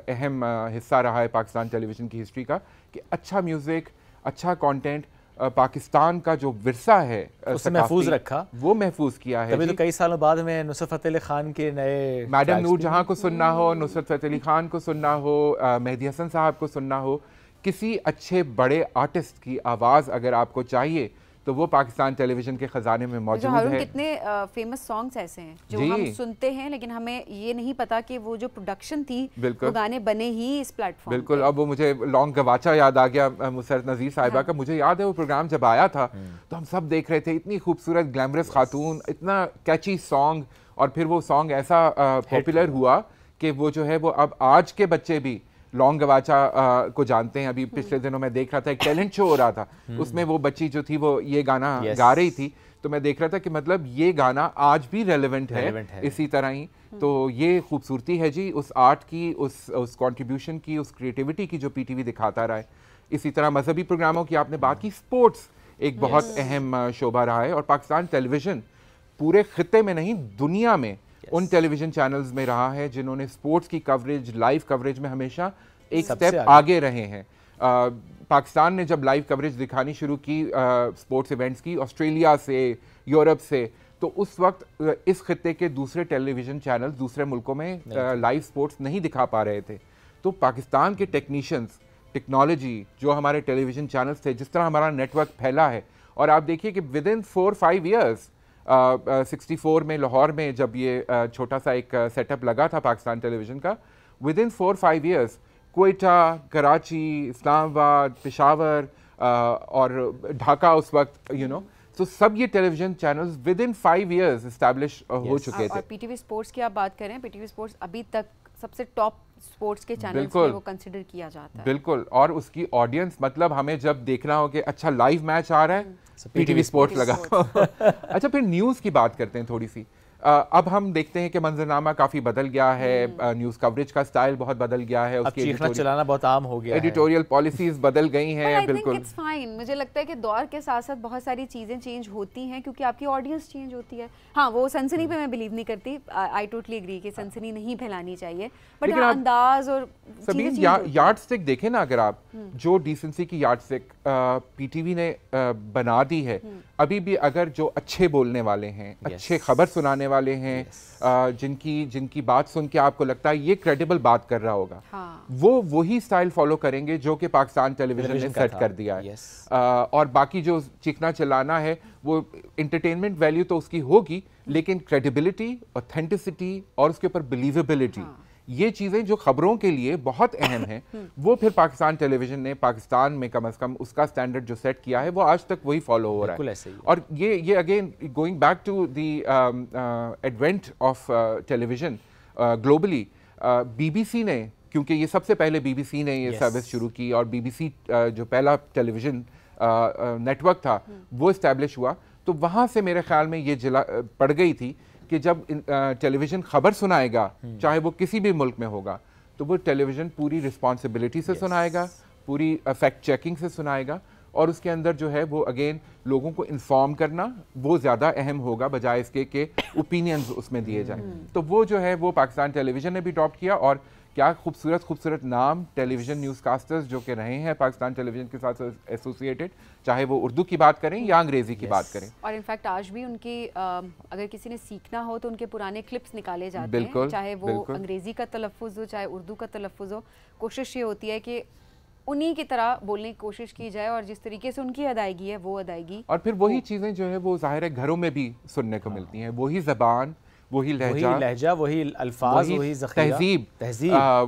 अहम हिस्सा रहा है पाकिस्तान टेलीविज़न की हिस्ट्री का, कि अच्छा म्यूज़िक, अच्छा कंटेंट पाकिस्तान का जो विरसा है उसे महफूज रखा, वो महफूज किया है। तभी तो कई सालों बाद में नुसरत फ़तेह अली खान के नए मैडम नूर जहाँ को सुनना हो, नुसरत फ़तेह अली खान को सुनना हो, मेहदी हसन साहब को सुनना हो, किसी अच्छे बड़े आर्टिस्ट की आवाज़ अगर आपको चाहिए तो वो पाकिस्तान टेलीविज़न के ख़जाने में मौजूद है। कितने फेमस सॉन्ग्स ऐसे हैं जो हम सुनते हैं लेकिन हमें ये नहीं पता कि वो जो प्रोडक्शन थी वो गाने बने ही इस प्लेटफॉर्म। बिल्कुल। अब वो मुझे लॉन्ग गवाचा याद आ गया मुसरत नज़ीर साहिबा का। मुझे याद है वो प्रोग्राम जब आया था तो हम सब देख रहे थे, इतनी खूबसूरत ग्लैमरस खातून, इतना कैची सॉन्ग, और फिर वो सॉन्ग ऐसा पॉपुलर हुआ कि वो जो है वो अब आज के बच्चे भी लॉन्ग गवाचा को जानते हैं। अभी पिछले दिनों मैं देख रहा था, एक टैलेंट शो हो रहा था, उसमें वो बच्ची जो थी वो ये गाना गा रही थी, तो मैं देख रहा था कि मतलब ये गाना आज भी रेलेवेंट है इसी तरह ही। तो ये खूबसूरती है जी उस आर्ट की, उस कंट्रीब्यूशन की, उस क्रिएटिविटी की जो पीटीवी दिखाता रहा है। इसी तरह मजहबी प्रोग्रामों की आपने बात की, स्पोर्ट्स एक बहुत अहम शोबा रहा है, और पाकिस्तान टेलीविज़न पूरे खित्ते में नहीं दुनिया में उन टेलीविज़न चैनल्स में रहा है जिन्होंने स्पोर्ट्स की कवरेज, लाइव कवरेज में हमेशा एक स्टेप आगे रहे हैं। पाकिस्तान ने जब लाइव कवरेज दिखानी शुरू की स्पोर्ट्स इवेंट्स की ऑस्ट्रेलिया से, यूरोप से, तो उस वक्त इस खित्ते के दूसरे टेलीविज़न चैनल दूसरे मुल्कों में लाइव स्पोर्ट्स नहीं दिखा पा रहे थे। तो पाकिस्तान के टेक्नीशियंस, टेक्नोलॉजी, जो हमारे टेलीविज़न चैनल्स थे, जिस तरह हमारा नेटवर्क फैला है, और आप देखिए कि विद इन 4-5 ईयर्स 64 में लाहौर में जब ये छोटा सा एक सेटअप लगा था पाकिस्तान टेलीविज़न का, with in 4-5 years Quetta, Karachi, Islamabad, Peshawar और ढाका उस वक्त तो सब ये television channels with in 5 years establish हो चुके थे। और पीटीवी स्पोर्ट्स की आप बात करें, पीटीवी स्पोर्ट्स अभी तक सबसे टॉप स्पोर्ट्स के चैनल्स में वो कंसिडर किया जाता है। बिल्कुल। और उसकी ऑडियंस, मतलब हमें जब देखना हो कि अच्छा लाइव मैच आ रहा है, पीटीवी स्पोर्ट्स लगा। अच्छा, फिर न्यूज़ की बात करते हैं थोड़ी सी। अब हम देखते हैं कि मंजरनामा काफ़ी बदल गया है, न्यूज़ कवरेज का स्टाइल बहुत बदल गया है, उसकी चीखना चलाना बहुत आम हो गया है, एडिटोरियल पॉलिसीज बदल गई हैं। बिल्कुल, इट्स फाइन। मुझे लगता है कि दौर के साथ साथ बहुत सारी चीज़ें चेंज होती हैं क्योंकि आपकी ऑडियंस चेंज होती है। हाँ, वो सनसनी पे मैं बिलीव नहीं करती, आई टोटली एग्री कि सनसनी नहीं फैलानी चाहिए, बट हाँ, अंदाज और सभी यार्ड स्टिक देखें ना, अगर आप जो डिसेंसी की यार्ड स्टिक पीटीवी ने बना दी है, अभी भी अगर जो अच्छे बोलने वाले हैं, अच्छे खबर सुनाने वाले हैं, जिनकी बात सुन के आपको लगता है ये क्रेडिबल बात कर रहा होगा, वो वही स्टाइल फॉलो करेंगे जो कि पाकिस्तान टेलीविजन ने सेट कर दिया है। और बाकी जो चीखना चिल्लाना है वो एंटरटेनमेंट वैल्यू तो उसकी होगी, लेकिन क्रेडिबिलिटी, ऑथेंटिसिटी और उसके ऊपर बिलीवेबिलिटी, ये चीज़ें जो खबरों के लिए बहुत अहम हैं, वो फिर पाकिस्तान टेलीविजन ने पाकिस्तान में कम से कम उसका स्टैंडर्ड जो सेट किया है वो आज तक वही फॉलो हो रहा है। और ये again going back to the advent of television globally, BBC ने, क्योंकि ये सबसे पहले बीबीसी ने ये सर्विस शुरू की और बीबीसी जो पहला टेलीविजन नेटवर्क था वो इस्टेब्लिश हुआ, तो वहाँ से मेरे ख्याल में ये जिला पड़ गई थी कि जब टेलीविज़न खबर सुनाएगा, चाहे वो किसी भी मुल्क में होगा, तो वो टेलीविज़न पूरी रिस्पॉन्सिबिलिटी से सुनाएगा, पूरी फैक्ट चेकिंग से सुनाएगा, और उसके अंदर जो है वो अगेन लोगों को इन्फॉर्म करना वो ज़्यादा अहम होगा बजाय इसके कि ओपिनियंस उसमें दिए जाएं। तो वो जो है वो पाकिस्तान टेलीविज़न ने भी अडॉप्ट किया, और क्या खूबसूरत नाम टेलीविज़न न्यूज़कास्टर्स जो कि रहे हैं पाकिस्तान टेलीविज़न के साथ एसोसिएटेड, चाहे वो उर्दू की बात करें या अंग्रेज़ी की बात करें। और इनफैक्ट आज भी उनकी अगर किसी ने सीखना हो तो उनके पुराने क्लिप्स निकाले जाते हैं, चाहे वो अंग्रेज़ी का तलफ़्फ़ुज़ हो चाहे उर्दू का तलफ़्फ़ुज़ हो। कोशिश ये होती है कि उन्हीं की तरह बोलने की कोशिश की जाए और जिस तरीके से उनकी अदायगी है वो अदायगी, और फिर वही चीज़ें जो है वो ज़ाहिर है घरों में भी सुनने को मिलती हैं, वही ज़बान, वही लहजा, वही अल्फाज, वही तहजीब,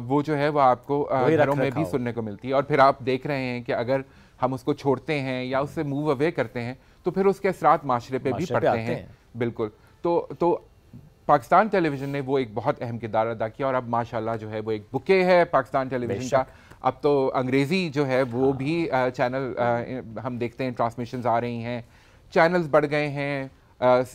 वो जो है वो आपको घरों में भी सुनने को मिलती है। और फिर आप देख रहे हैं कि अगर हम उसको छोड़ते हैं या उससे मूव अवे करते हैं तो फिर उसके असरात माशरे पे भी पड़ते हैं। बिल्कुल। तो पाकिस्तान टेलीविज़न ने वो एक बहुत अहम किरदार अदा किया, और अब माशाल्लाह जो है वो एक बुके है पाकिस्तान टेलीविज़न का। अब तो अंग्रेज़ी जो है वो भी चैनल हम देखते हैं, ट्रांसमिशंस आ रही हैं, चैनल्स बढ़ गए हैं,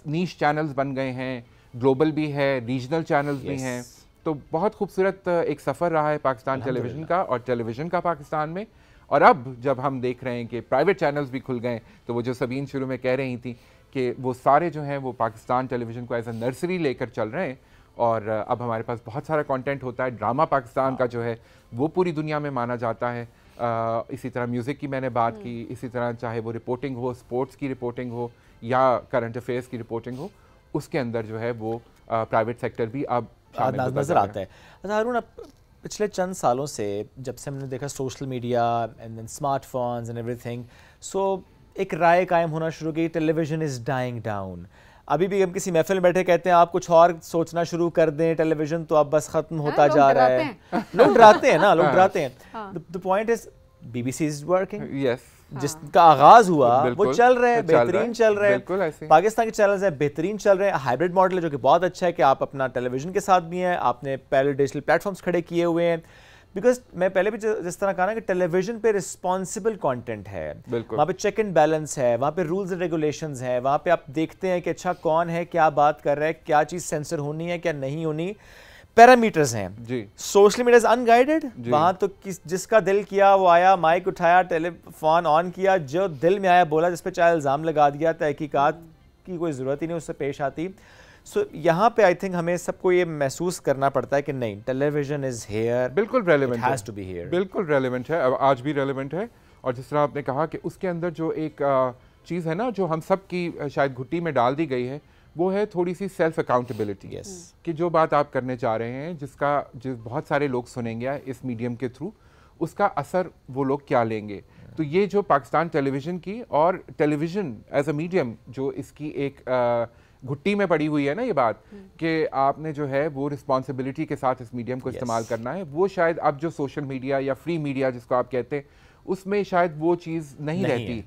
नीश चैनल्स बन गए हैं, ग्लोबल भी है, रीजनल चैनल्स भी हैं। तो बहुत खूबसूरत एक सफ़र रहा है पाकिस्तान टेलीविज़न का और टेलीविज़न का पाकिस्तान में। और अब जब हम देख रहे हैं कि प्राइवेट चैनल्स भी खुल गए, तो वो जो सबीन शुरू में कह रही थी कि वो सारे जो हैं वो पाकिस्तान टेलीविज़न को एज अ नर्सरी लेकर चल रहे हैं, और अब हमारे पास बहुत सारा कंटेंट होता है। ड्रामा पाकिस्तान का जो है वो पूरी दुनिया में माना जाता है। इसी तरह म्यूज़िक की मैंने बात की, इसी तरह चाहे वो रिपोर्टिंग हो, स्पोर्ट्स की रिपोर्टिंग हो या करंट अफेयर्स की रिपोर्टिंग हो, उसके अंदर जो है वो प्राइवेट सेक्टर भी अब नज़र आता है। अच्छा हारून, अब पिछले चंद सालों से जब से हमने देखा social media and then smartphones and everything, so एक राय कायम होना शुरू की टेलीविज़न इज़ डाइंग डाउन। अभी भी हम किसी महफिल में बैठे कहते हैं आप कुछ और सोचना शुरू कर दें, टेलीविज़न तो अब बस ख़त्म होता जा रहा है। लोग डराते हैं ना, लोग डराते हैं। The point is BBC is working, yes, जिसका आगाज हुआ वो चल रहे हैं, बेहतरीन चल रहे हैं। पाकिस्तान के चैनल्स हैं बेहतरीन चल रहे हैं। हाइब्रिड मॉडल है जो कि बहुत अच्छा है कि आप अपना टेलीविज़न के साथ भी हैं, आपने पहले डिजिटल प्लेटफॉर्म्स खड़े किए हुए हैं। बिकॉज मैं पहले भी जिस तरह कहा ना कि टेलीविजन पे रिस्पॉन्सिबल कंटेंट है, वहाँ पे चेक एंड बैलेंस है, वहाँ पे रूल्स एंड रेगुलेशंस है, वहाँ पे आप देखते हैं कि अच्छा कौन है, क्या बात कर रहा है, क्या चीज़ सेंसर होनी है, क्या नहीं होनी, पैरामीटर्स हैं जी। सोशल मीडिया इज अनगाइडेड, वहाँ तो जिसका दिल किया वो आया, माइक उठाया, टेलीफोन ऑन किया, जो दिल में आया बोला, जिस पे चाहे इल्ज़ाम लगा दिया, तहकीकात की कोई ज़रूरत ही नहीं उससे पेश आती। सो यहाँ पे आई थिंक हमें सबको ये महसूस करना पड़ता है कि नहीं, टेलीविजन इज हियर, बिल्कुल relevant has to be here, बिल्कुल रेलेवेंट है, आज भी रेलेवेंट है। और जिस तरह आपने कहा कि उसके अंदर जो एक चीज़ है ना, जो हम सब की शायद घुट्टी में डाल दी गई है, वो है थोड़ी सी सेल्फ अकाउंटेबिलिटी। कि जो बात आप करने जा रहे हैं, जिस बहुत सारे लोग सुनेंगे इस मीडियम के थ्रू, उसका असर वो लोग क्या लेंगे। तो ये जो पाकिस्तान टेलीविज़न की और टेलीविज़न एज अ मीडियम जो इसकी एक घुट्टी में पड़ी हुई है ना, ये बात कि आपने जो है वो रिस्पॉन्सिबिलिटी के साथ इस मीडियम को इस्तेमाल करना है, वो शायद अब जो सोशल मीडिया या फ्री मीडिया जिसको आप कहते हैं, उसमें शायद वो चीज़ नहीं रहती।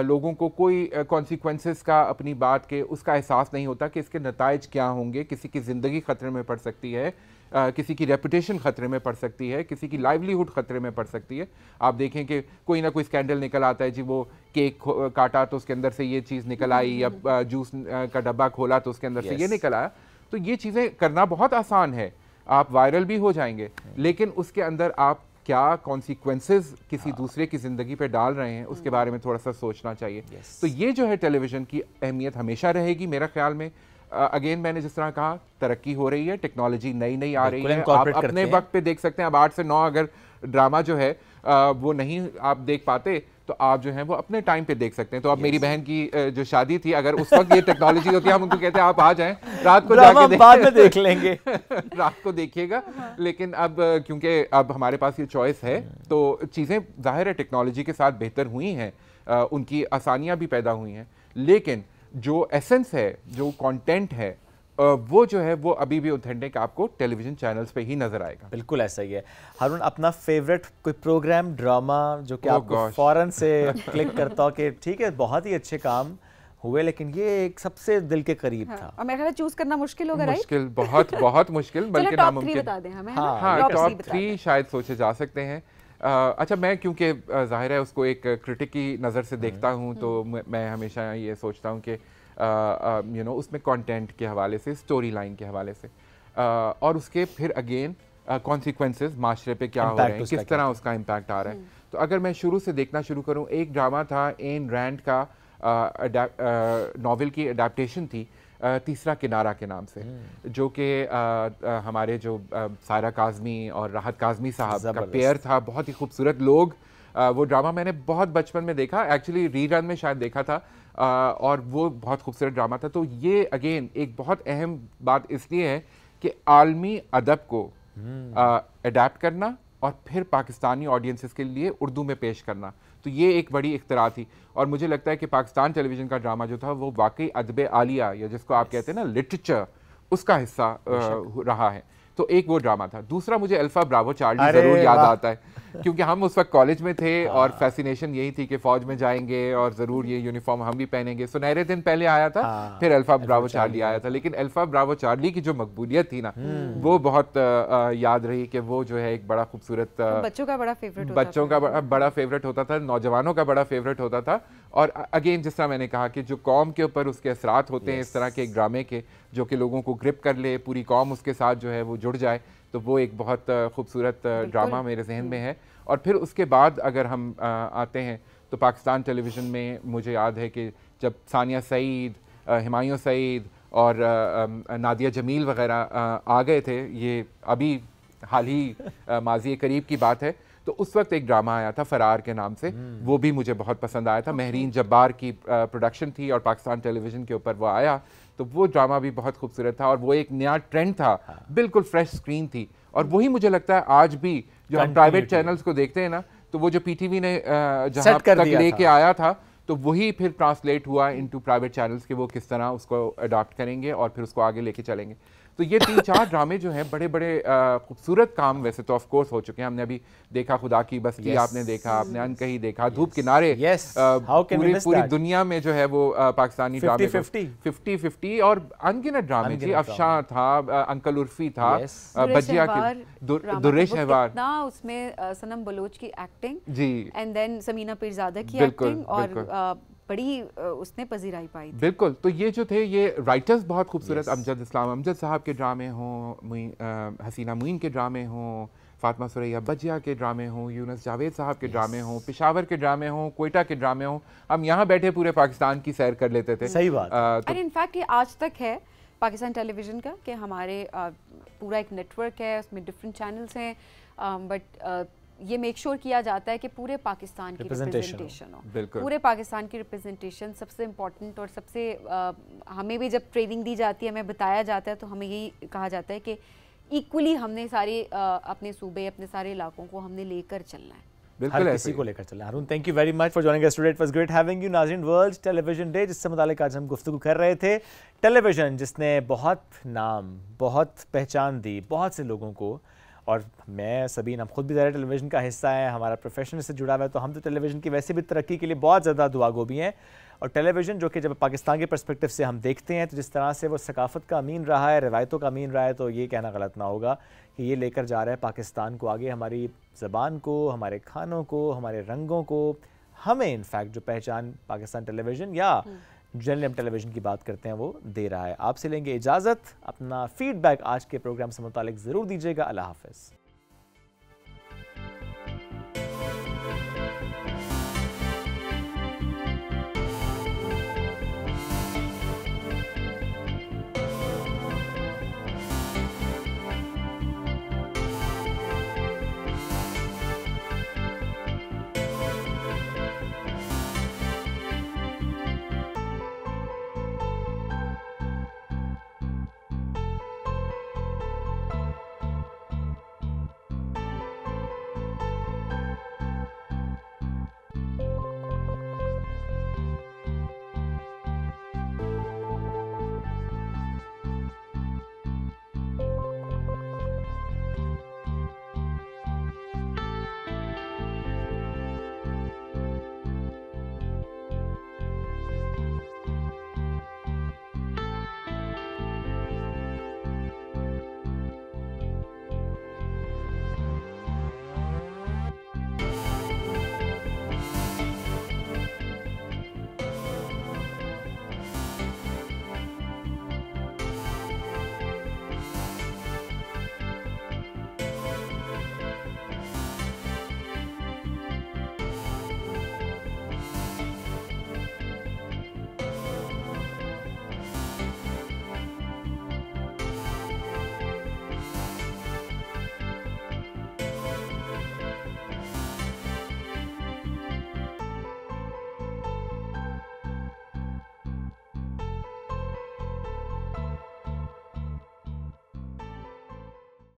लोगों को कोई कॉन्सिक्वेंसेस का अपनी बात के उसका एहसास नहीं होता कि इसके नताइज क्या होंगे। किसी की ज़िंदगी ख़तरे में पड़ सकती है, किसी की रेपुटेशन ख़तरे में पड़ सकती है, किसी की लाइवलीहुड ख़तरे में पड़ सकती है। आप देखें कि कोई ना कोई स्कैंडल निकल आता है जी, वो केक काटा तो उसके अंदर से ये चीज़ निकल आई, या जूस का डब्बा खोला तो उसके अंदर से ये निकल आया। तो ये चीज़ें करना बहुत आसान है, आप वायरल भी हो जाएंगे, लेकिन उसके अंदर आप क्या कॉन्सिक्वेंसेस किसी दूसरे की ज़िंदगी पे डाल रहे हैं, उसके बारे में थोड़ा सा सोचना चाहिए। तो ये जो है टेलीविज़न की अहमियत हमेशा रहेगी मेरा ख्याल में। अगेन मैंने जिस तरह कहा, तरक्की हो रही है, टेक्नोलॉजी नई नई आ रही है, आप अपने वक्त पे देख सकते हैं। अब 8 से 9 अगर ड्रामा जो है वो नहीं आप देख पाते, तो आप जो है वो अपने टाइम पे देख सकते हैं। तो अब मेरी बहन की जो शादी थी, अगर उस वक्त ये टेक्नोलॉजी होती है, हम उनको कहते हैं आप आ जाएं, रात को जाके बाद में देख लेंगे रात को देखिएगा। लेकिन अब क्योंकि अब हमारे पास ये चॉइस है, तो चीज़ें ज़ाहिर है टेक्नोलॉजी के साथ बेहतर हुई हैं, उनकी आसानियाँ भी पैदा हुई हैं, लेकिन जो एसेंस है, जो कंटेंट है, वो जो है वो अभी भी ऑथेंटिक आपको टेलीविजन चैनल्स पे ही नजर आएगा। बिल्कुल ऐसा ही है। हारून, अपना फेवरेट कोई प्रोग्राम, ड्रामा जो कि आपको फौरन से क्लिक करता हो कि ठीक है बहुत ही अच्छे काम हुए, लेकिन ये एक सबसे दिल के करीब था? और मेरे ख्याल चूज करना मुश्किल होगा, राइट? मुश्किल, बहुत बहुत मुश्किल, बल्कि नामुमकिन। बता दें हमें। हाँ, टॉप 3 शायद सोचे जा सकते हैं। अच्छा, मैं क्योंकि जाहिर है उसको एक क्रिटिक की नज़र से देखता हूँ, तो मैं हमेशा ये सोचता हूँ कि उसमें कंटेंट के हवाले से, स्टोरी लाइन के हवाले से, और उसके फिर अगेन कॉन्सिक्वेंसेस माशरे पे क्या हो रहे हैं, किस तरह उसका इम्पैक्ट आ रहा है। तो अगर मैं शुरू से देखना शुरू करूँ, एक ड्रामा था एन रैंड का, नॉवेल की अडेप्टेशन थी, तीसरा किनारा के नाम से, जो कि हमारे जो सायरा काज़मी और राहत काज़मी साहब का पेयर था, बहुत ही खूबसूरत लोग। वो ड्रामा मैंने बहुत बचपन में देखा, एक्चुअली रीरन में शायद देखा था, और वो बहुत खूबसूरत ड्रामा था। तो ये अगेन एक बहुत अहम बात इसलिए है कि आलमी अदब को अडेप्ट करना और फिर पाकिस्तानी ऑडियंसेस के लिए उर्दू में पेश करना, तो ये एक बड़ी इख्तिरा थी। और मुझे लगता है कि पाकिस्तान टेलीविज़न का ड्रामा जो था वो वाकई अदब आलिया, या जिसको आप कहते हैं ना लिटरेचर, उसका हिस्सा रहा है। तो एक वो ड्रामा था। दूसरा मुझे अल्फा ब्रावो चार्ली ज़रूर याद आता है, क्योंकि हम उस वक्त कॉलेज में थे और फैसिनेशन यही थी कि फ़ौज में जाएंगे और ज़रूर ये यूनिफॉर्म हम भी पहनेंगे। सुनहरे दिन पहले आया था, फिर अल्फा ब्रावो चार्ली आया था, लेकिन अल्फा ब्रावो चार्ली की जो मकबूलियत थी ना, वो बहुत याद रही कि वो जो है एक बड़ा खूबसूरत, बच्चों का बड़ा फेवरेट, बच्चों का बड़ा फेवरेट होता था, नौजवानों का बड़ा फेवरेट होता था। और अगेन जिस तरह मैंने कहा कि जो कौम के ऊपर उसके असरात होते हैं इस तरह के एक ड्रामे के, जो कि लोगों को ग्रिप कर ले, पूरी कौम उसके साथ जो है वो जुड़ जाए, तो वो एक बहुत खूबसूरत ड्रामा मेरे जहन में है। और फिर उसके बाद अगर हम आते हैं तो पाकिस्तान टेलीविज़न में मुझे याद है कि जब सानिया सईद, हुमायूं सईद और नादिया जमील वगैरह आ गए थे, ये अभी हाल ही माजी करीब की बात है, तो उस वक्त एक ड्रामा आया था फरार के नाम से, वो भी मुझे बहुत पसंद आया था। महरीन जब्बार की प्रोडक्शन थी और पाकिस्तान टेलीविज़न के ऊपर वो आया, तो वो ड्रामा भी बहुत खूबसूरत था और वो एक नया ट्रेंड था, बिल्कुल फ्रेश स्क्रीन थी। और वही मुझे लगता है आज भी जो हम प्राइवेट चैनल्स को देखते हैं ना, तो वो जो पीटीवी ने जहाँ तक लेके आया था, तो वही फिर ट्रांसलेट हुआ इनटू प्राइवेट चैनल्स के वो किस तरह उसको अडॉप्ट करेंगे और फिर उसको आगे लेके चलेंगे। तो ये 3-4 ड्रामे जो हैं बड़े बड़े खूबसूरत काम वैसे तो ऑफ कोर्स हो चुके हैं। हमने अभी देखा खुदा की बस्ती, आपने देखा, आपने अनकही देखा, धूप किनारे, पूरी दुनिया में जो है वो पाकिस्तानी ड्रामे 50-50 और अनगिनत ड्रामे जी, अफशां था, अंकल उर्फी था, बजिया की दुरेश हैवार, उसमें सनम बलोच की एक्टिंग जी, एंड देन समीना पीरजादा की एक्टिंग और बड़ी उसने पजीराई पाई थी। बिल्कुल। तो ये जो थे ये राइटर्स बहुत खूबसूरत, अमजद इस्लाम अमजद साहब के ड्रामे हों, हसीना मुइन के ड्रामे हों, फातिमा सुरैया बजिया के ड्रामे हों, यूनुस जावेद साहब के ड्रामे हों, पेशावर के ड्रामे हों, कोयटा के ड्रामे हों, हम यहाँ बैठे पूरे पाकिस्तान की सैर कर लेते थे। सही बात। और इनफैक्ट ये आज तक है पाकिस्तान टेलीविज़न का कि हमारे पूरा एक नेटवर्क है, उसमें डिफरेंट चैनल्स हैं, बट ये मेक श्योर किया जाता है कि पूरे पाकिस्तान की रिप्रेजेंटेशन हो। पूरे पाकिस्तान की रिप्रेजेंटेशन सबसे इम्पॉर्टेंट और सबसे हमें भी जब ट्रेनिंग दी जाती है, हमें बताया जाता है, तो हमें यही कहा जाता है कि इक्वली हमने सारे अपने सूबे, अपने सारे इलाकों को हमने लेकर चलना है, बिल्कुल किसी को लेकर चलना। Haroon, thank you very much for joining us today, it was great having you. नाज़रीन, वर्ल्ड टेलीविजन डे जिससे मुतालिक आज हम गुफ्तगू कर रहे थे, टेलीविज़न जिसने बहुत नाम, बहुत पहचान दी बहुत से लोगों को, और मैं सबीन हम खुद भी ज़रा टेलीविज़न का हिस्सा है, हमारा प्रोफेशन से जुड़ा हुआ है, तो हम तो टेलीविज़न की वैसे भी तरक्की के लिए बहुत ज़्यादा दुआगो भी हैं। और टेलीविज़न जो कि जब पाकिस्तान के पर्सपेक्टिव से हम देखते हैं तो जिस तरह से वो सकाफ़त का अमीन रहा है, रवायतों का अमीन रहा है, तो ये कहना गलत ना होगा कि ये लेकर जा रहा है पाकिस्तान को आगे, हमारी ज़बान को, हमारे खानों को, हमारे रंगों को, हमें इनफैक्ट जो पहचान पाकिस्तान टेलीविज़न या जनरली हम टेलीविज़न की बात करते हैं वो दे रहा है। आपसे लेंगे इजाज़त, अपना फ़ीडबैक आज के प्रोग्राम से मुतालिक ज़रूर दीजिएगा। अल्लाह हाफ़िज़।